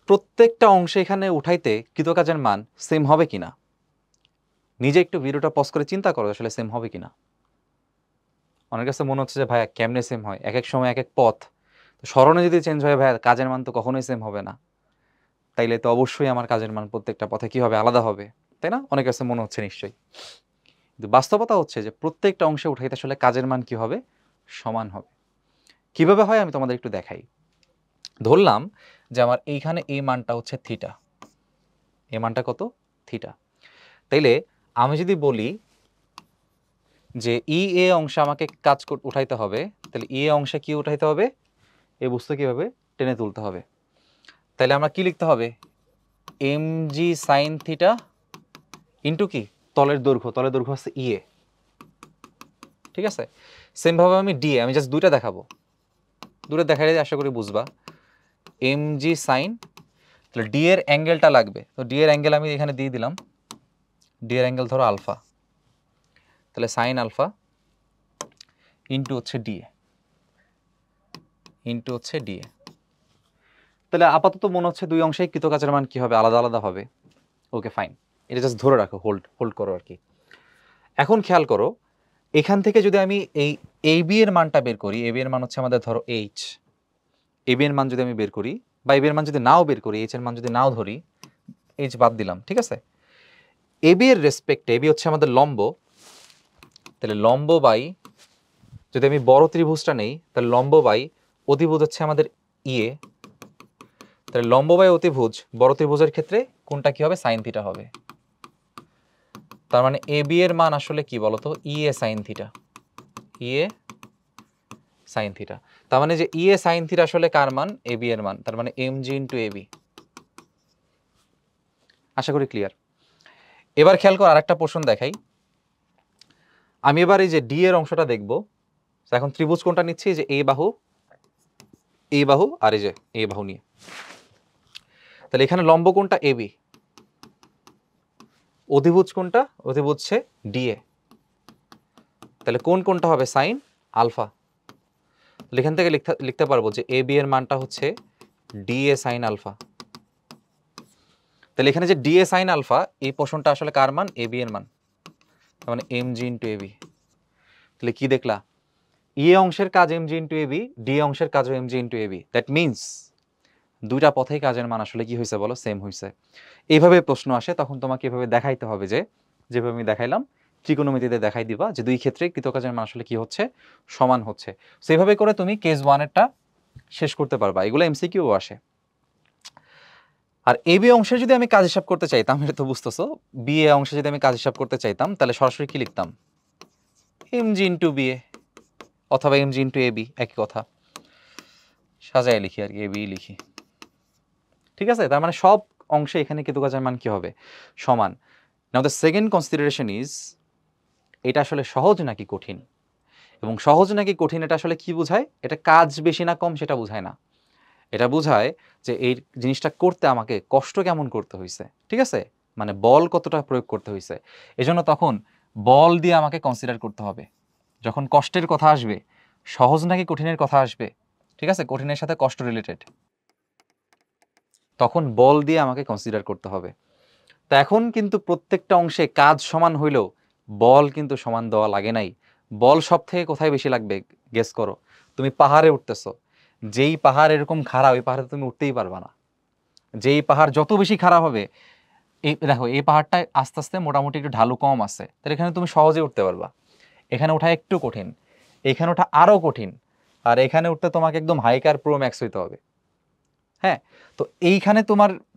প্রত্যেকটা অংশে এখানে উঠাইতে কৃতকাজের মান সেম হবে কিনা, নিজে একটু ভিডিওটা পজ করে চিন্তা করো আসলে সেম হবে কিনা। অনেক কাছে মনে হচ্ছে যে ভাইয়া কেমনে সেম হয়, এক এক সময় এক এক পথ, তো স্মরণে যদি চেঞ্জ হয় ভাইয়া কাজের মান তো কখনোই সেম হবে না, তাইলে তো অবশ্যই আমার কাজের মান প্রত্যেকটা পথে কি হবে, আলাদা হবে, তাই না? অনেক কাছে মনে হচ্ছে নিশ্চয়ই, কিন্তু বাস্তবতা হচ্ছে যে প্রত্যেকটা অংশে উঠাইতে আসলে কাজের মান কি হবে, সমান হবে। কিভাবে হয় আমি তোমাদের একটু দেখাই। ধরলাম যে আমার এইখানে এই মানটা হচ্ছে থিটা, এই মানটা কত, থিটা। তাইলে আমি যদি বলি যে ই এ অংশে আমাকে কাজ উঠাইতে হবে, তাহলে ই এ অংশে কি উঠাইতে হবে, এই বস্তু কিভাবে টেনে তুলতে হবে। তাহলে আমরা কি লিখতে হবে, m g sine theta into কি, তলের দৈর্ঘ্য হচ্ছে ই এ, ঠিক আছে? সেমভাবে আমি ডি এ, আমি জাস্ট দুইটা দেখাবো, দুটো দেখালে আশা করি বুঝবা। এম জি সাইন, তাহলে ডি এর অ্যাঙ্গেলটা লাগবে, তো ডি এর অ্যাঙ্গেল আমি এখানে দিয়ে দিলাম, ডি এর অ্যাঙ্গেল ধরো আলফা, তাহলে সাইন আলফা ইন্টু হচ্ছে ডিএ, তাহলে আপাতত মনে হচ্ছে দুই অংশেই কৃতকাজের মান কি হবে, আলাদা আলাদা হবে। ওকে ফাইন, এটা জাস্ট ধরে রাখো, হোল্ড করো আর কি। এখন খেয়াল করো, এখান থেকে যদি আমি এই এ বি এর মানটা বের করি, এ বি এর মান হচ্ছে আমাদের ধরো এইচ, এ বি এর মান যদি আমি বের করি, বা এ বি এর মান যদি নাও বের করি, এইচ এর মান যদি নাও ধরি, এইচ বাদ দিলাম, ঠিক আছে? এ বি এর রেসপেক্টে, এ বি হচ্ছে আমাদের লম্ব, তাহলে লম্ব বাই, যদি আমি বড় ত্রিভুজটা নেই, তাহলে লম্ব বাই অতিভুজ হচ্ছে আমাদের ইয়ে, তাহলে লম্ব বাই অতিভুজ বড় ত্রিভুজের ক্ষেত্রে কোনটা কি হবে, সাইন থিটা হবে। তার মানে এ বি এর মান আসলে কি বলতো, ই এ সাইন থিটা, ই এ সাইন থিটা। তার মানে যে ই এ সাইন থিটা আসলে কার মান, এ বি এর মান, তার মানে m g into a B. আশা করি ক্লিয়ার। এবার খেয়াল কর আরেকটা পোর্শন দেখাই, আমি এবার এই যে ডি এর অংশটা দেখব। এখন ত্রিভুজ কোনটা নিচ্ছি, যে এ বাহু, আর এই যে এ বাহু নিয়ে, তাহলে এখানে লম্ব কোনটা, এ বি, অধিভুজ কোনটা, অধিভুজ হচ্ছে ডিএ, তাহলে কোনটা হবে, সাইন আলফা। তাহলে এখান থেকে লিখতে পারবো যে এ বি এর মানটা হচ্ছে ডিএ সাইন আলফা। তাহলে এখানে যে ডিএ সাইন আলফা, এই পোর্শনটা আসলে কার মান, এ বি এর মান, তার মানে m g into a b. তাহলে কি দেখলা, ই অংশের কাজ m g into a b, d অংশের কাজও m g into a b, that means দুইটা পথেই কাজের মান আসলে কি হয়েছে বলো, সেম হয়েছে। এইভাবে প্রশ্ন আসে, তখন তোমাকে এভাবে দেখাইতে হবে, যে যেভাবে আমি দেখাইলাম ত্রিকোণমিতিতে দেখাই দিবা যে দুই ক্ষেত্রে কৃতকাজের মান আসলে কি হচ্ছে, সমান হচ্ছে। সেইভাবে করে তুমি কেস 1 এরটা শেষ করতে পারবা, এগুলো এমসিকিউ আসে। আর এ বি অংশে যদি আমি কাজ হিসাব করতে চাইতাম, এটা তো বুঝতেছো, বি এ অংশে যদি আমি কাজ হিসাব করতে চাইতাম, তাহলে সরাসরি কি লিখতাম, M g into B A, অথবা M g into a B, একই কথা, সাজায় লিখি আর কি, এ বি লিখি, ঠিক আছে? তার মানে সব অংশে এখানে কৃতকাজের মান কি হবে, সমান। নাও দ্য সেকেন্ড কনসিডারেশন ইজ, এটা আসলে সহজ নাকি কঠিন, এবং সহজ নাকি কঠিন এটা আসলে কি বোঝায়, এটা কাজ বেশি না কম সেটা বোঝায় না, এটা বোঝায় যে এই জিনিসটা করতে আমাকে কষ্ট কেমন করতে হয়েছে, ঠিক আছে? মানে বল কতটা প্রয়োগ করতে হয়েছে। এজন্য তখন বল দিয়ে আমাকে কনসিডার করতে হবে। যখন কষ্টের কথা আসবে, সহজ নাকি কঠিনের কথা আসবে, ঠিক আছে, কঠিনের সাথে কষ্ট রিলেটেড, তখন বল দিয়ে আমাকে কনসিডার করতে হবে। তা এখন কিন্তু প্রত্যেকটা অংশে কাজ সমান হইলেও বল কিন্তু সমান দেওয়া লাগে নাই, বল সব থেকে কোথায় বেশি লাগবে গেস করো। তুমি পাহাড়ে উঠতেছো, যেই পাহাড় এরকম খাড়া ওই পাহাড়ে তুমি উঠতেই পারবা না। যেই পাহাড় যত বেশি খাড়া হবে, এই দেখো এই পাহাড়টা আস্তে আস্তে মোটামুটি একটু ঢালু কম আছে, তাহলে এখানে তুমি সহজে উঠতে পারবা। এখানে ওঠা একটু কঠিন, এখানে ওঠা আরো কঠিন, আর এখানে উঠতে তোমাকে একদম হাইকার প্রো ম্যাক্স হইতে হবে। হ্যাঁ, তো এইখানে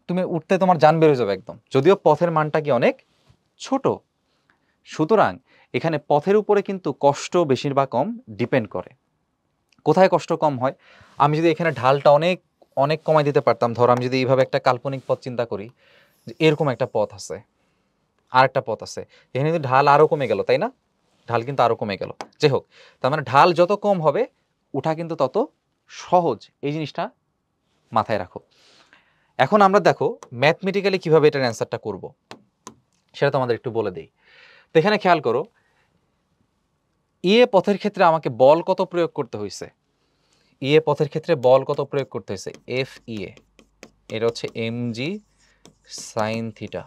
তুমি উঠতে তোমার জান বের হয়ে যাবে একদম, যদিও পথের মানটা কি অনেক ছোট। সুতরাং এখানে পথের উপরে কিন্তু কষ্ট বেশি বা কম ডিপেন্ড করে। কোথায় কষ্ট কম হয়, আমি যদি এখানে ঢালটা অনেক অনেক কমাই দিতে পারতাম, ধর আমি যদি এইভাবে একটা কাল্পনিক পথ চিন্তা করি, যে এরকম একটা পথ আছে, আর একটা পথ আছে, এখানে কিন্তু ঢাল আরও কমে গেল, তাই না? ঢাল কিন্তু আরও কমে গেল। যাই হোক, তার মানে ঢাল যত কম হবে ওঠা কিন্তু তত সহজ, এই জিনিসটা মাথায় রাখো। এখন আমরা দেখো ম্যাথমেটিক্যালি কিভাবে এটার অ্যান্সারটা করব সেটা তোমাদের একটু বলে দিই। তো এখানে খেয়াল করো, পথের ক্ষেত্রে আমাকে বল কত প্রয়োগ করতে হয়েছে, পথের ক্ষেত্রে বল কত প্রয়োগ করতে হয়েছে, এফ এটা হচ্ছে mg সাইন থিটা।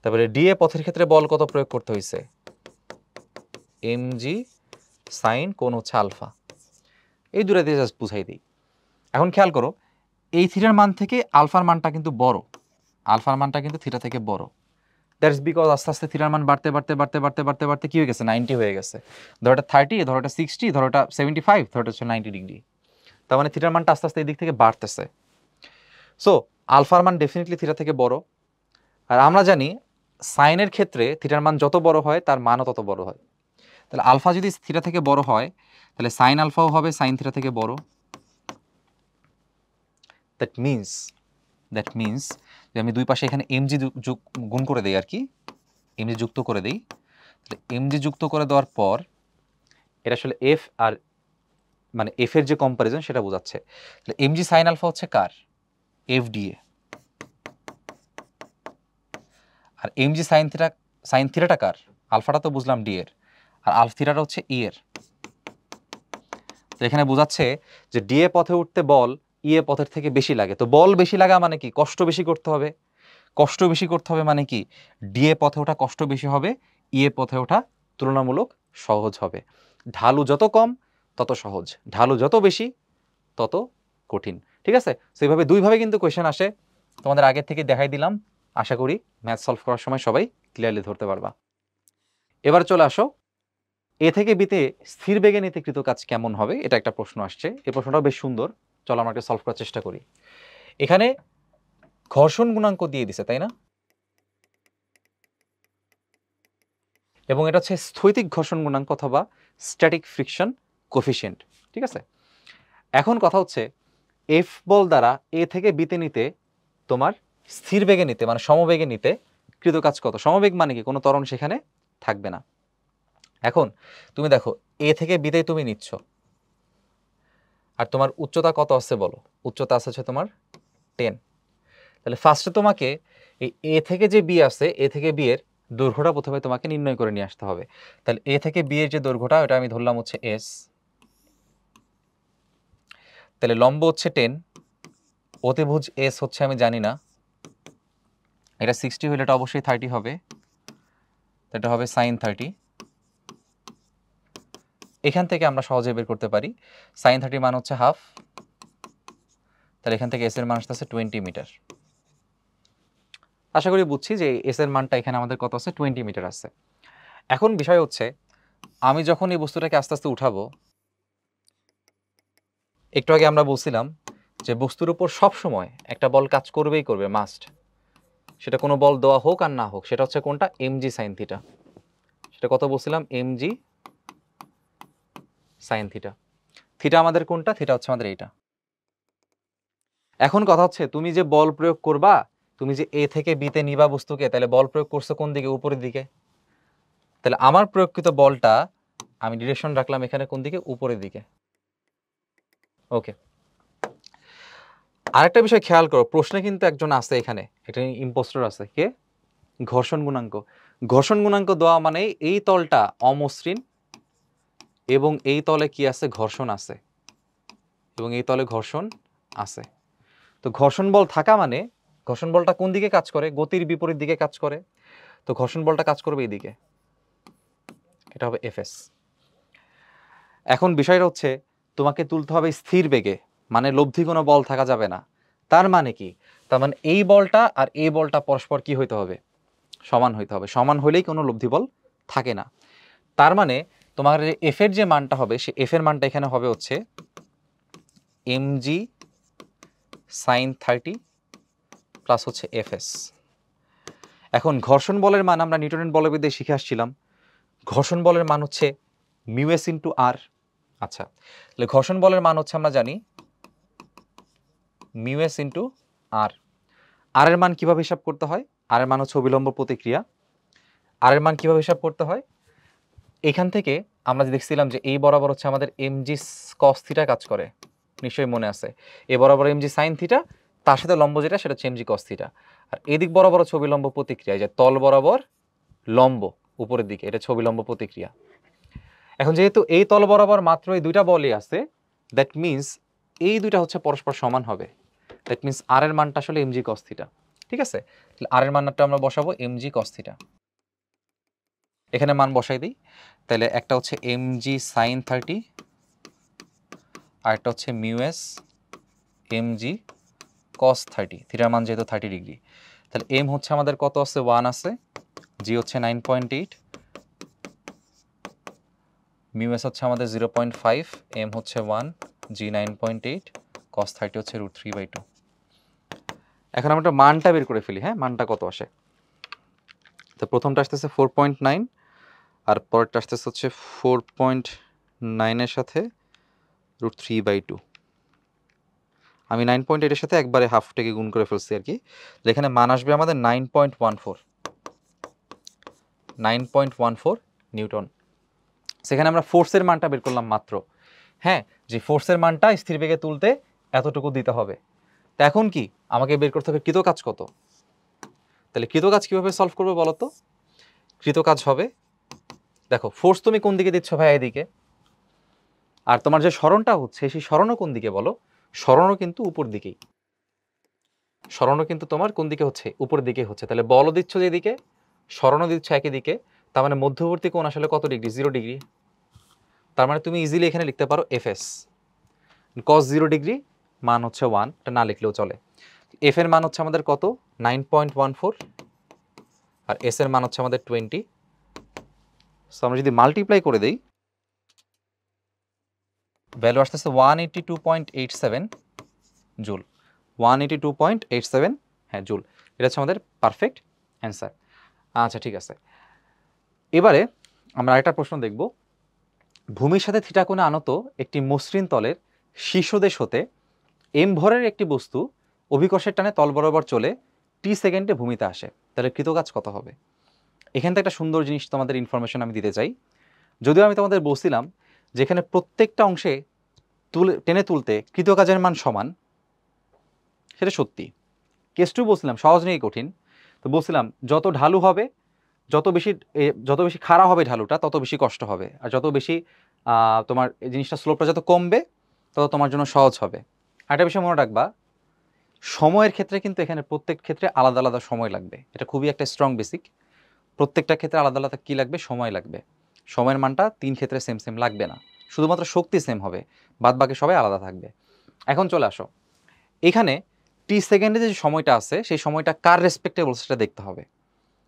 তারপরে পথের ক্ষেত্রে বল কত প্রয়োগ করতে হয়েছে, mg সাইন কোণ হচ্ছে আলফা। এই দুটো দিয়ে জাস্ট বুঝাই দিই। এখন খেয়াল করো, এই থিটার মান থেকে আলফার মানটা কিন্তু বড়, আলফার মানটা কিন্তু থিটা থেকে বড়। দ্যাটস বিকজ আস্তে আস্তে থিটার মান বাড়তে বাড়তে বাড়তে বাড়তে বাড়তে বাড়তে কি হয়ে গেছে, 90 হয়ে গেছে। ধরো এটা 30, ধরো এটা 60, ধরো এটা 75, ধরো এটা হচ্ছে 90 ডিগ্রি। তার মানে থিটার মানটা আস্তে আস্তে এই দিক থেকে বাড়তেছে। সো আলফার মান ডেফিনেটলি থিটা থেকে বড়। আর আমরা জানি সাইনের ক্ষেত্রে থিটার মান যত বড় হয় তার মানও তত বড় হয়। তাহলে আলফা যদি থিটা থেকে বড় হয়, তাহলে সাইন আলফাও হবে সাইন থিটা থেকে বড়। দ্যাট মিনস যে আমি দুই পাশে এখানে এমজি গুণ করে দেই আর কি, এমজি যুক্ত করে দেই। তাহলে এমজি যুক্ত করে দেওয়ার পর এটা আসলে এফ আর মানে এফ এর যে কম্পারিজন সেটা বোঝাচ্ছে। তাহলে এমজি সাইন আলফা হচ্ছে কার, এফ ডিএ। আর এমজি সাইন থিটাটা কার, আলফাটা তো বুঝলাম ডি এর, আর আলফা থিটাটা হচ্ছে ই এর। তো এখানে বোঝাচ্ছে যে ডিএ পথে উঠতে বল পথের থেকে বেশি লাগে। তো বল বেশি লাগা মানে কি, কষ্ট বেশি করতে হবে। কষ্ট বেশি করতে হবে মানে কি, ডিএ পথে ওঠা কষ্ট বেশি হবে, পথে ওঠা তুলনামূলক সহজ হবে। ঢালু যত কম তত সহজ, ঢালু যত বেশি তত কঠিন। ঠিক আছে, সেইভাবে দুইভাবে কিন্তু কোয়েশ্চেন আসে, তোমাদের আগের থেকে দেখাই দিলাম। আশা করি ম্যাথ সলভ করার সময় সবাই ক্লিয়ারলি ধরতে পারবা। এবার চলে আসো, এ থেকে বিতে স্থির বেগে নিতে কৃত কাজ কেমন হবে, এটা একটা প্রশ্ন আসছে। এই প্রশ্নটাও বেশ সুন্দর, চলো আমরা একটা সলভ করার চেষ্টা করি। এখানে ঘর্ষণ গুণাঙ্ক দিয়ে দিছে, তাই না? এবং এটা হচ্ছে স্থৈতিক ঘর্ষণ গুণাঙ্ক অথবা স্ট্যাটিক ফ্রিকশন কোফিশিয়েন্ট। ঠিক আছে, এখন কথা হচ্ছে এফ বল দ্বারা এ থেকে বিতে নিতে তোমার স্থির বেগে নিতে মানে সমবেগে নিতে কৃত কাজ কত। সমবেগ মানে কি, কোনো ত্বরণ সেখানে থাকবে না। এখন তুমি দেখো এ থেকে বিতে তুমি নিচ্ছ, আর তোমার উচ্চতা কত আছে বলো, উচ্চতা আছে হচ্ছে তোমার 10। তাহলে ফার্স্টে তোমাকে এই এ থেকে যে বি আছে, এ থেকে বি এর দৈর্ঘ্যটা প্রথমে তোমাকে নির্ণয় করে নিয়ে আসতে হবে। তাহলে এ থেকে বি এর যে দৈর্ঘ্যটা ওটা আমি ধরলাম হচ্ছে এস। তাহলে লম্ব হচ্ছে 10, অতিভুজ এস হচ্ছে আমি জানি না, এটা 60 হলে এটা অবশ্যই 30 হবে, এটা হবে সাইন 30। এখান থেকে আমরা সহজে বের করতে পারি সাইন 30 মান হচ্ছে হাফ। তাহলে এখান থেকে এস এর মান আসছে 20 মিটার। আশা করি বুঝছি যে এস এর মানটা এখানে আমাদের কত আছে, 20 মিটার আছে। এখন বিষয় হচ্ছে আমি যখন এই বস্তুটাকে আস্তে আস্তে উঠাবো, একটু আগে আমরা বলছিলাম যে বস্তুর উপর সব সময় একটা বল কাজ করবেই করবে, মাস্ট। সেটা কোনো বল দেওয়া হোক আর না হোক, সেটা হচ্ছে কোনটা, এমজি সাইন থিটা। সেটা কত বলছিলাম, এমজি সাইন থিটা। থিটা আমাদের কোনটা, থিটা হচ্ছে আমাদের এইটা। এখন কথা হচ্ছে তুমি যে বল প্রয়োগ করবা, তুমি যে এ থেকে বিতে নিবা বস্তুকে, তাহলে বল প্রয়োগ করছো কোন দিকে, উপরের দিকে। তাহলে আমার প্রয়োগকৃত বলটা আমি ডিরেকশন রাখলাম এখানে কোন দিকে, উপরের দিকে। ওকে, আরেকটা বিষয় খেয়াল করো, প্রশ্নে কিন্তু একজন আছে এখানে, একটা ইম্পোস্টর আছে, কে, ঘর্ষণ গুণাঙ্ক। ঘর্ষণ গুণাঙ্ক দেওয়া মানে এই তলটা অমসৃণ এবং এই তলে কি আছে, ঘর্ষণ আছে, এবং এই তলে ঘর্ষণ আছে। তো ঘর্ষণ বল থাকা মানে, ঘর্ষণ বলটা কোন দিকে কাজ করে, গতির বিপরীত দিকে কাজ করে। তো ঘর্ষণ বলটা কাজ করবে এইদিকে, এটা হবে এফএস। এখন বিষয়টা হচ্ছে তোমাকে তুলতে হবে স্থির বেগে, মানে লব্ধি কোনো বল থাকা যাবে না। তার মানে কি? তার মানে এই বলটা আর এই বলটা পরস্পর কি হইতে হবে? সমান হইতে হবে। সমান হলেই কোনো লব্ধি বল থাকে না। তার মানে তোমার এফ এর যে মানটা হবে, সে এফ এর মানটা এখানে হবে হচ্ছে mg sin 30 প্লাস হচ্ছে fs। এখন ঘর্ষণ বলের মান আমরা নিউটনের বলবিদ্যায় শিখে আসছিলাম, ঘর্ষণ বলের মান হচ্ছে মিউ এস ইন্টু আর। আচ্ছা, তাহলে ঘর্ষণ বলের মান হচ্ছে আমরা জানি মিউ এস ইন্টু আর। আর এর মান কিভাবে হিসাব করতে হয়? আর এর মান হচ্ছে অবিলম্ব প্রতিক্রিয়া। আর এর মান কিভাবে হিসাব করতে হয়? এখান থেকে আমরা দেখছিলাম যে এই বরাবর হচ্ছে আমাদের mg cos থিটা কাজ করে, নিশ্চয়ই মনে আছে। এ বরাবর mg sin থিটা, তার সাথে লম্ব যেটা সেটা হচ্ছে mg cos থিটা। আর এদিক বরাবর হচ্ছে অবিলম্ব প্রতিক্রিয়া, যে তল বরাবর লম্ব উপরের দিকে, এটা হচ্ছে অবিলম্ব প্রতিক্রিয়া। এখন যেহেতু এই তল বরাবর মাত্র এই দুইটা বলই আছে, দ্যাট মিনস এই দুইটা হচ্ছে পরস্পর সমান হবে। দ্যাট মিনস আর এর মানটা আসলে mg cos থিটা। ঠিক আছে, তাহলে আর এর মানটা আমরা বসাবো mg cos থিটা। এখানে মান বসাই দিই, তাহলে একটা হচ্ছে mg sin 30 আর একটা হচ্ছে মিউ এস mg cos 30। থিটার মান যেহেতু 30 ডিগ্রি, তাহলে m হচ্ছে আমাদের কত আছে? 1 আছে, g হচ্ছে 9.8, মিউ এস হচ্ছে আমাদের 0.5, m হচ্ছে 1, g 9.8, cos 30 হচ্ছে √3/2। এখন আমরা মানটা বের করে ফেলি। হ্যাঁ, মানটা কত আসে? তো প্রথমটা আসতেছে 4.9 আর পরেরটা আসতেছে হচ্ছে 4.9 এর সাথে √3/2। আমি 9.8 এর সাথে একবারে হাফটাকে গুণ করে ফেলছি আর কি। এখানে মান আসবে আমাদের 9.14 নিউটন। সেখানে আমরা ফোর্সের মানটা বের করলাম মাত্র। হ্যাঁ, যে ফোর্সের মানটা স্থির বেগে তুলতে এতটুকু দিতে হবে। তো এখন কি আমাকে বের করতে হবে কৃতকাজ কত? তাহলে কৃতকাজ কিভাবে সলভ করবে বলো তো? কৃতকাজ হবে, দেখো ফোর্স তুমি কোন দিকে দিচ্ছ ভাই? এদিকে। আর তোমার যে সরণটা হচ্ছে সেই সরণও কোন দিকে বলো? সরণও কিন্তু উপর দিকেই। সরণও কিন্তু তোমার কোন দিকে হচ্ছে? উপর দিকে হচ্ছে। তাহলে বলও দিচ্ছ যেদিকে, সরণও দিচ্ছ একই দিকে, তার মানে মধ্যবর্তী কোণ আসলে কত ডিগ্রি? 0 ডিগ্রি। তার মানে তুমি ইজিলি এখানে লিখতে পারো এফএস। cos 0 ডিগ্রি মান হচ্ছে 1, এটা না লিখলেও চলে। এফ এর মান হচ্ছে আমাদের কত? 9.14 আর এস এর মান হচ্ছে আমাদের 20। সো আমরা যদি মাল্টিপ্লাই করে দেই, ভ্যালু আসতেছে 182.87 জুল। 182.87, হ্যাঁ, জুল। এটা হচ্ছে আমাদের পারফেক্ট অ্যান্সার। আচ্ছা, ঠিক আছে। এবারে আমরা আরেকটা প্রশ্ন দেখব। ভূমির সাথে থিটা কোণে আনত একটি মসৃণ তলের শীর্ষদেশ হতে এম ভরের একটি বস্তু অভিকর্ষের টানে তল বরাবর চলে টি সেকেন্ডে ভূমিতে আসে, তাহলে কৃতকাজ কত হবে? এখান থেকে একটা সুন্দর জিনিস তোমাদের ইনফরমেশন আমি দিতে চাই। যদিও আমি তোমাদের বলছিলাম যেখানে প্রত্যেকটা অংশে টেনে তুলতে কৃতকাজের মান সমান, সেটা সত্যি। কেস টু বলছিলাম সহজ নেই কঠিন। তো বলছিলাম যত ঢালু হবে, যত বেশি খাড়া হবে ঢালুটা, তত বেশি কষ্ট হবে। আর যত বেশি তোমার এই জিনিসটা স্লোপটা যত কমবে, তত তোমার জন্য সহজ হবে। আরেকটা বিষয় মনে রাখবা, সময়ের ক্ষেত্রে কিন্তু এখানে প্রত্যেক ক্ষেত্রে আলাদা আলাদা সময় লাগবে। এটা খুবই একটা স্ট্রং বেসিক। প্রত্যেকটা ক্ষেত্রে আলাদা আলাদা কী লাগবে? সময় লাগবে। সময়ের মানটা 3 ক্ষেত্রে সেম সেম লাগবে না, শুধুমাত্র শক্তি সেম হবে, বাদ বাকি সবাই আলাদা থাকবে। এখন চলে আসো, এখানে টি সেকেন্ডে যে সময়টা আছে সেই সময়টা কার রেসপেক্টে বলছে সেটা দেখতে হবে।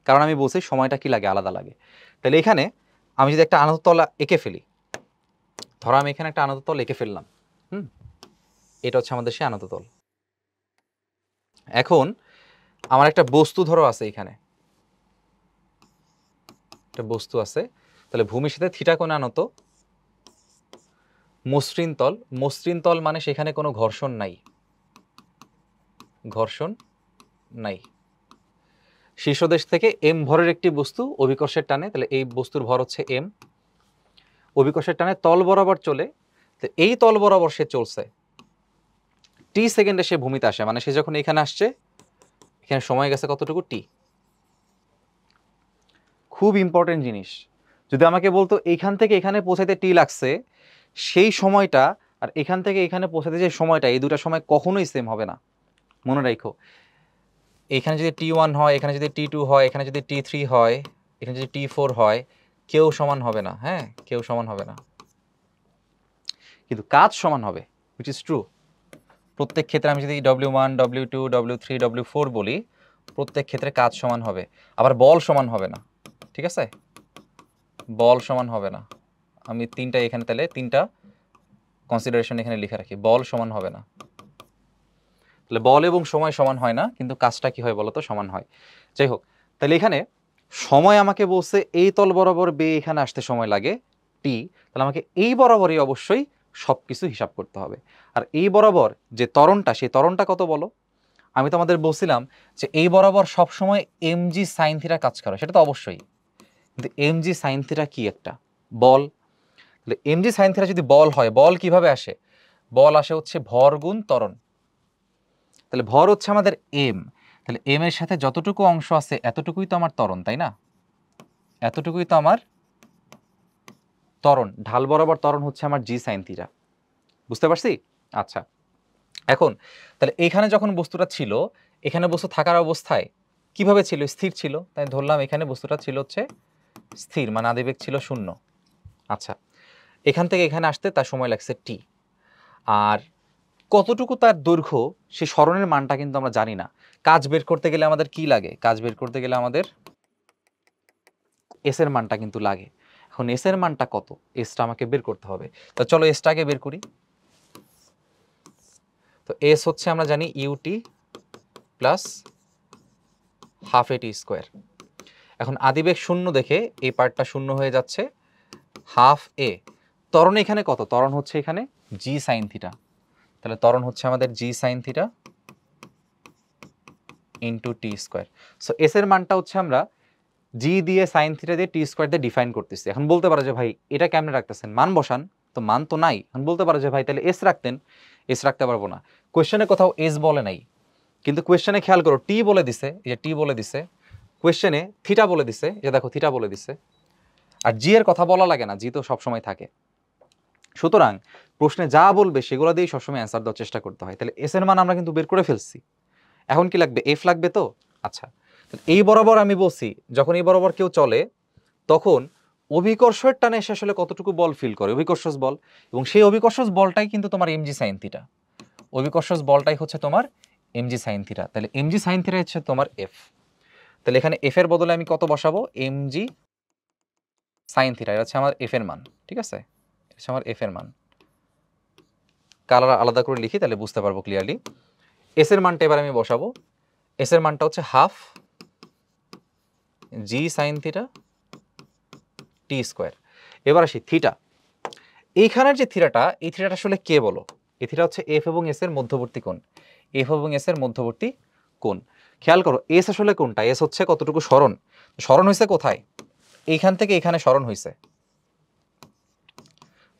কারণ আমি বলছি সময়টা কি লাগে? আলাদা লাগে। তাহলে এখানে আমি যদি একটা আনত এঁকে ফেলি, ধরো আমি এখানে একটা আনত তল এঁকে ফেললাম, এটা হচ্ছে আমাদের সেই আনত তল। এখন আমার একটা বস্তু ধরো আছে, এখানে একটা বস্তু আছে, তাহলে ভূমির সাথে থিটা কোণে আনত মসৃণ তল। মসৃণ তল মানে সেখানে কোনো ঘর্ষণ নাই, ঘর্ষণ নাই। শীর্ষদেশ থেকে এম ভরের একটি বস্তু অভিকর্ষের টানে, তাহলে এই বস্তুর ভর হচ্ছে এম, অভিকর্ষের টানে তল বরাবর চলে, তো এই তল বরাবর সে চলছে টি সেকেন্ডে, সে ভূমিতে আসে, মানে সে যখন এখানে আসছে এখানে সময় গেছে কতটুকু? টি। খুব ইম্পর্টেন্ট জিনিস। যদি আমাকে বলতো এইখান থেকে এখানে পৌঁছাইতে টি লাগছে, সেই সময়টা আর এখান থেকে এখানে পৌঁছাতে যে সময়টা, এই দুটা সময় কখনোই সেম হবে না। মনে রাখো, এখানে যদি T1 হয়, এখানে যদি T2 হয়, এখানে যদি T3 হয়, এখানে যদি T4 হয়, কেউ সমান হবে না। হ্যাঁ, কেউ সমান হবে না। কিন্তু কাজ সমান হবে, হুইচ ইজ ট্রু। প্রত্যেক ক্ষেত্রে আমি যদি W1 W2 W3 W4 বলি, প্রত্যেক ক্ষেত্রে কাজ সমান হবে। আবার বল সমান হবে না, ঠিক আছে, বল সমান হবে না। আমি তিনটা এখানে তাহলে তিনটা কনসিডারেশন এখানে লিখে রাখি, বল সমান হবে না। তাহলে বল এবং সময় সমান হয় না, কিন্তু কাজটা কি হয় বলো তো, সমান হয়। যাই হোক, তাহলে এখানে সময় আমাকে বলছে এই তল বরাবর বেয়ে এখানে আসতে সময় লাগে টি, তাহলে আমাকে এই বরাবরই অবশ্যই সব কিছু হিসাব করতে হবে। আর এই বরাবর যে ত্বরণটা, সেই ত্বরণটা কত বলো? আমি তোমাদের বলছিলাম যে এই বরাবর সবসময় এমজি সাইন থিটা কাজ করে, সেটা তো অবশ্যই, কিন্তু এমজি সাইন থিটা কি একটা বল। তাহলে এমজি সাইন থিটা যদি বল হয়, বল কিভাবে আসে? বল আসে হচ্ছে ভর গুণ ত্বরণ। তাহলে ভর হচ্ছে আমাদের এম, তাহলে এম এর সাথে যতটুকু অংশ আছে এতটুকুই তো আমার ত্বরণ, তাই না? এতটুকুই তো আমার ত্বরণ, ঢাল বরাবর ত্বরণ হচ্ছে আমার জি সাইন থিটা। বুঝতে পারছি? আচ্ছা, এখন তাহলে এইখানে যখন বস্তুটা ছিল, এখানে বস্তু থাকার অবস্থায় কিভাবে ছিল? স্থির ছিল। তাই ধরলাম এখানে বস্তুটা ছিল হচ্ছে স্থির, মানে আদিবেগ ছিল 0। আচ্ছা, এখান থেকে এখানে আসতে তার সময় লাগছে টি। আর কতটুকু তার দৈর্ঘ্য, সেই সরণের মানটা কিন্তু আমরা জানি না। কাজ বের করতে গেলে আমাদের কি লাগে? কাজ বের করতে গেলে আমাদের এস এর মানটা কিন্তু লাগে। এখন এস এর মানটা কত, এসটা আমাকে বের করতে হবে। তো চলো এসটাকে বের করি। তো এস হচ্ছে আমরা জানি ইউটি প্লাস হাফ এটি স্কোয়ার। এখন আদিবেগ 0 দেখে এই পার্টটা 0 হয়ে যাচ্ছে, হাফ এ। ত্বরণ এখানে কত? ত্বরণ হচ্ছে এখানে জি সাইন থিটা। তাহলে ত্বরণ হচ্ছে আমাদের জি sine theta into T square. So S এর মানটা হচ্ছে আমরা জি দিয়ে সাইন থিটা দিয়ে টি স্কোয়ার দিয়ে ডিফাইন করতেছি। এখন বলতে পারো যে ভাই এটা কেমনে রাখতেছেন, মান বসান। তো মান তো নাই। এখন বলতে পারো যে ভাই তাহলে এস রাখতেন, এস রাখতে পারবো না। কোয়েশ্চেনে কোথাও এস বলে নাই, কিন্তু কোয়েশ্চেনে খেয়াল করো টি বলে দিছে, এই যে টি বলে দিছে। কোয়েশ্চেনে থিটা বলে দিছে, এই যে দেখো থিটা বলে দিছে। আর জি এর কথা বলা লাগে না, জি তো সবসময় থাকে। সুতরাং প্রশ্নে যা বলবে সেগুলো দিয়েই সবসময় অ্যান্সার দেওয়ার চেষ্টা করতে হয়। তাহলে এস এর মান আমরা কিন্তু বের করে ফেলছি। এখন কি লাগবে? এফ লাগবে তো। আচ্ছা, এই বরাবর আমি বলছি যখন এই বরাবর কেউ চলে তখন অভিকর্ষের টানে এসে আসলে কতটুকু বল ফিল করে, অভিকর্ষজ বল। এবং সেই অভিকর্ষজ বলটাই কিন্তু তোমার এমজি সাইন থিটা। অভিকর্ষজ বলটাই হচ্ছে তোমার এমজি সাইন থিটা। তাহলে এমজি সাইন থিটা হচ্ছে তোমার এফ। তাহলে এখানে এফ এর বদলে আমি কত বসাবো? এমজি সাইন থিটা, এটা হচ্ছে আমার এফ এর মান। ঠিক আছে, এটা হচ্ছে আমার এফ এর মান। কালার আলাদা করে লিখি তাহলে বুঝতে পারবো ক্লিয়ারলি। এস এর মানটা এবার আমি বসাবো। এস এর মানটা হচ্ছে হাফ জি সাইন থিটা টি স্কোয়ার। এবার আসি থিটা। এইখানের যে থিটাটা, এই থিটাটা আসলে কে বলো? এই থিটা হচ্ছে এফ এবং এস এর মধ্যবর্তী কোণ। এফ এবং এস এর মধ্যবর্তী কোণ। খেয়াল করো এস আসলে কোনটা? এস হচ্ছে কতটুকু সরণ। সরণ হয়েছে কোথায়? এইখান থেকে এখানে সরণ হয়েছে।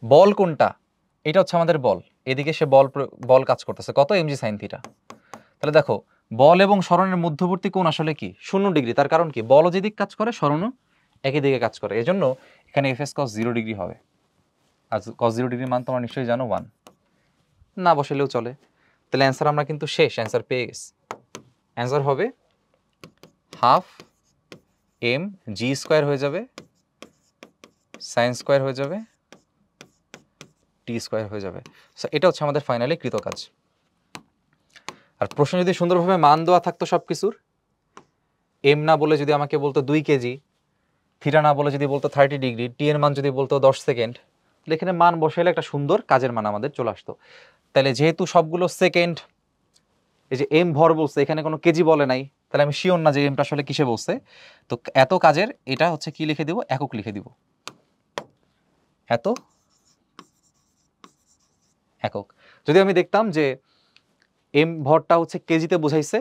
বল কোনটা? এটা হচ্ছে আমাদের বল। এদিকে সে বল কাজ করতেছে কত? MG sine theta. তাহলে দেখো বল এবং সরণের মধ্যবর্তী কোণ আসলে কি? 0 ডিগ্রি। তার কারণ কি? বলও যেদিক কাজ করে সরণও একই দিকে কাজ করে। এজন্য এখানে এফ এস কস 0 ডিগ্রি হবে। আর কস 0 ডিগ্রির মান তোমরা নিশ্চয়ই জানো 1। না বসালেও চলে। তাহলে অ্যান্সার আমরা কিন্তু শেষ, অ্যান্সার পেয়ে গেছি। অ্যান্সার হবে হাফ এম জি স্কোয়ার হয়ে যাবে, সাইন স্কোয়ার হয়ে যাবে, টি স্কোয়ার হয়ে যাবে। সো এটা হচ্ছে আমাদের ফাইনালি কৃত কাজ। আর প্রশ্ন যদি সুন্দরভাবে মান দেওয়া থাকতো সব কিছুর, এম না বলে যদি আমাকে বলতো 2 কেজি, থিটা না বলে যদি বলতো 30 ডিগ্রি, টি এর মান যদি বলতো 10 সেকেন্ড, তাহলে এখানে মান বসাইলে একটা সুন্দর কাজের মান আমাদের চলে আসতো। তাহলে যেহেতু সবগুলো সেকেন্ড, এই যে এম ভর বলছে, এখানে কোনো কেজি বলে নাই, তাহলে আমি শিওর না যে এমটা আসলে কিসে বলছে। তো এত কাজের এটা হচ্ছে কি লিখে দিব? একক লিখে দিব। এত একক। যদি আমি দেখতাম যে এম ভরটা হচ্ছে কেজিতে বোঝাইছে,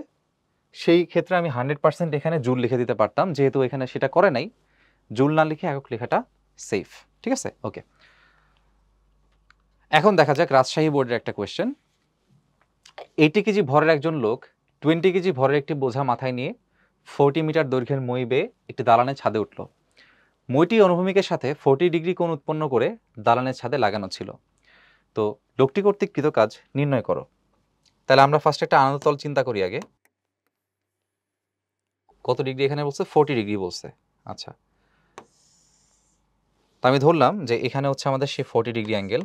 সেই ক্ষেত্রে আমি 100% এখানে জুল লিখে দিতে পারতাম। যেহেতু এখানে সেটা করে নাই, জুল না লিখে একক লেখাটা সেফ। ঠিক আছে, ওকে। এখন দেখা যাক রাজশাহী বোর্ডের একটা কোয়েশ্চেন। 80 কেজি ভরের একজন লোক 20 কেজি ভরের একটি বোঝা মাথায় নিয়ে 40 মিটার দৈর্ঘ্যের মই বেয়ে একটি দালানের ছাদে উঠল। মইটি অনুভূমিকের সাথে 40 ডিগ্রি কোণ উৎপন্ন করে দালানের ছাদে লাগানো ছিল। তো লোকটি কর্তৃক কৃত কাজ নির্ণয় করো। তাহলে আমরা ফার্স্ট একটা আনন্দতল চিন্তা করি আগে। কত ডিগ্রি এখানে বলছে? 40 ডিগ্রি বলছে। আচ্ছা, তো আমি ধরলাম যে এখানে হচ্ছে আমাদের সেই 40 ডিগ্রি অ্যাঙ্গেল।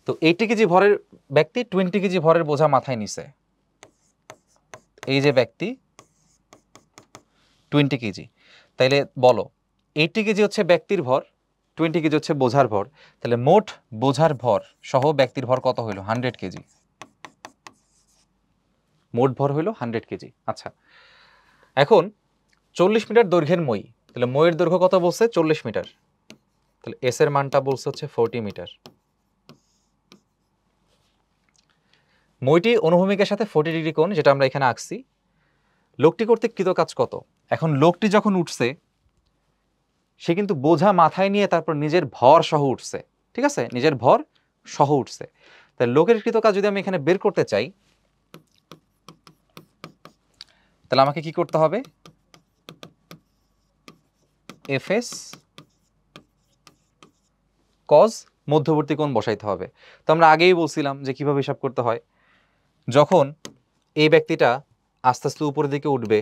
তো 80 কেজি ভরের ব্যক্তি 20 কেজি ভরের বোঝা মাথায় নিছে, এই যে ব্যক্তি 20 কেজি, তাইলে বলো 80 কেজি হচ্ছে ব্যক্তির ভর, 20 কেজি হচ্ছে বোঝার ভর, তাহলে মোট বোঝার ভর সহ ব্যক্তির ভর কত হইল? 100 কেজি। মোট ভর হইল 100 কেজি। আচ্ছা, এখন 40 মিটার দৈর্ঘ্যের মই, তাহলে মইয়ের দৈর্ঘ্য কত বলছে? 40 মিটার, তাহলে এস এর মানটা বলছে হচ্ছে 40 মিটার। মইটি অনুভূমিকের সাথে 40 ডিগ্রি কোণ, যেটা আমরা এখানে আঁকছি। লোকটি কর্তৃক কৃত কাজ কত? এখন লোকটি যখন উঠছে সে কিন্তু বোঝা মাথায় নিয়ে তারপর নিজের ভর সহ উঠছে, ঠিক আছে, নিজের ভর সহ উঠছে। তাই লোকের কৃত কাজ যদি আমি এখানে বের করতে চাই, তাহলে আমাকে কি করতে হবে? এফএস কজ মধ্যবর্তী কোণ বসাইতে হবে। তো আমরা আগেই বলছিলাম যে কিভাবে হিসাব করতে হয়। যখন এই ব্যক্তিটা আস্তে আস্তে উপরের দিকে উঠবে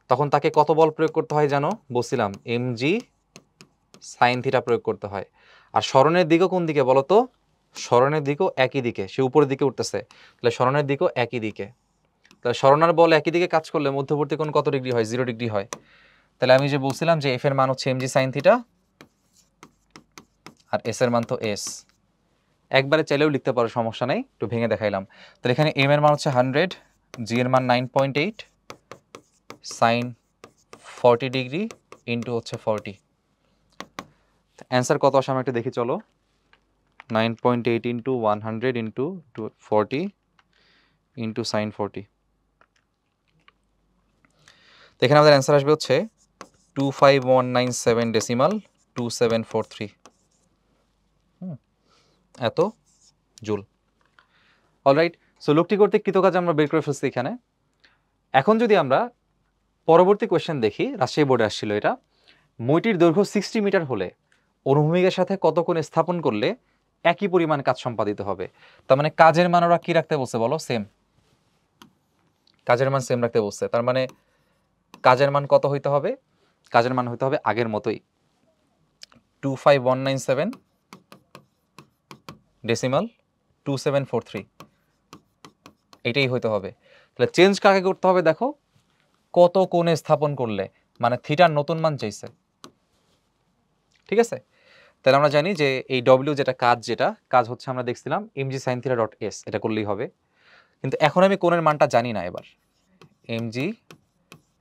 তখন তাকে কত বল প্রয়োগ করতে হয় জানো? বলছিলাম mg sin থিটা প্রয়োগ করতে হয়। আর স্মরণের দিকও কোন দিকে বলো তো? স্মরণের দিকও একই দিকে, সে উপরের দিকে উঠতেছে, তাহলে স্মরণের দিকও একই দিকে। তাহলে স্মরণের বল একই দিকে কাজ করলে মধ্যবর্তী কোণ কত ডিগ্রি হয়? 0 ডিগ্রি হয়। তাহলে আমি যে বলছিলাম যে এফ এর মান হচ্ছে mg sin থিটা আর এস এর মান তো এস, একবারে চাইলেও লিখতে পারো, সমস্যা নাই, একটু ভেঙে দেখাইলাম। তাহলে এখানে এম এর মান হচ্ছে 100, জি এর মান 9.8, সাইন 40 ডিগ্রি ইন্টু হচ্ছে 40। অ্যান্সার কত আসে আমরা একটু দেখি চলো। 9.8 ইন্টু 100 ইন্টু 40 ইন্টু সাইন 40। তো এখানে আমাদের অ্যান্সার আসবে হচ্ছে 25197 ডেসিমাল 2743, এত জুল। অলরাইট, সো লোকটি কর্তৃক কৃত কাজ আমরা বের করে ফেলছি এখানে। এখন যদি আমরা পরবর্তী কোয়েশ্চেন দেখি, রাজশাহী বোর্ডে আসছিল এটা, মইটির দৈর্ঘ্য 60 মিটার হলে অনুভূমিকের সাথে কত কোণ স্থাপন করলে একই পরিমাণ কাজ সম্পাদিত হবে? তার মানে কাজের মান ওরা কি রাখতে বলছে বলো? সেম, কাজের মান সেম রাখতে বলছে। তার মানে কাজের মান কত হইতে হবে? কাজের মান হইতে হবে আগের মতোই 25197 ডেসিমাল 2743, এটাই হইতে হবে। তাহলে চেঞ্জ কাকে করতে হবে দেখো, কত কোণে স্থাপন করলে, মানে থিটার নতুন মান চাইছে, ঠিক আছে। তাহলে আমরা জানি যে এই ডব্লিউ যেটা কাজ হচ্ছে আমরা দেখছিলাম mg sin theta dot S, এটা করলেই হবে। কিন্তু এখন আমি কোণের মানটা জানি না, এবার mg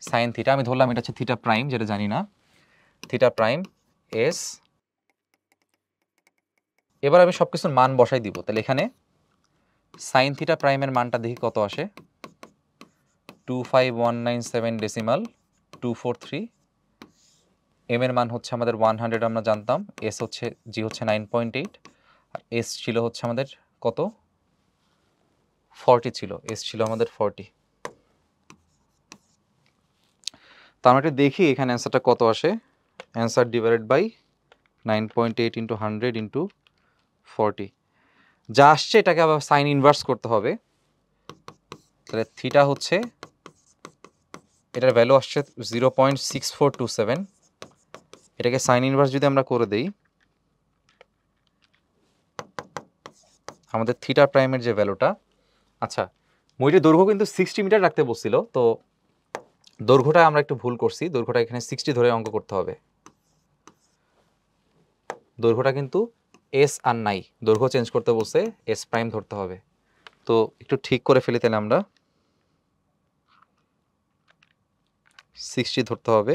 sin থিটা আমি ধরলাম এটা হচ্ছে থিটা প্রাইম, যেটা জানি না, থিটা প্রাইম এস। এবার আমি সবকিছুর মান বসাই দিব। তাহলে এখানে সাইন থিটা প্রাইমের মানটা দেখি কত আসে, 25197 ডেসিমাল 243। এম এর মান হচ্ছে আমাদের 100 আমরা জানতাম, এস হচ্ছে জি হচ্ছে 9.8, আর এস ছিল হচ্ছে আমাদের কত? 40 ছিল, এস ছিল আমাদের 40। তো আমরা একটু দেখি এখানে অ্যান্সারটা কত আসে। Answer divided by 9.8 into 100 into 40, যা আসছে এটাকে আবার সাইন ইনভার্স করতে হবে। তাহলে থিটা হচ্ছে, এটার ভ্যালু আসছে 0.6427, এটাকে সাইন ইনভার্স যদি আমরা করে দেই, আমাদের থিটা প্রাইমের যে ভ্যালুটা, আচ্ছা মইটির দৈর্ঘ্য কিন্তু 60 মিটার রাখতে বলছিল, তো দৈর্ঘ্যটা আমরা একটু ভুল করছি, দৈর্ঘ্যটা এখানে 60 ধরে অঙ্ক করতে হবে। দৈর্ঘ্যটা কিন্তু এস আর নাই, দৈর্ঘ্য চেঞ্জ করতে বলছে, এস প্রাইম ধরতে হবে। তো একটু ঠিক করে ফেলি, তাহলে আমরা 60 ধরতে হবে।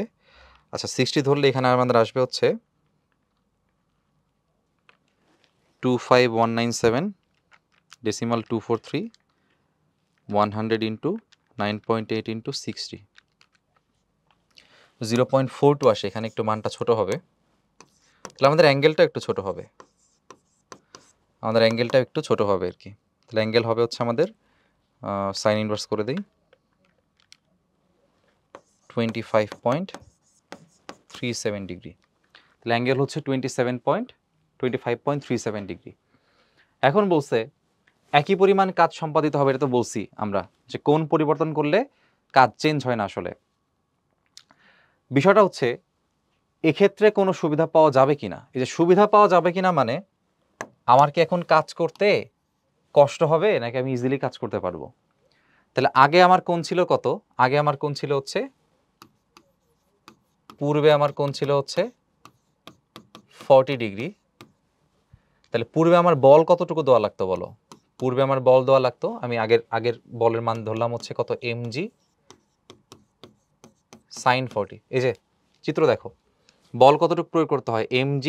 আচ্ছা 60 ধরলে এখানে আমাদের আসবে হচ্ছে 25197 ডেসিমাল 243 100 ইন্টু 9.8 ইন্টু 60, 0.42 আসে, এখানে একটু মানটা ছোট হবে। তাহলে আমাদের অ্যাঙ্গেলটা একটু ছোট হবে, আর কি। তাহলে অ্যাঙ্গেল হবে হচ্ছে আমাদের সাইন ইনভার্স করে দিই 25.37 ডিগ্রি। তাহলে অ্যাঙ্গেল হচ্ছে 25.37 ডিগ্রি। এখন বলছে একই পরিমাণ কাজ সম্পাদিত হবে, এটা তো বলছি আমরা যে কোণ পরিবর্তন করলে কাজ চেঞ্জ হয় না। আসলে বিষয়টা হচ্ছে এক্ষেত্রে কোনো সুবিধা পাওয়া যাবে কিনা, এই যে সুবিধা পাওয়া যাবে কিনা মানে আমার কি এখন কাজ করতে কষ্ট হবে নাকি আমি ইজিলি কাজ করতে পারবো? তাহলে আগে আমার কোণ ছিল কত? আগে আমার কোণ ছিল হচ্ছে, পূর্বে আমার কোণ ছিল হচ্ছে 40 ডিগ্রি। তাহলে পূর্বে আমার বল কতটুকু দেওয়া লাগতো বলো? পূর্বে আমার বল দেওয়া লাগতো, আমি আগের বলের মান ধরলাম হচ্ছে কত, mg sin 40। এই যে চিত্র দেখো, বল কতটুকু প্রয়োগ করতে হয়, mg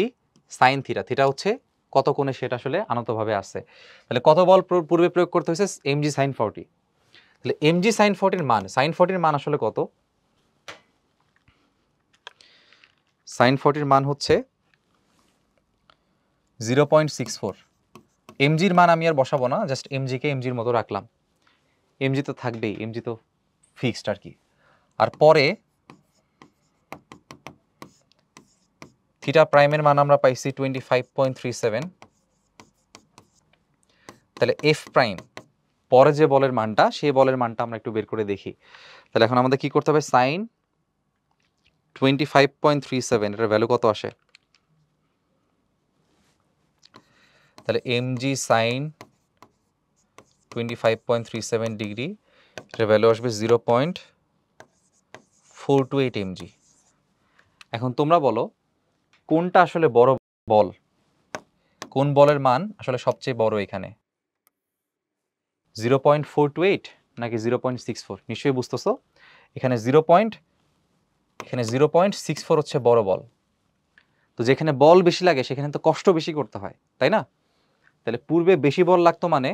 sin থিটা। থিটা হচ্ছে কত কোণে সেটা আসলে আনতভাবে আসছে। তাহলে কত বল পূর্বে প্রয়োগ করতে হয়েছে, mg sin 40। তাহলে mg sin 40 এর মান, sin 40 এর মান আসলে কত? sin 40 এর মান হচ্ছে 0.64। mg-র মান আমি আর বসাবো না, জাস্ট mg-কে mg-র মতো রাখলাম। mg তো থাকবেই, mg তো ফিক্সড আর কি। আর পরে থিটা প্রাইমের মান আমরা পাইছি 25.37। তাহলে এফ প্রাইম, পরে যে বলের মানটা, সেই বলের মানটা আমরা একটু বের করে দেখি। তাহলে এখন আমাদের কি করতে হবে, সাইন 25.37 এটার ভ্যালু কত আসে? তাহলে mg সাইন 25.37 ডিগ্রি, এটার ভ্যালু আসবে 0.428 mg। এখন তোমরা বলো কোনটা আসলে বড় বল, কোন বলের মান আসলে সবচেয়ে বড় এখানে, 0.428 নাকি 0.64? নিশ্চয়ই বুঝতেছো এখানে 0.64 হচ্ছে বড় বল। তো যেখানে বল বেশি লাগে সেখানে তো কষ্ট বেশি করতে হয়, তাই না? তাহলে পূর্বে বেশি বল লাগতো মানে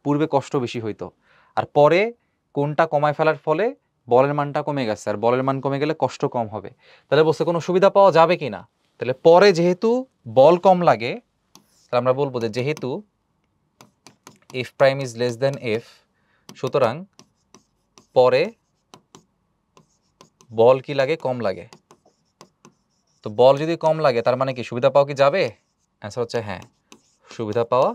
পূর্বে কষ্ট বেশি হইতো, আর পরে কোনটা কমায় ফেলার ফলে বলের মানটা কমে গেছে, আর বলের মান কমে গেলে কষ্ট কম হবে। তাহলে বলছে কোনো সুবিধা পাওয়া যাবে কি না? তাহলে পরে যেহেতু বল কম লাগে, তাহলে আমরা বলবো যে যেহেতু F prime is less than F, সুতরাং পরে বল কি লাগে, কম লাগে। তো বল যদি কম লাগে তার মানে কি সুবিধা পাওয়া কি যাবে? অ্যান্সার হচ্ছে হ্যাঁ, সুবিধা পাওয়া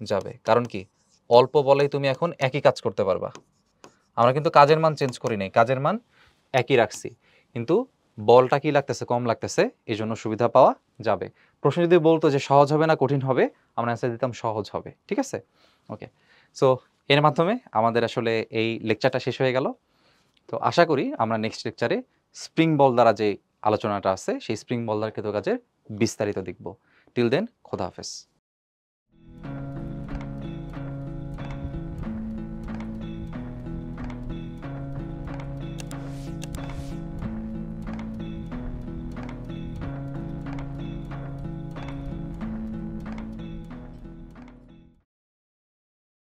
যাবে। কারণ কি, অল্প বলেই তুমি এখন একই কাজ করতে পারবা। আমরা কিন্তু কাজের মান চেঞ্জ করি নাই, কাজের মান একই রাখছি, কিন্তু বলটা কি লাগতেছে, কম লাগতেছে, এই জন্য সুবিধা পাওয়া যাবে। প্রশ্ন যদি বলতো যে সহজ হবে না কঠিন হবে, আমরা অ্যান্সার দিতাম সহজ হবে। ঠিক আছে, ওকে। সো এর মাধ্যমে আমাদের আসলে এই লেকচারটা শেষ হয়ে গেল। তো আশা করি আমরা নেক্সট লেকচারে স্প্রিং বল দ্বারা যে আলোচনাটা আছে সেই স্প্রিং বল দ্বারা কৃত কাজের বিস্তারিত দেখব। টিল দেন, খোদা হাফেজ।